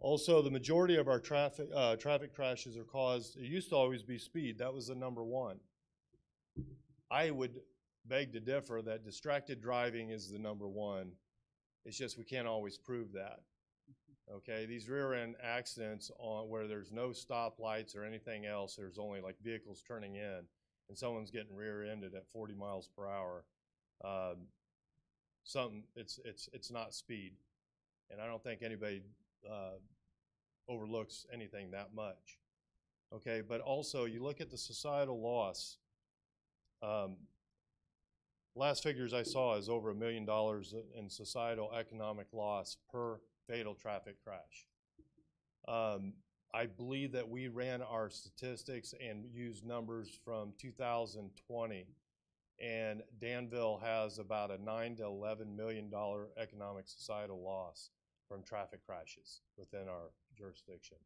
Also, the majority of our traffic crashes are caused, it used to always be speed. That was the number one. I would beg to differ that distracted driving is the number one. It's just we can't always prove that. Okay, these rear-end accidents where there's no stoplights or anything else, there's only like vehicles turning in, and someone's getting rear-ended at 40 miles per hour. It's not speed, and I don't think anybody overlooks anything that much. Okay, but also you look at the societal loss. Last figures I saw is over $1 million in societal economic loss per fatal traffic crash. I believe that we ran our statistics and used numbers from 2020, and Danville has about a $9 to $11 million economic societal loss from traffic crashes within our jurisdiction.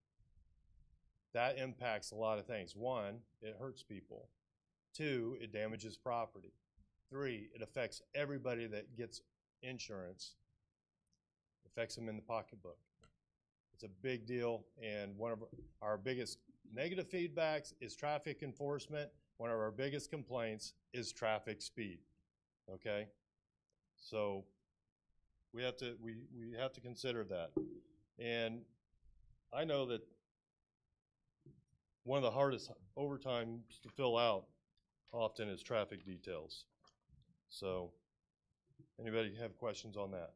That impacts a lot of things. One, it hurts people. Two, it damages property. Three, it affects everybody that gets insurance. Affects them in the pocketbook. It's a big deal, and one of our biggest negative feedbacks is traffic enforcement. One of our biggest complaints is traffic speed. Okay, so we have to consider that. And I know that one of the hardest overtimes to fill out often is traffic details. So, anybody have questions on that?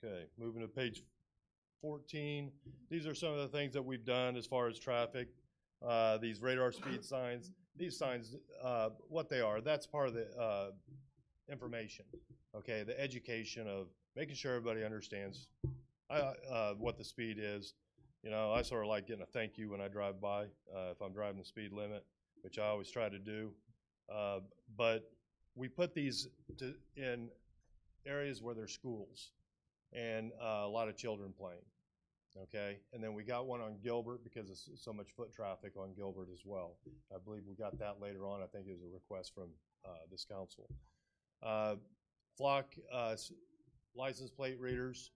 Okay, moving to page 14. These are some of the things that we've done as far as traffic. These radar speed signs. These signs, what they are, that's part of the information. Okay, the education of making sure everybody understands what the speed is. You know, I sort of like getting a thank you when I drive by if I'm driving the speed limit, which I always try to do. But we put these in areas where there's schools and a lot of children playing. Okay, and then we got one on Gilbert because of so much foot traffic on Gilbert as well. I believe we got that later on. I think it was a request from this council. Flock license plate readers,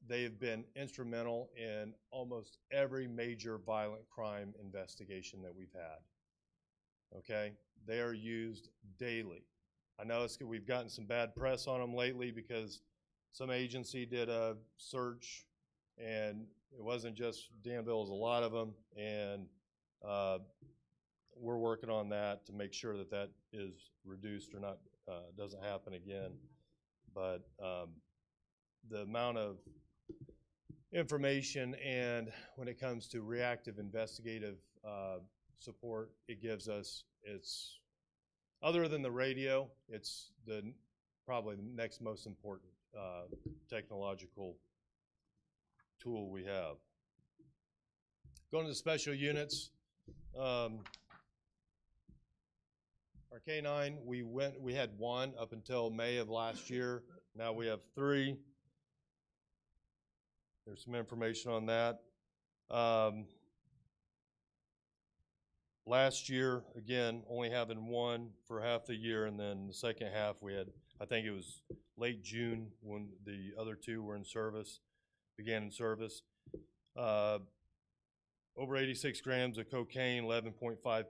they have been instrumental in almost every major violent crime investigation that we've had. Okay, they are used daily. I know we've gotten some bad press on them lately because some agency did a search and it wasn't just Danville, it was a lot of them, and we're working on that to make sure that that is reduced or not, doesn't happen again. But the amount of information and when it comes to reactive investigative support it gives us, it's, other than the radio, it's probably the next most important technological tool we have. Going to the special units, our K9, we had one up until May of last year. Now we have 3. There's some information on that. Last year, again, only having 1 for half the year, and then the second half we had, I think it was late June when the other 2 were in service, began in service. Over 86 grams of cocaine, 11.5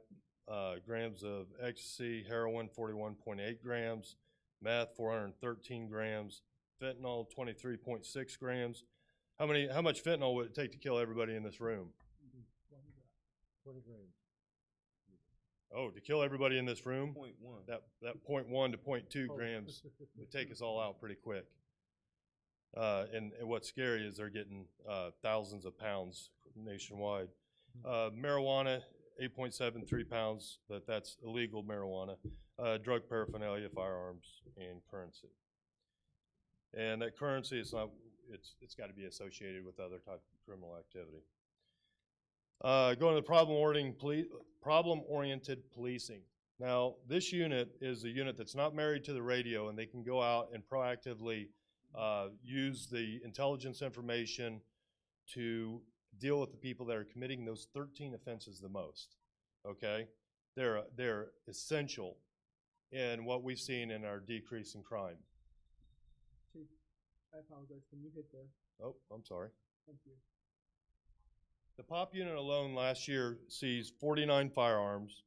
grams of ecstasy, heroin 41.8 grams, meth 413 grams, fentanyl 23.6 grams. How much fentanyl would it take to kill everybody in this room? 20 grams. Oh, to kill everybody in this room? 0.1. That 0.1 to 0.2 grams would take us all out pretty quick. And what's scary is they're getting thousands of pounds nationwide. Marijuana, 8.73 pounds, but that's illegal marijuana. Drug paraphernalia, firearms, and currency. And that currency is not, it's got to be associated with other type of criminal activity. Going to the problem-oriented policing. Now, this unit is a unit that's not married to the radio, and they can go out and proactively use the intelligence information to deal with the people that are committing those 13 offenses the most. Okay, they're essential in what we've seen in our decrease in crime. Chief, I apologize. Can you hit the? Oh, I'm sorry. Thank you. The POP unit alone last year seized 49 firearms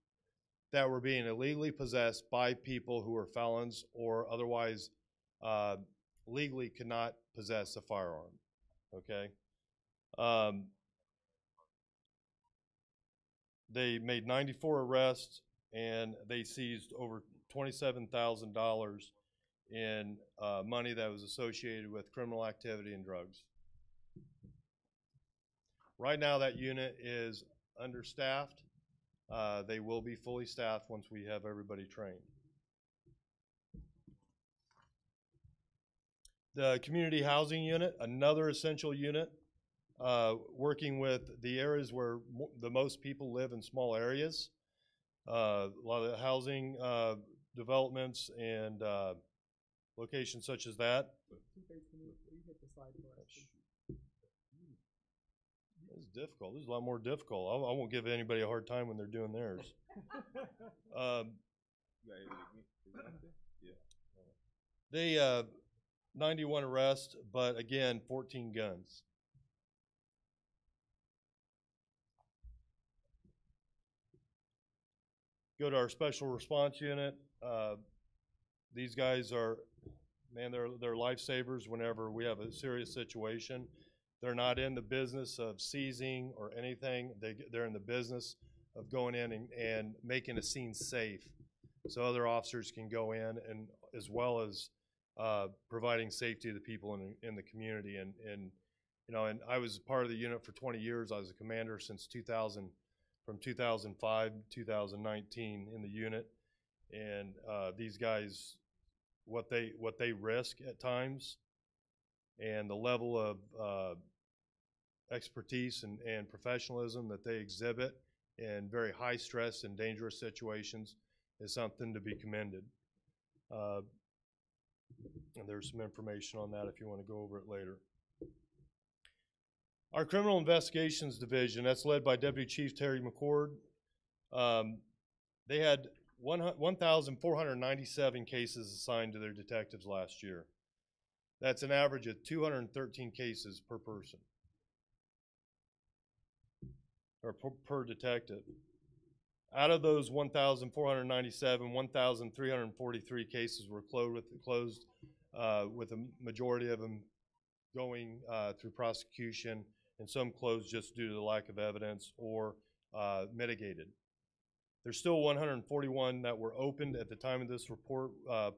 that were being illegally possessed by people who were felons or otherwise legally could not possess a firearm. Okay. They made 94 arrests and they seized over $27,000 in money that was associated with criminal activity and drugs. Right now that unit is understaffed. They will be fully staffed once we have everybody trained. The community housing unit, another essential unit, working with the areas where the most people live in small areas. A lot of the housing developments and locations such as that. Can you hit the slide for us? This is difficult. This is a lot more difficult. I won't give anybody a hard time when they're doing theirs. They 91 arrests, but again, 14 guns. Go to our special response unit. These guys are, man, they're lifesavers whenever we have a serious situation. They're not in the business of seizing or anything. They're in the business of going in and making a scene safe so other officers can go in, and as well as providing safety to the people in the community. And you know, and I was part of the unit for 20 years. I was a commander since 2000, from 2005 to 2019 in the unit. And these guys, what they risk at times, and the level of expertise and professionalism that they exhibit in very high stress and dangerous situations is something to be commended. And there's some information on that if you want to go over it later. Our Criminal Investigations Division, that's led by Deputy Chief Terry McCord. They had 1,497 cases assigned to their detectives last year. That's an average of 213 cases per person, or per detective. Out of those 1,497, 1,343 cases were closed with a majority of them going through prosecution, and some closed just due to the lack of evidence or mitigated. There's still 141 that were opened at the time of this report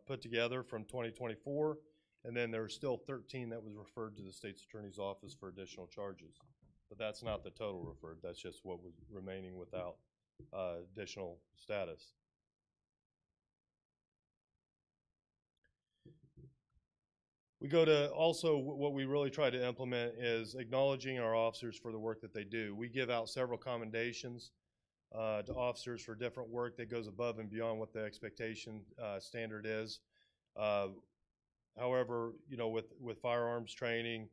put together from 2024, and then there are still 13 that was referred to the State's Attorney's Office for additional charges. But that's not the total referred, that's just what was remaining without additional status. We go to also what we really try to implement is acknowledging our officers for the work that they do. We give out several commendations to officers for different work that goes above and beyond what the expectation standard is. However, you know, with firearms training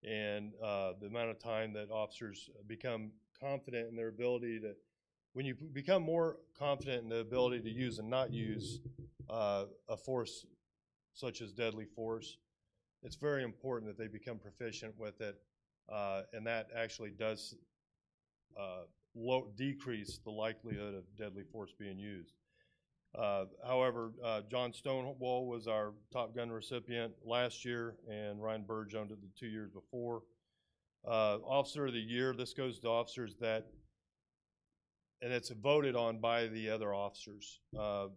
and the amount of time that officers become confident in their ability to, when you become more confident in the ability to use and not use a force such as deadly force, it's very important that they become proficient with it, and that actually does decrease the likelihood of deadly force being used. However, John Stonewall was our Top Gun recipient last year, and Ryan Burge owned it the 2 years before. Officer of the Year, this goes to officers that, and it's voted on by the other officers,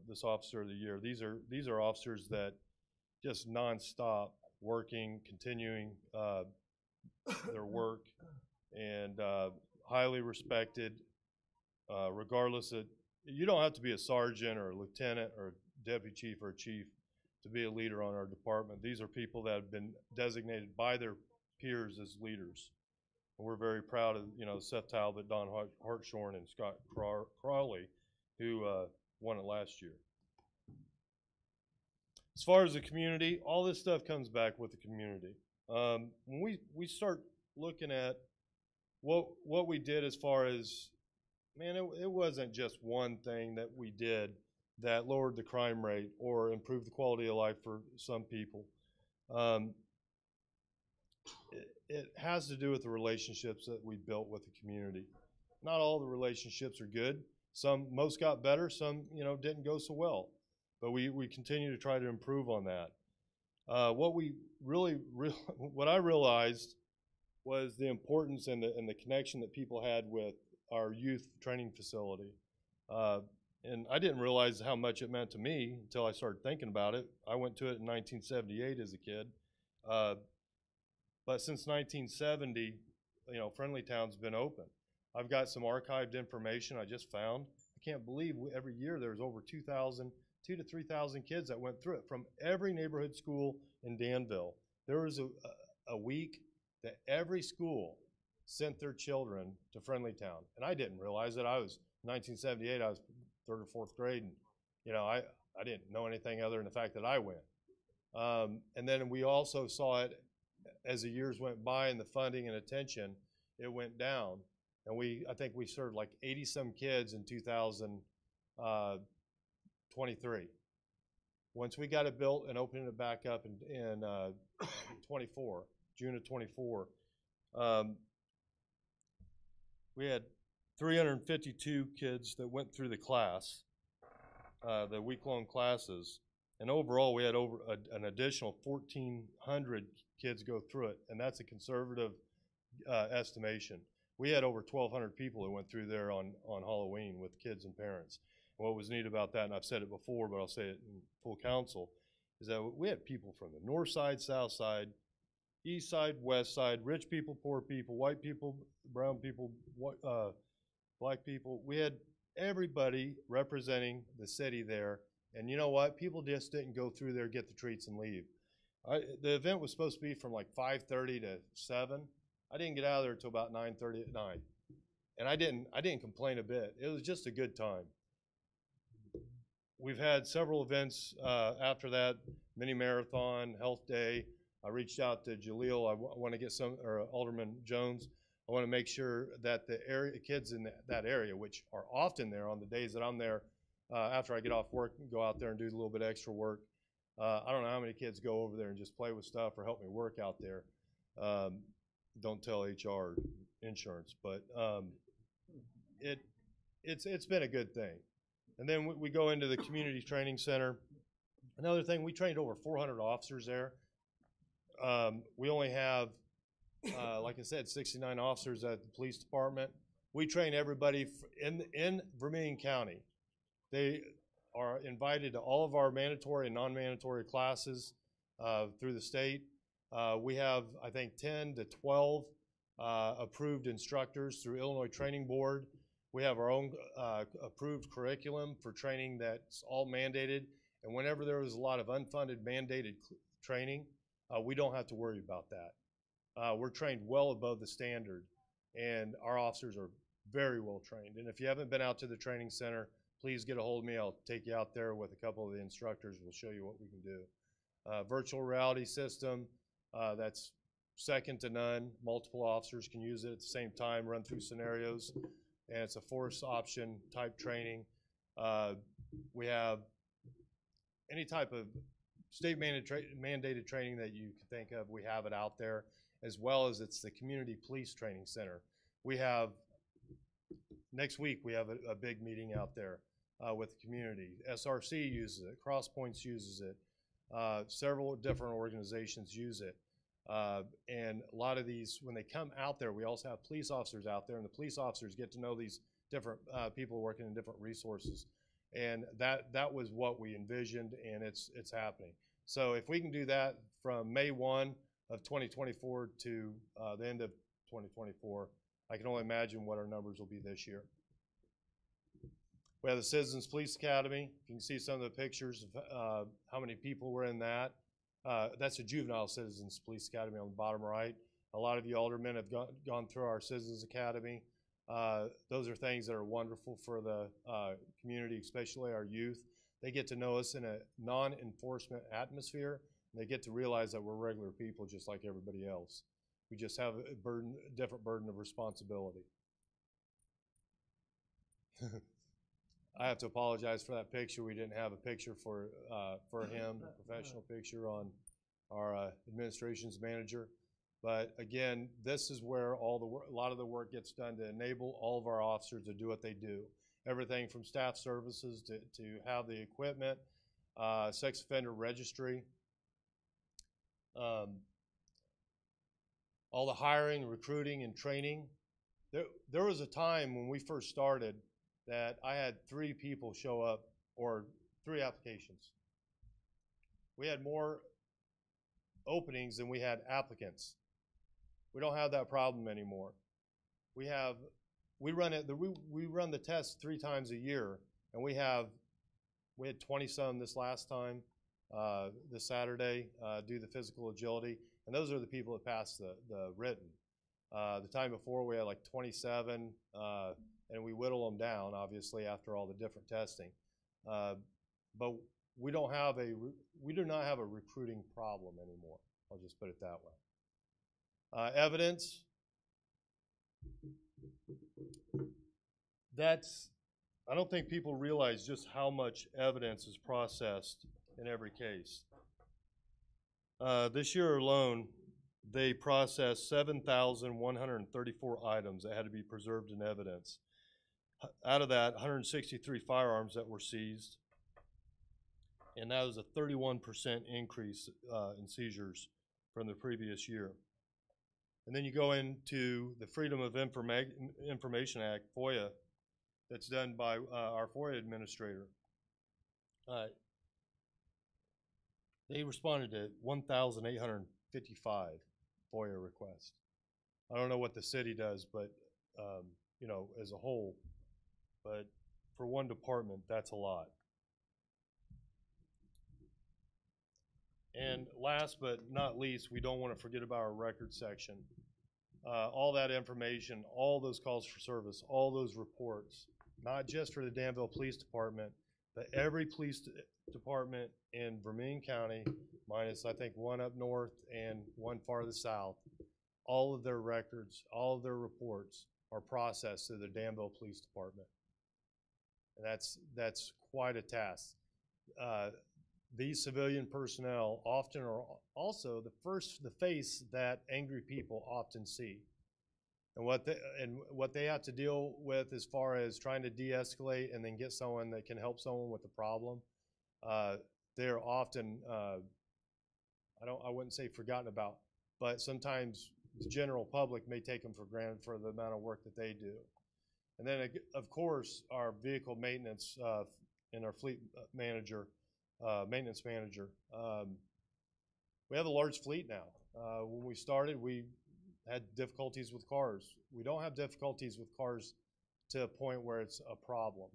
this Officer of the Year. These are officers that just nonstop working, continuing their work, and highly respected, regardless of, you don't have to be a sergeant or a lieutenant or a deputy chief or a chief to be a leader on our department. These are people that have been designated by their peers as leaders. And we're very proud of, you know, Seth Talbot, Don Hartshorn, and Scott Crawley, who won it last year. As far as the community, all this stuff comes back with the community. When we start looking at what we did as far as, man, it wasn't just one thing that we did that lowered the crime rate or improved the quality of life for some people. It has to do with the relationships that we built with the community. Not all the relationships are good. Most got better, some, you know, didn't go so well. But we continue to try to improve on that. What I realized was the importance and the connection that people had with our youth training facility. And I didn't realize how much it meant to me until I started thinking about it. I went to it in 1978 as a kid. But since 1970, you know, Friendly Town's been open. I've got some archived information I just found. I can't believe every year there's over 2,000 to 3,000 kids that went through it from every neighborhood school in Danville. There was a week that every school sent their children to Friendly Town. And I didn't realize that. I was, 1978, I was 3rd or 4th grade, and, you know, I didn't know anything other than the fact that I went. And then we also saw it as the years went by and the funding and attention, it went down. And I think we served like 80-some kids in 2023. Once we got it built and opened it back up in 24, June of 24, we had 352 kids that went through the class, the week-long classes, and overall we had over an additional 1,400 kids go through it, and that's a conservative estimation. We had over 1,200 people who went through there on Halloween with kids and parents. And what was neat about that, and I've said it before, but I'll say it in full council, is that we had people from the north side, south side, east side, west side, rich people, poor people, white people, brown people, black people. We had everybody representing the city there. And you know what? People just didn't go through there, get the treats, and leave. The event was supposed to be from like 5:30 to 7. I didn't get out of there until about 9:30 at night. And I didn't complain a bit. It was just a good time. we've had several events after that, mini marathon, health day. I reached out to Jaleel. I want to get or Alderman Jones. I want to make sure that the kids in that area, which are often there on the days that I'm there, after I get off work and go out there and do a little bit of extra work. I don't know how many kids go over there and just play with stuff or help me work out there. Don't tell HR insurance, but it's been a good thing. And then we go into the community training center. Another thing, we trained over 400 officers there. We only have, like I said, 69 officers at the police department. We train everybody in Vermilion County. They are invited to all of our mandatory and non-mandatory classes through the state. We have, I think, 10 to 12 approved instructors through Illinois Training Board. We have our own approved curriculum for training that's all mandated. And whenever there was a lot of unfunded mandated training, we don't have to worry about that. We're trained well above the standard, and our officers are very well trained. And if you haven't been out to the training center, please get a hold of me. I'll take you out there with a couple of the instructors. We'll show you what we can do. Virtual reality system, that's second to none. Multiple officers can use it at the same time, run through scenarios, and it's a force option type training. We have any type of state mandated training that you can think of, we have it out there, as well as it's the Community Police Training Center. We have, next week, we have a big meeting out there with the community. SRC uses it, Cross Points uses it, several different organizations use it. And a lot of these, when they come out there, we also have police officers out there, and the police officers get to know these different people working in different resources. And that was what we envisioned, and it's happening. So if we can do that from May 1 of 2024 to the end of 2024, I can only imagine what our numbers will be this year. We have the Citizens Police Academy. You can see some of the pictures of how many people were in that. That's a juvenile Citizens Police Academy on the bottom right. A lot of you aldermen have gone through our Citizens Academy. Those are things that are wonderful for the community, especially our youth. They get to know us in a non-enforcement atmosphere, and they get to realize that we're regular people just like everybody else. We just have a different burden of responsibility. I have to apologize for that picture. We didn't have a picture for him, a professional picture on our administration's manager. But again, this is where a lot of the work gets done to enable all of our officers to do what they do. Everything from staff services to have the equipment, sex offender registry, all the hiring, recruiting, and training. There was a time when we first started that I had 3 people show up, or 3 applications. We had more openings than we had applicants. We don't have that problem anymore. We run the test 3 times a year, and we had 20-some this last time, this Saturday, do the physical agility, and those are the people that passed the written. The time before we had like 27, and we whittle them down, obviously, after all the different testing. But we do not have a recruiting problem anymore. I'll just put it that way. Evidence. I don't think people realize just how much evidence is processed in every case. This year alone, they processed 7,134 items that had to be preserved in evidence. Out of that, 163 firearms that were seized, and that was a 31% increase in seizures from the previous year. And then you go into the Freedom of Information Act, FOIA, that's done by our FOIA administrator. They responded to 1,855 FOIA requests. I don't know what the city does, but as a whole, but for one department, that's a lot. And last but not least, we don't want to forget about our record section. All that information, all those calls for service, all those reports, not just for the Danville Police Department, but every department in Vermilion County, minus I think one up north and one farther south, all of their records, all of their reports are processed through the Danville Police Department. And that's quite a task. These civilian personnel often are also the face that angry people often see. And what they have to deal with as far as trying to de-escalate and then get someone that can help someone with the problem, they're often, I wouldn't say forgotten about, but sometimes the general public may take them for granted for the amount of work that they do. And then, of course, our vehicle maintenance and our fleet manager, maintenance manager. We have a large fleet now. When we started, we had difficulties with cars. We don't have difficulties with cars to a point where it's a problem,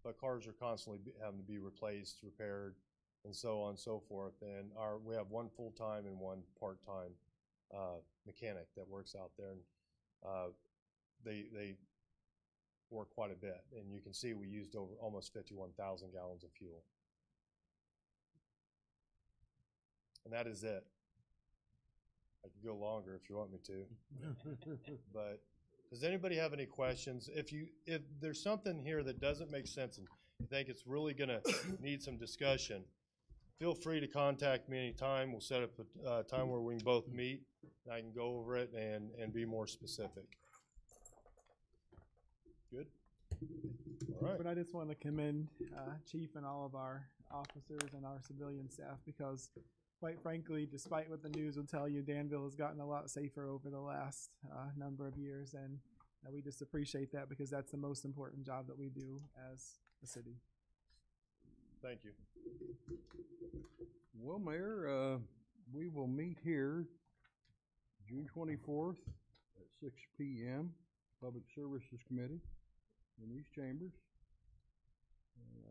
but cars are constantly having to be replaced, repaired, and so on and so forth. And we have one full-time and one part-time mechanic that works out there, and they work quite a bit. And you can see we used over almost 51,000 gallons of fuel. And that is it. I could go longer if you want me to. But does anybody have any questions? If there's something here that doesn't make sense and you think it's really gonna need some discussion, feel free to contact me anytime. We'll set up a time where we can both meet and I can go over it and be more specific. Good? All right. But I just want to commend Chief and all of our officers and our civilian staff because quite frankly, despite what the news will tell you, Danville has gotten a lot safer over the last number of years, and we just appreciate that because that's the most important job that we do as a city. Thank you. Well, Mayor, we will meet here June 24th at 6 p.m. Public Services Committee in these chambers.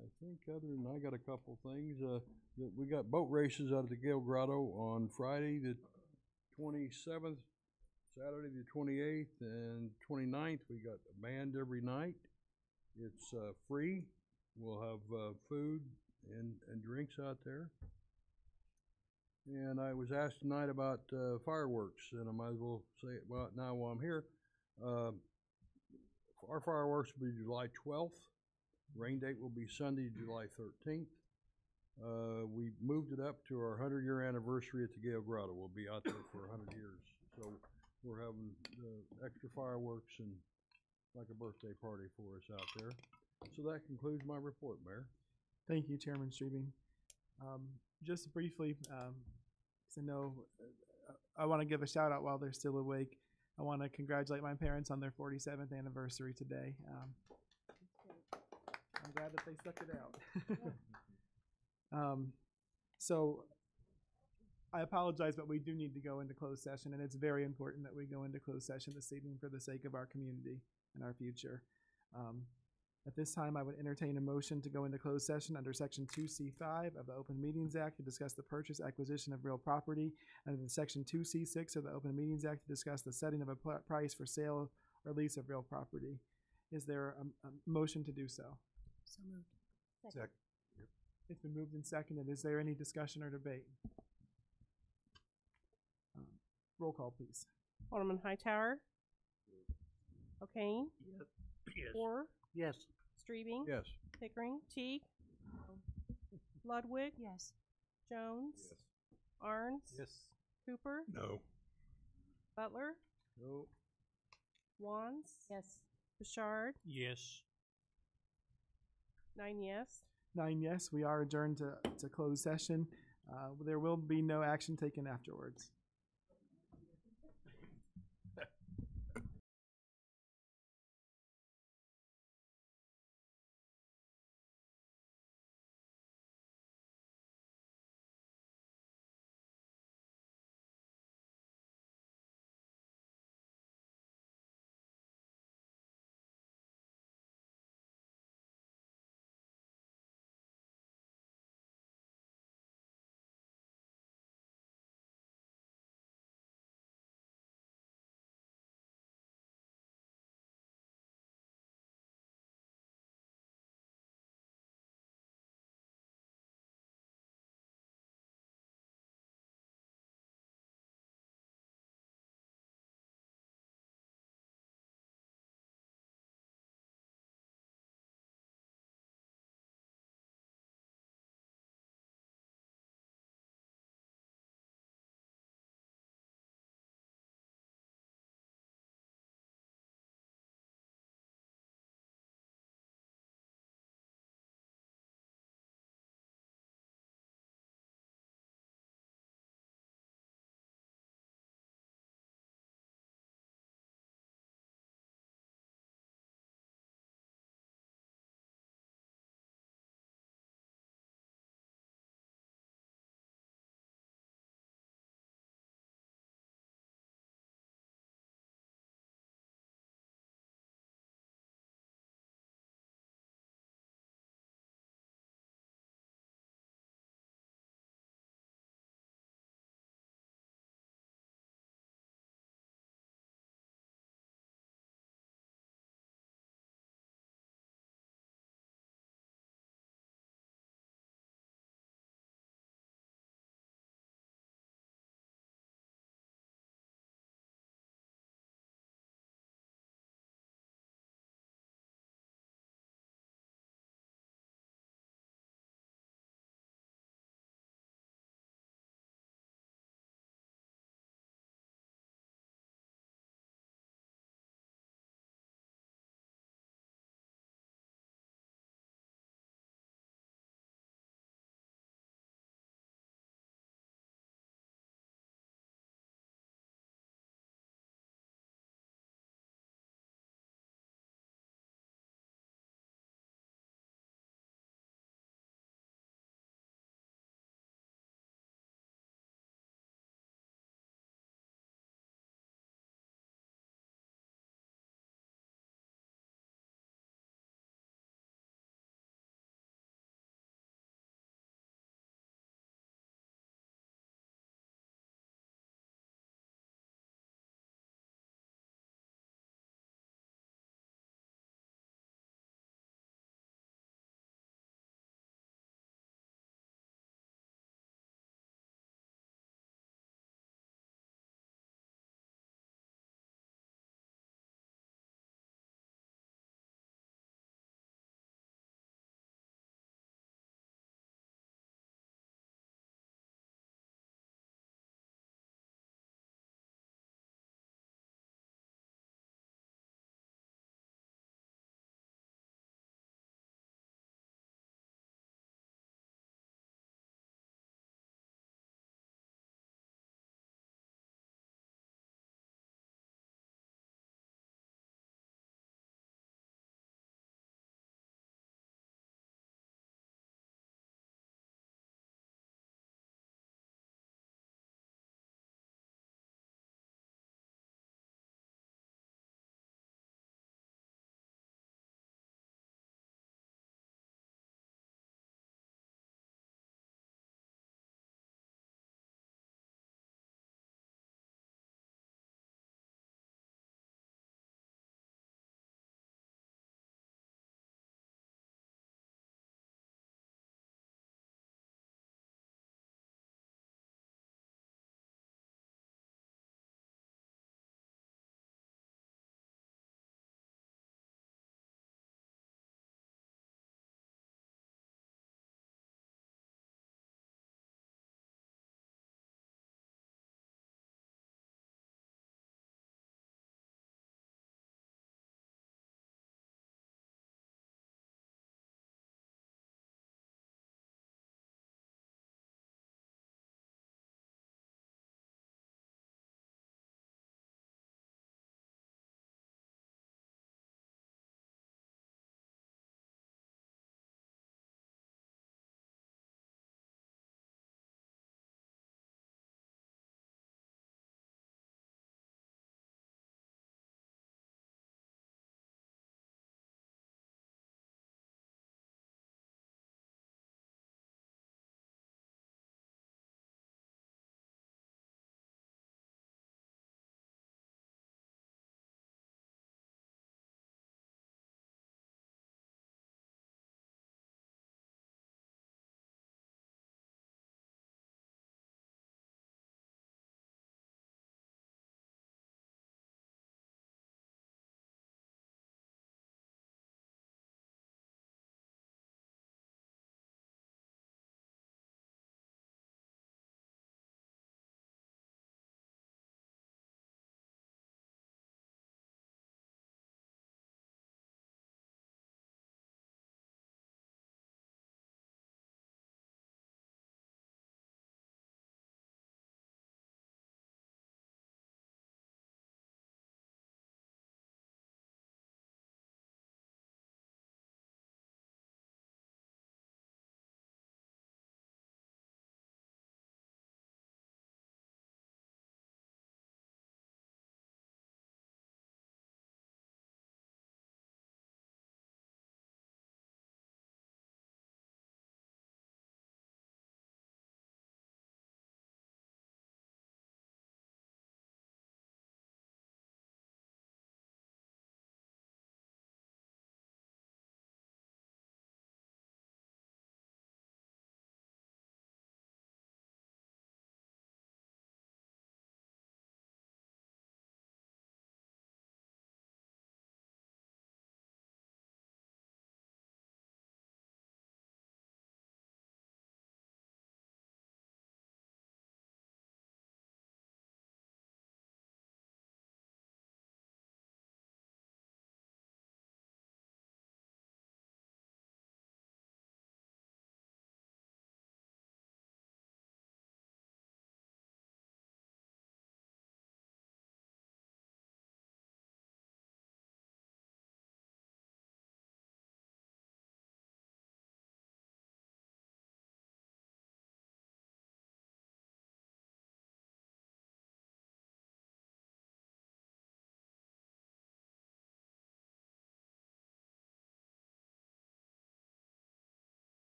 I think other than I got a couple things. We got boat races out at the Gale Grotto on Friday the 27th, Saturday the 28th, and 29th. We got a band every night. It's free. We'll have food and drinks out there. And I was asked tonight about fireworks, and I might as well say it now while I'm here. Our fireworks will be July 12th. Rain date will be Sunday, July 13th. We moved it up to our 100-year anniversary at the Gale Grotto. We'll be out there for 100 years. So we're having extra fireworks and like a birthday party for us out there. So that concludes my report, Mayor. Thank you, Chairman Streebing. Just briefly, because I know I want to give a shout out while they're still awake. I want to congratulate my parents on their 47th anniversary today. I'm glad that they stuck it out. So I apologize, but we do need to go into closed session, and it's very important that we go into closed session this evening for the sake of our community and our future. At this time, I would entertain a motion to go into closed session under Section 2C5 of the Open Meetings Act to discuss the purchase, acquisition of real property, and in Section 2C6 of the Open Meetings Act to discuss the setting of a price for sale or lease of real property. Is there a motion to do so? So moved. Second. It's been moved and seconded. Is there any discussion or debate? Roll call, please. Alderman Hightower. O'Kane. Yes. Orr. Yes. Streebing. Yes. Pickering. Teague. Ludwig. Yes. Jones. Yes. Arns. Yes. Cooper. No. Butler. No. Wands. Yes. Bouchard. Yes. 9 yes. 9 yes. We are adjourned to closed session. There will be no action taken afterwards.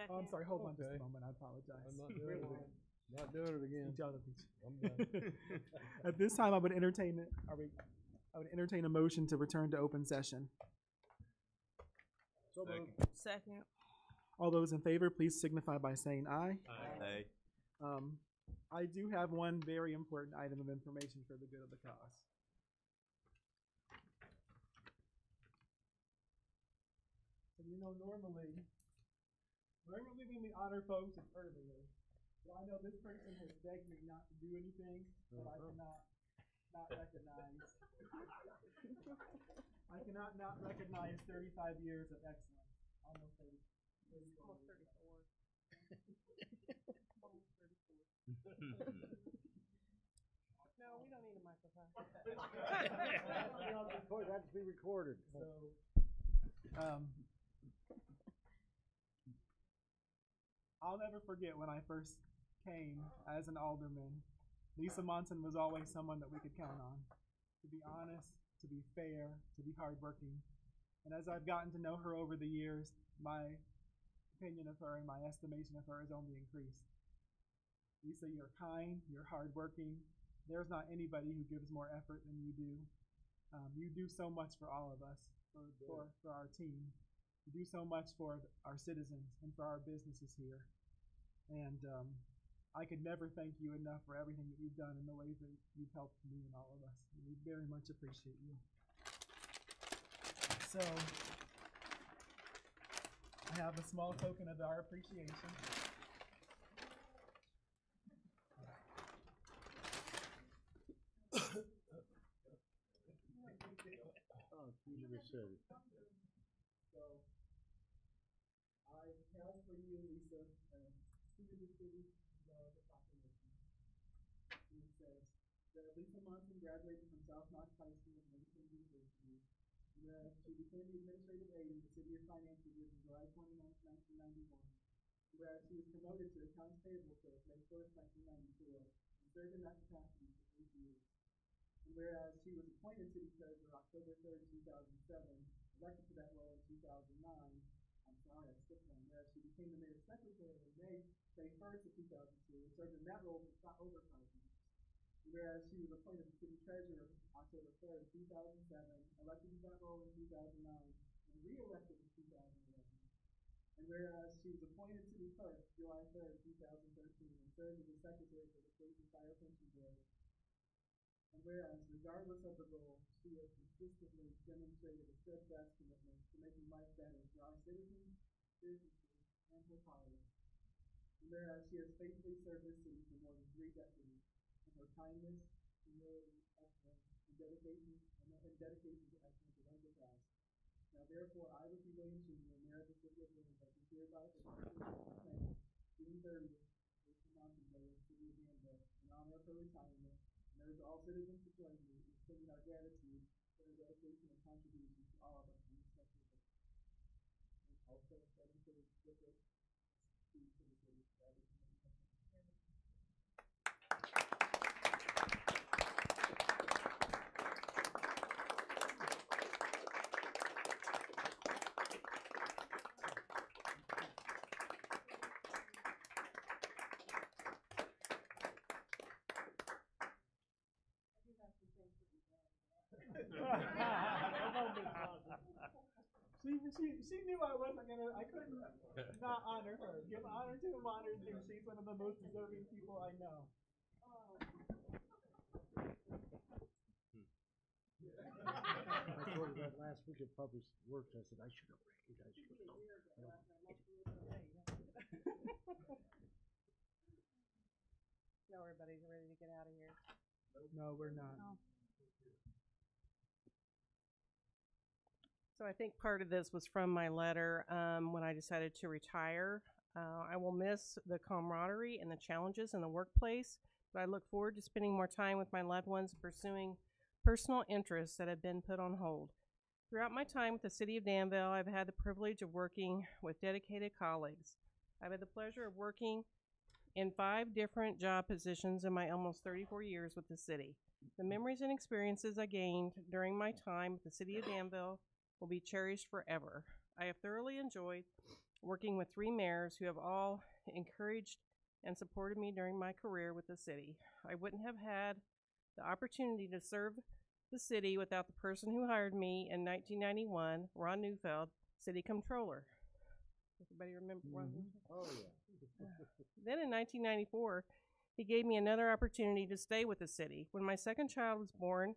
Oh, I'm sorry, hold on just Okay. a moment, I apologize. I'm not doing it. Not doing it again. I'm done. At this time, I would entertain, I would entertain a motion to return to open session. So moved. Second. All those in favor, please signify by saying aye. Aye. I do have one very important item of information for the good of the cause. So, normally when we honor folks, it's earlier. But I know this person has begged me not to do anything that I cannot not recognize. I cannot not recognize 35 years of excellence. Almost 30. Almost 34. Almost 34. No, we don't need a microphone. That's to be recorded. So, I'll never forget when I first came as an alderman. Lisa Monson was always someone that we could count on. To be honest, to be fair, to be hardworking. And as I've gotten to know her over the years, my opinion of her and my estimation of her has only increased. Lisa, you're kind, you're hardworking. There's not anybody who gives more effort than you do. You do so much for all of us, for our team. You do so much for our citizens and for our businesses here. And I could never thank you enough for everything that you've done and the ways that you've helped me and all of us. And we very much appreciate you. So, I have a small token of our appreciation. So, I have for you, Lisa, Seed of the City, the proclamation. And it says that Lisa Monson graduated from South Knox High School and Lincoln University. Whereas she became the administrative aide in the City of Finance Division July 29, 1991. Whereas she was promoted to accounts payable clerk May 1st, 1994, and served in that capacity for 8 years. And whereas she was appointed city treasurer October 3rd, 2007, elected to that role in 2009, I'm sorry, I skipped one. Whereas she became the mayor's secretary in May 1st of 2002, and served in that role for over 5 years. And whereas she was appointed city treasurer October 3rd, 2007, elected to that role in 2009, and re-elected in 2011. And whereas she was appointed city clerk July 3rd, 2013, and served as the secretary for the Police and Fire Pension Board. And whereas, regardless of the role, she has consistently demonstrated a steadfast commitment to making life better for our citizens, businesses, and her colleagues. And whereas she has faithfully served this city for more than 3 decades, and her kindness, humility, excellence, and dedication to excellence have unsurpassed. Now therefore, I, Ricky Williams Jr., Mayor of the City of Danville, do hereby proclaim June 30th, Lisa Monson Day in the City of Danville, in honor of her retirement, and urge all citizens to join me in extending our gratitude for her dedication and contribution to all of us on this special day. And also, that includes with us, speech to the city. She knew I wasn't gonna, I couldn't not honor her. Give honor to whom honor is due. She's one of the most deserving people I know. I told her that last week at Public Works. I said, I should have recognized you. No, everybody's ready to get out of here. No, we're not. No. So I think part of this was from my letter when I decided to retire. I will miss the camaraderie and the challenges in the workplace, but I look forward to spending more time with my loved ones pursuing personal interests that have been put on hold. Throughout my time with the City of Danville, I've had the privilege of working with dedicated colleagues. I've had the pleasure of working in 5 different job positions in my almost 34 years with the city. The memories and experiences I gained during my time with the City of Danville will be cherished forever. I have thoroughly enjoyed working with 3 mayors who have all encouraged and supported me during my career with the city. I wouldn't have had the opportunity to serve the city without the person who hired me in 1991, Ron Neufeld, City Comptroller. Everybody remember Ron Neufeld? Oh, yeah. Then in 1994, he gave me another opportunity to stay with the city. When my second child was born,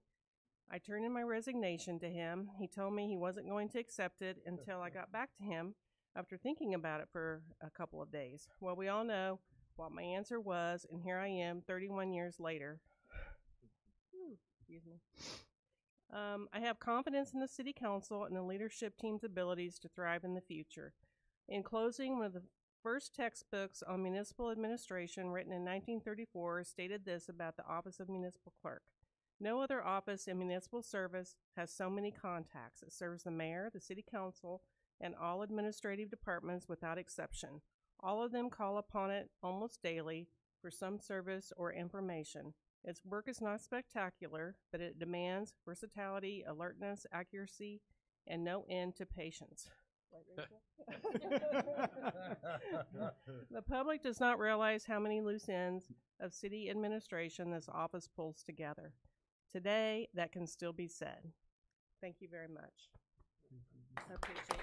I turned in my resignation to him. He told me he wasn't going to accept it until I got back to him after thinking about it for a couple of days. Well, we all know what my answer was, and here I am 31 years later. Excuse me. I have confidence in the City Council and the leadership team's abilities to thrive in the future. In closing, one of the first textbooks on municipal administration, written in 1934, stated this about the Office of Municipal Clerk. No other office in municipal service has so many contacts. It serves the mayor, the City Council, and all administrative departments without exception. All of them call upon it almost daily for some service or information. Its work is not spectacular, but it demands versatility, alertness, accuracy, and no end to patience. The public does not realize how many loose ends of city administration this office pulls together. Today, that can still be said. Thank you very much. I appreciate it.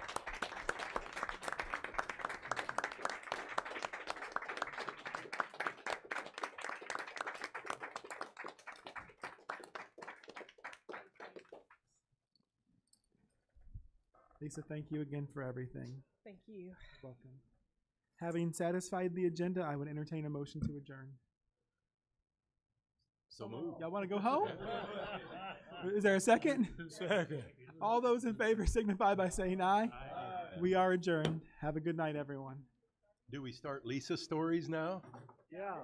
Lisa, thank you again for everything. Thank you. Welcome. Having satisfied the agenda, I would entertain a motion to adjourn. So moved. Y'all want to go home? Is there a second? Second. All those in favor signify by saying aye. We are adjourned. Have a good night, everyone. Do we start Lisa stories now? Yeah.